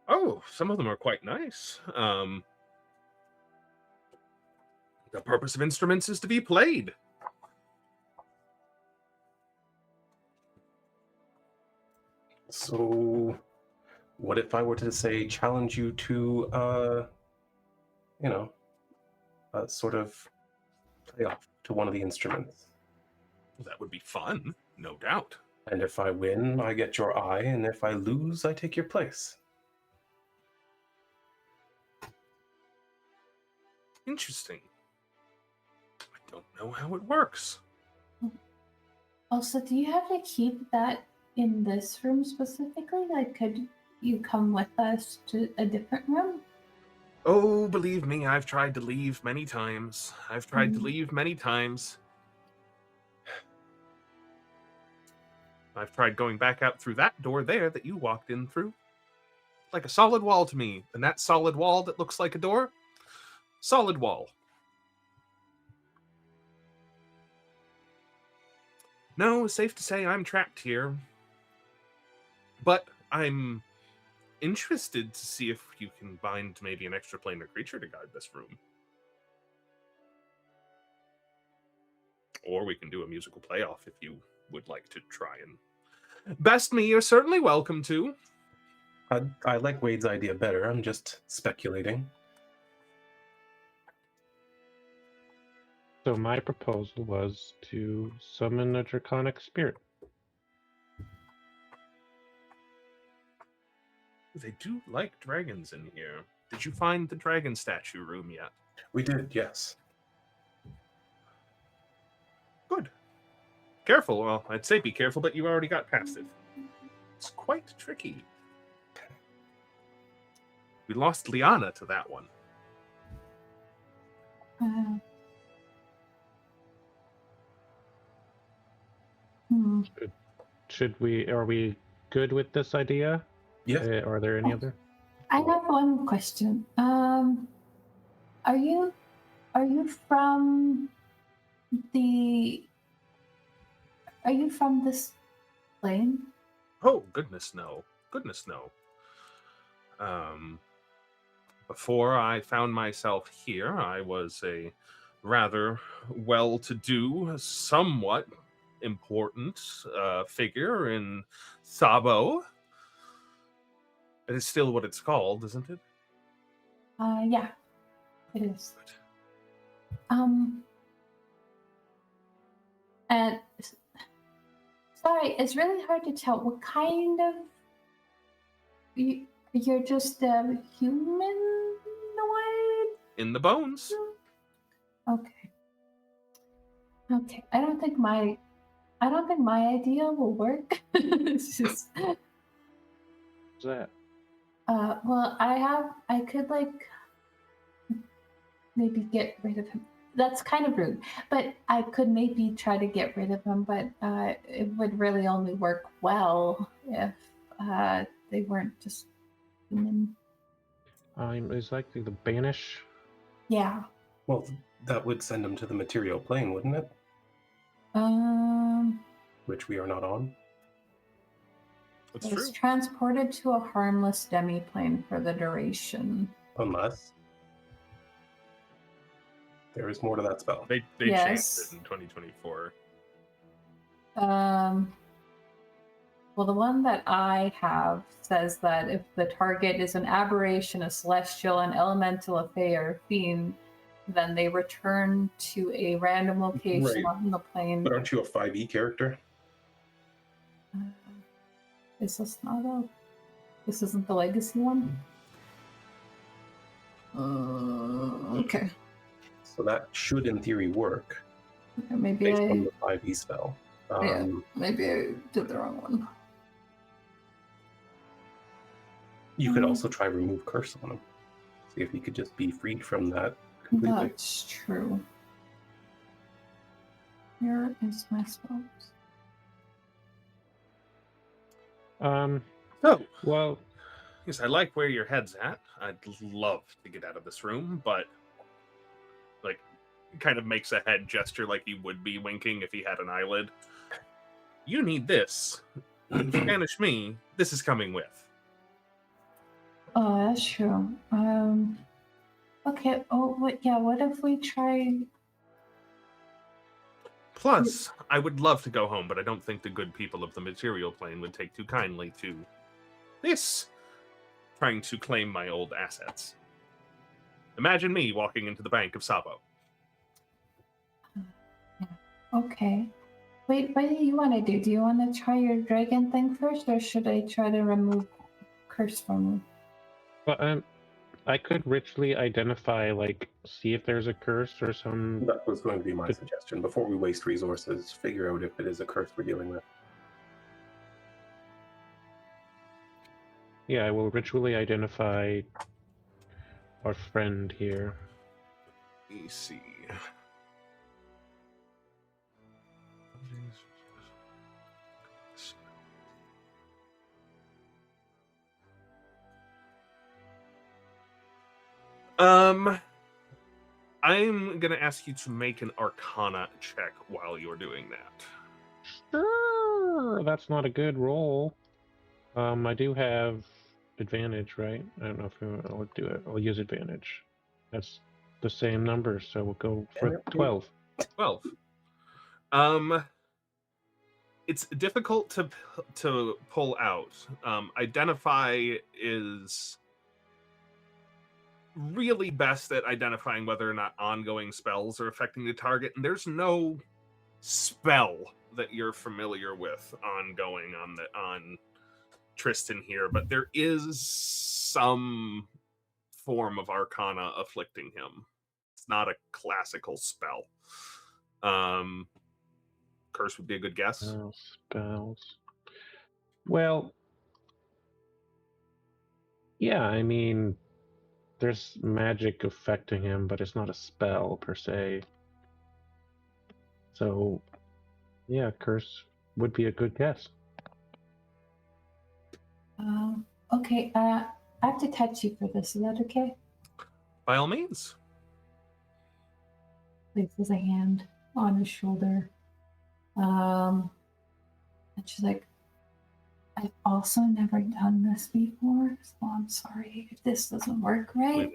Oh, some of them are quite nice. The purpose of instruments is to be played. So, what if I were to say challenge you to, sort of play off to one of the instruments? That would be fun, no doubt. And if I win, I get your eye, and if I lose, I take your place. Interesting. I don't know how it works. Also, do you have to keep that in this room specifically? Like, could you come with us to a different room? Oh, believe me, I've tried to leave many times. I've tried going back out through that door there that you walked in through. Like a solid wall to me. And that solid wall that looks like a door? Solid wall. No, safe to say I'm trapped here. But I'm interested to see if you can bind maybe an extraplanar creature to guard this room. Or we can do a musical playoff if you would like to try and best me. You're certainly welcome to. I like Wade's idea better. I'm just speculating. So my proposal was to summon a draconic spirit. They do like dragons in here. Did you find the dragon statue room yet? We did, yes. Good. Careful. Well, I'd say be careful, but you already got past it. It's quite tricky. We lost Liana to that one. Are we good with this idea? Yeah. Are there any other? I have one question. Are you from this plane? Oh, goodness, no. Goodness, no. Before I found myself here, I was a rather well-to-do, somewhat important figure in Sabo. It is still what it's called, isn't it? Yeah, it is. And sorry, it's really hard to tell what kind of. You're just a humanoid? In the bones. Okay. Okay. I don't think my idea will work. It's just What's that? well, I could like maybe get rid of him. That's kind of rude, but I could maybe try to get rid of him, but it would really only work well if they weren't just human. Is likely to banish. Yeah. Well, that would send him to the material plane, wouldn't it? Which we are not on. That's It was true. transported to a harmless demi-plane for the duration. Unless there is more to that spell. They Yes. changed it in 2024. Well, the one that I have says that if the target is an aberration, a celestial, an elemental, a fae, or a fiend, then they return to a random location Right. on the plane. But aren't you a 5e character? Is this not a? This isn't the legacy one. Okay. So that should, in theory, work Okay, maybe based on the 5e spell. yeah, maybe I did the wrong one. You could also try remove curse on him. See if he could just be freed from that completely. That's true. Here is my spells. So, Well, yes, I like where your head's at. I'd love to get out of this room, but like, kind of makes a head gesture like he would be winking if he had an eyelid. You need this. If you banish me, this is coming with. Oh, that's true. Okay. Oh, what if we try? Plus, I would love to go home, but I don't think the good people of the material plane would take too kindly to this, trying to claim my old assets. Imagine me walking into the Bank of Sabo. Okay. Wait, what do you want to do? Do you want to try your dragon thing first, or should I try to remove curse from you? but I could ritually identify, like, see if there's a curse or some. That was going to be my suggestion. Before we waste resources, figure out if it is a curse we're dealing with. Yeah, I will ritually identify our friend here. Let me see. I'm gonna ask you to make an Arcana check while you're doing that. Sure, that's not a good roll. I do have advantage, right? I don't know if I'll do it. I'll use advantage. That's the same number, so we'll go for 12. 12. It's difficult to pull out. Identify is really best at identifying whether or not ongoing spells are affecting the target, and there's no spell that you're familiar with ongoing on Tristan here, but there is some form of Arcana afflicting him. It's not a classical spell. Curse would be a good guess. Spells. Well, yeah, I mean, there's magic affecting him, but it's not a spell per se. So, yeah, curse would be a good guess. Okay. I have to touch you for this. Is that okay? By all means. Places a hand on his shoulder. And she's like, I've also never done this before, so I'm sorry if this doesn't work right.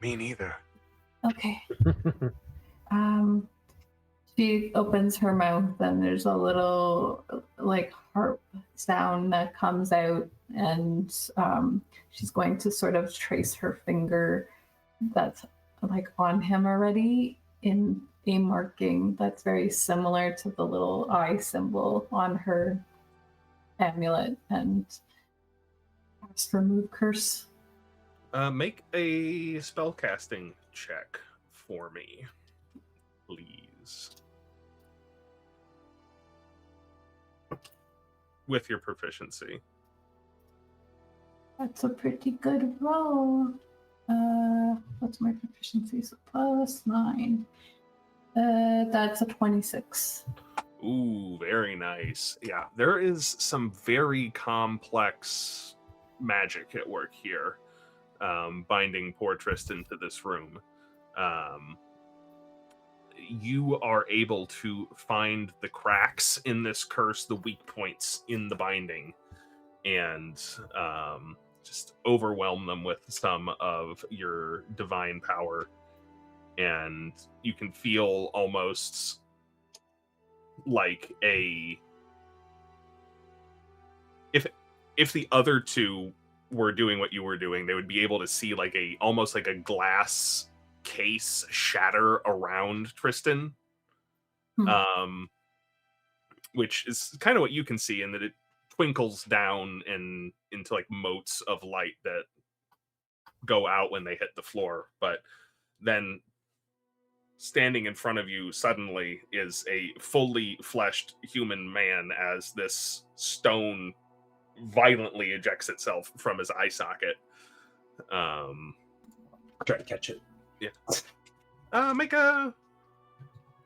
Me neither. Okay. She opens her mouth and there's a little like harp sound that comes out, and she's going to sort of trace her finger that's like on him already in a marking that's very similar to the little eye symbol on her amulet, and cast remove curse. Make a spellcasting check for me, please. With your proficiency. That's a pretty good roll. What's my proficiency? So +9. That's a 26. Ooh, very nice. Yeah, there is some very complex magic at work here, binding poor Tristan to this room. You are able to find the cracks in this curse, the weak points in the binding, and just overwhelm them with some of your divine power. And you can feel almost like if the other two were doing what you were doing, they would be able to see like almost like a glass case shatter around Tristan, which is kind of what you can see, in that it twinkles down and into like motes of light that go out when they hit the floor. But then standing in front of you suddenly is a fully fleshed human man, as this stone violently ejects itself from his eye socket. Try to catch it. Yeah. Make a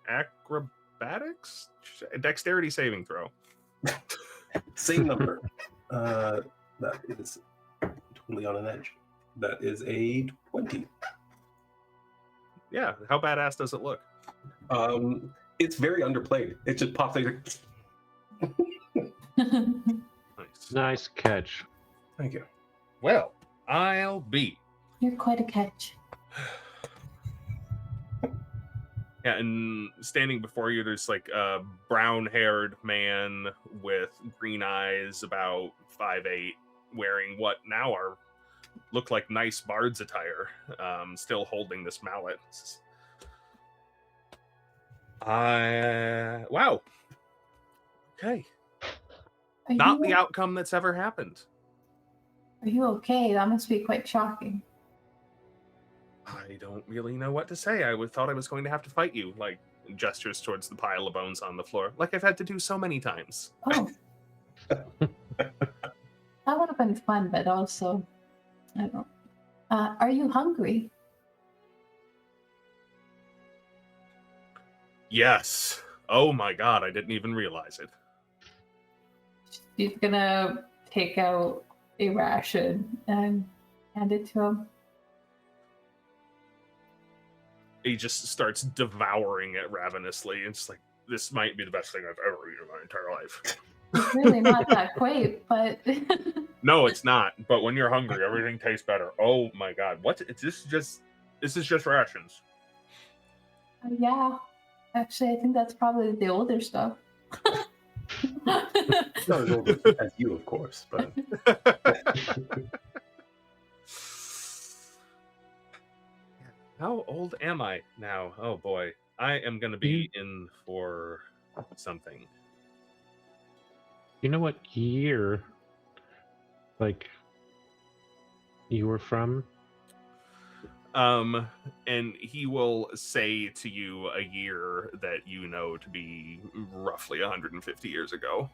acrobatics dexterity saving throw. Same number. That is totally on an edge. That is a 20. Yeah, how badass does it look? It's very underplayed. It just pops like. Nice. Nice catch. Thank you. Well, I'll be. You're quite a catch. Yeah, and standing before you, there's like a brown-haired man with green eyes, about 5'8", wearing what now look like nice bard's attire, still holding this mallet. Wow. Okay. Not the outcome that's ever happened. Are you okay? That must be quite shocking. I don't really know what to say. I thought I was going to have to fight you, like gestures towards the pile of bones on the floor, like I've had to do so many times. Oh. That would have been fun, but also, I don't. Are you hungry? Yes. Oh my god, I didn't even realize it. She's gonna take out a ration and hand it to him. He just starts devouring it ravenously. It's like, this might be the best thing I've ever eaten in my entire life. It's really not that great, but... No, it's not. But when you're hungry, everything tastes better. Oh my god. What? This is just rations. Yeah. Actually, I think that's probably the older stuff. Not as old as you, of course, but... How old am I now? Oh boy. I am going to be in for something. You know what year, like, you were from? And he will say to you a year that you know to be roughly 150 years ago.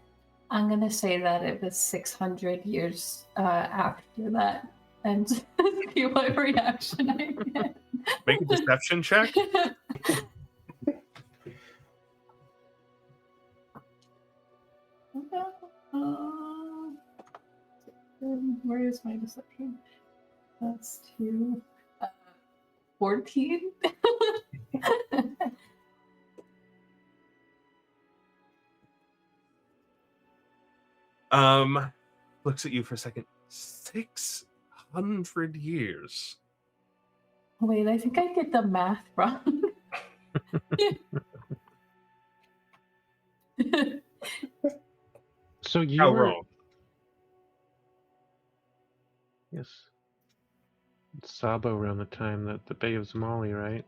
I'm going to say that it was 600 years after that, and see what reaction I get. Make a deception check. Where is my deception? That's 2. 14. Looks at you for a second. 600 years. Wait, I think I did the math wrong. So you How were wrong? Yes. It's Sabo around the time that the Bay of Zemali, right?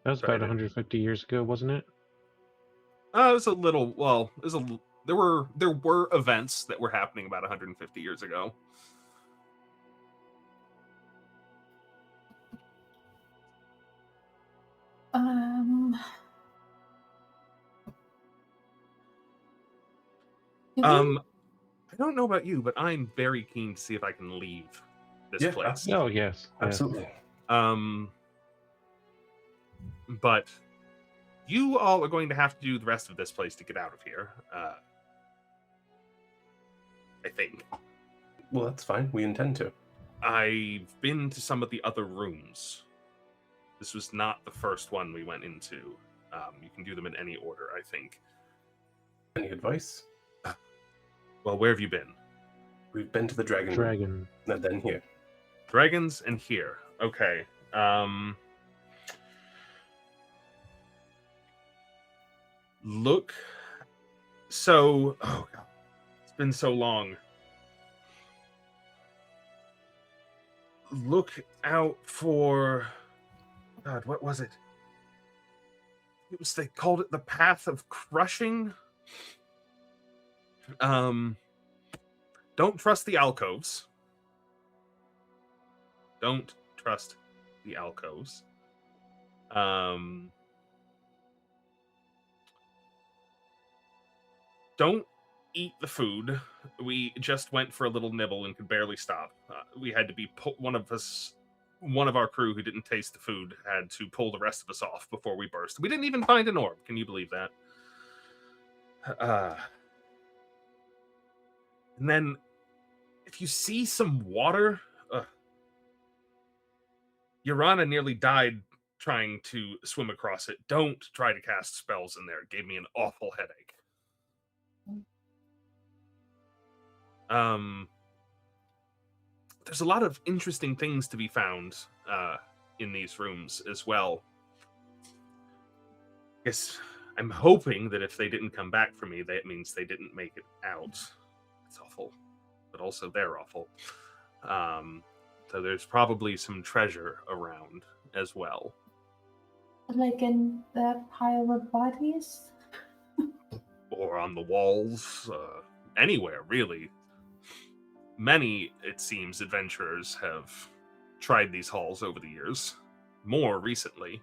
That was about 150 years ago, wasn't it? It was a little. Well, there were events that were happening about 150 years ago. I don't know about you, but I'm very keen to see if I can leave this place. Oh, yes. Absolutely. But you all are going to have to do the rest of this place to get out of here. I think. Well, that's fine. We intend to. I've been to some of the other rooms. This was not the first one we went into. You can do them in any order, I think. Any advice? Well, where have you been? We've been to the dragon. Dragon. And then here. Dragons and here. Okay. Look. So, oh god, it's been so long. Look out for. God, what was it? They called it the Path of Crushing. Don't trust the alcoves. Don't trust the alcoves. Don't eat the food. We just went for a little nibble and could barely stop. We had to be one of our crew who didn't taste the food had to pull the rest of us off before we burst. We didn't even find an orb. Can you believe that? And then, if you see some water, Urana nearly died trying to swim across it. Don't try to cast spells in there. It gave me an awful headache. There's a lot of interesting things to be found in these rooms as well. I guess I'm hoping that if they didn't come back for me, that means they didn't make it out. It's awful, but also they're awful. So there's probably some treasure around as well. Like in that pile of bodies? Or on the walls, anywhere, really. Many, it seems, adventurers have tried these halls over the years. More recently.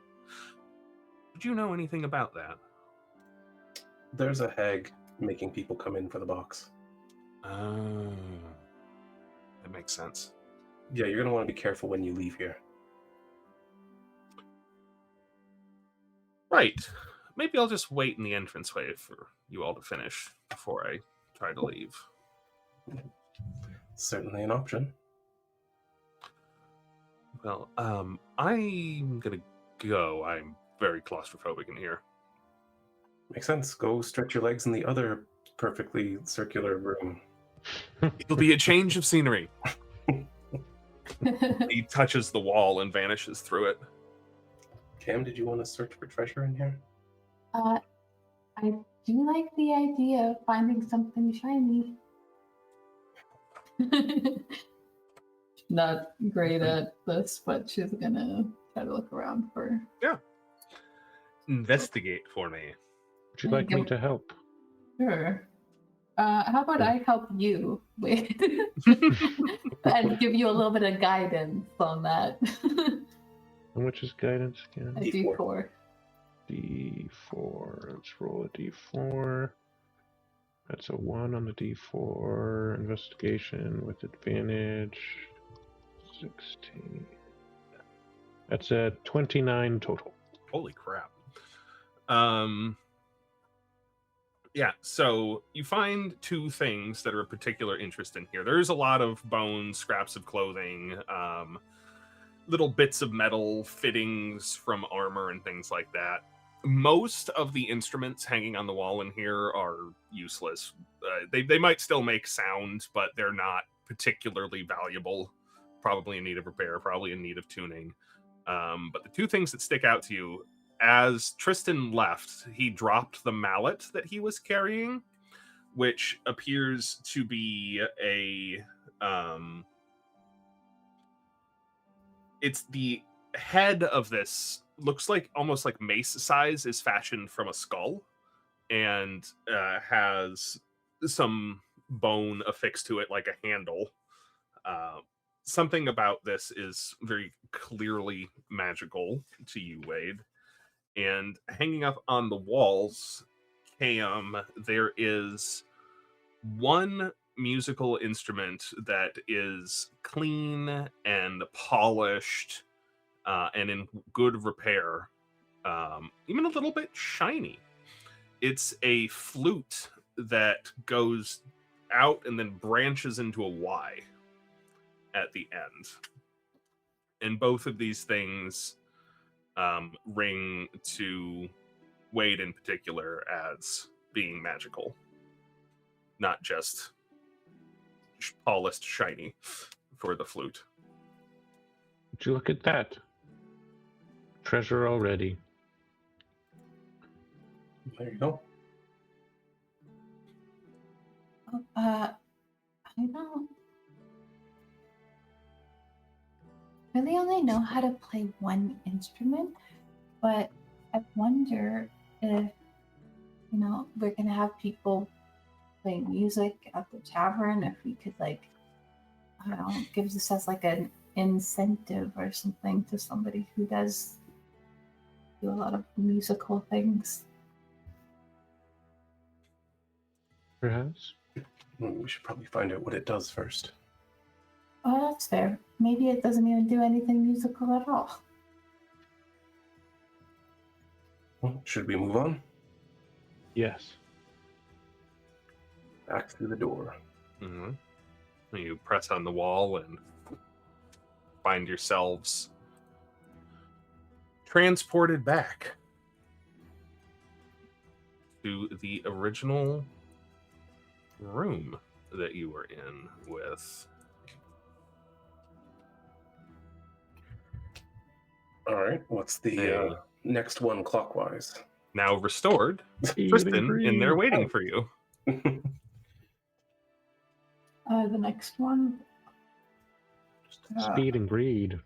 Did you know anything about that? There's a hag making people come in for the box. Oh. That makes sense. Yeah, you're going to want to be careful when you leave here. Right. Maybe I'll just wait in the entranceway for you all to finish before I try to leave. Certainly an option. Well, I'm gonna go. I'm very claustrophobic in here. Makes sense. Go stretch your legs in the other perfectly circular room. It'll be a change of scenery. He touches the wall and vanishes through it. Cam, did you want to search for treasure in here? I do like the idea of finding something shiny. Not great at this, but she's gonna try to look around for. Yeah. Investigate for me. Would you like me to help? Sure. How about I help you with and give you a little bit of guidance on that? How much is guidance again? A D4. D4. Let's roll a D4. That's a 1 on the D4. Investigation with advantage. 16. That's a 29 total. Holy crap. Yeah, so you find two things that are of particular interest in here. There's a lot of bones, scraps of clothing, little bits of metal, fittings from armor and things like that. most of the instruments hanging on the wall in here are useless. They might still make sound, but they're not particularly valuable. Probably in need of repair, probably in need of tuning. But the two things that stick out to you, as Tristan left, he dropped the mallet that he was carrying, which appears to be a... it's the head of this, looks like almost like mace size, is fashioned from a skull and has some bone affixed to it like a handle. Something about this is very clearly magical to you, Wade. And hanging up on the walls, Cam, there is one musical instrument that is clean and polished and in good repair, even a little bit shiny. It's a flute that goes out and then branches into a Y at the end. And both of these things ring to Wade in particular as being magical, not just polished shiny for the flute. Would you look at that? Treasure already. There you go. I don't really only know how to play one instrument, but I wonder if, we're going to have people playing music at the tavern, if we could, I don't know, give this as an incentive or something to somebody who does do a lot of musical things. Perhaps. We should probably find out what it does first. Oh, that's fair. Maybe it doesn't even do anything musical at all. Well, should we move on? Yes. Back through the door. Mm-hmm. You press on the wall and find yourselves transported back to the original room that you were in with. All right, what's the next one clockwise? Now restored, Tristan in there waiting for you. The next one. Speed and greed.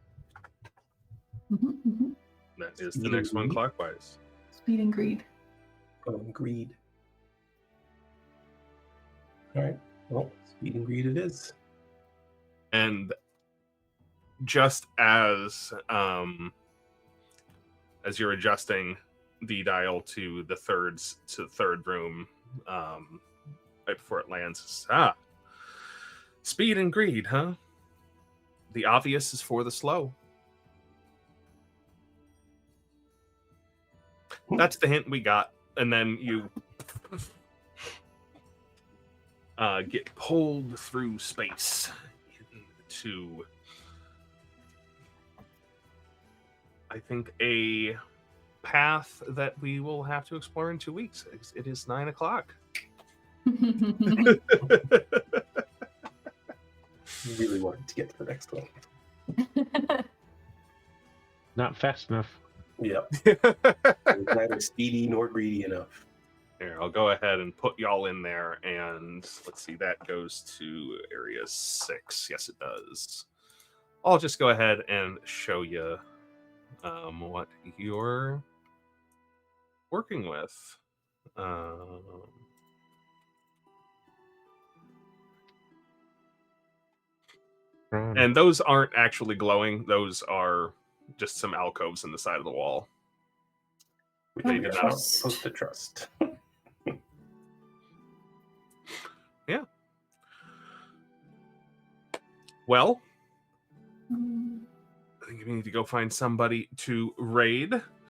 That is the next one clockwise. Speed and greed. Oh, greed. All right. Well, speed and greed it is. And just as you're adjusting the dial to the third room, right before it lands, speed and greed, huh? The obvious is for the slow. That's the hint we got. And then you get pulled through space into, I think, a path that we will have to explore in 2 weeks. It is 9 o'clock. You really wanted to get to the next one. Not fast enough. Yep. Neither speedy nor greedy enough. Here, I'll go ahead and put y'all in there, and let's see, that goes to area 6. Yes, it does. I'll just go ahead and show you what you're working with. And those aren't actually glowing. Those are just some alcoves in the side of the wall. Which you're not supposed to trust. Yeah. Well, I think we need to go find somebody to raid.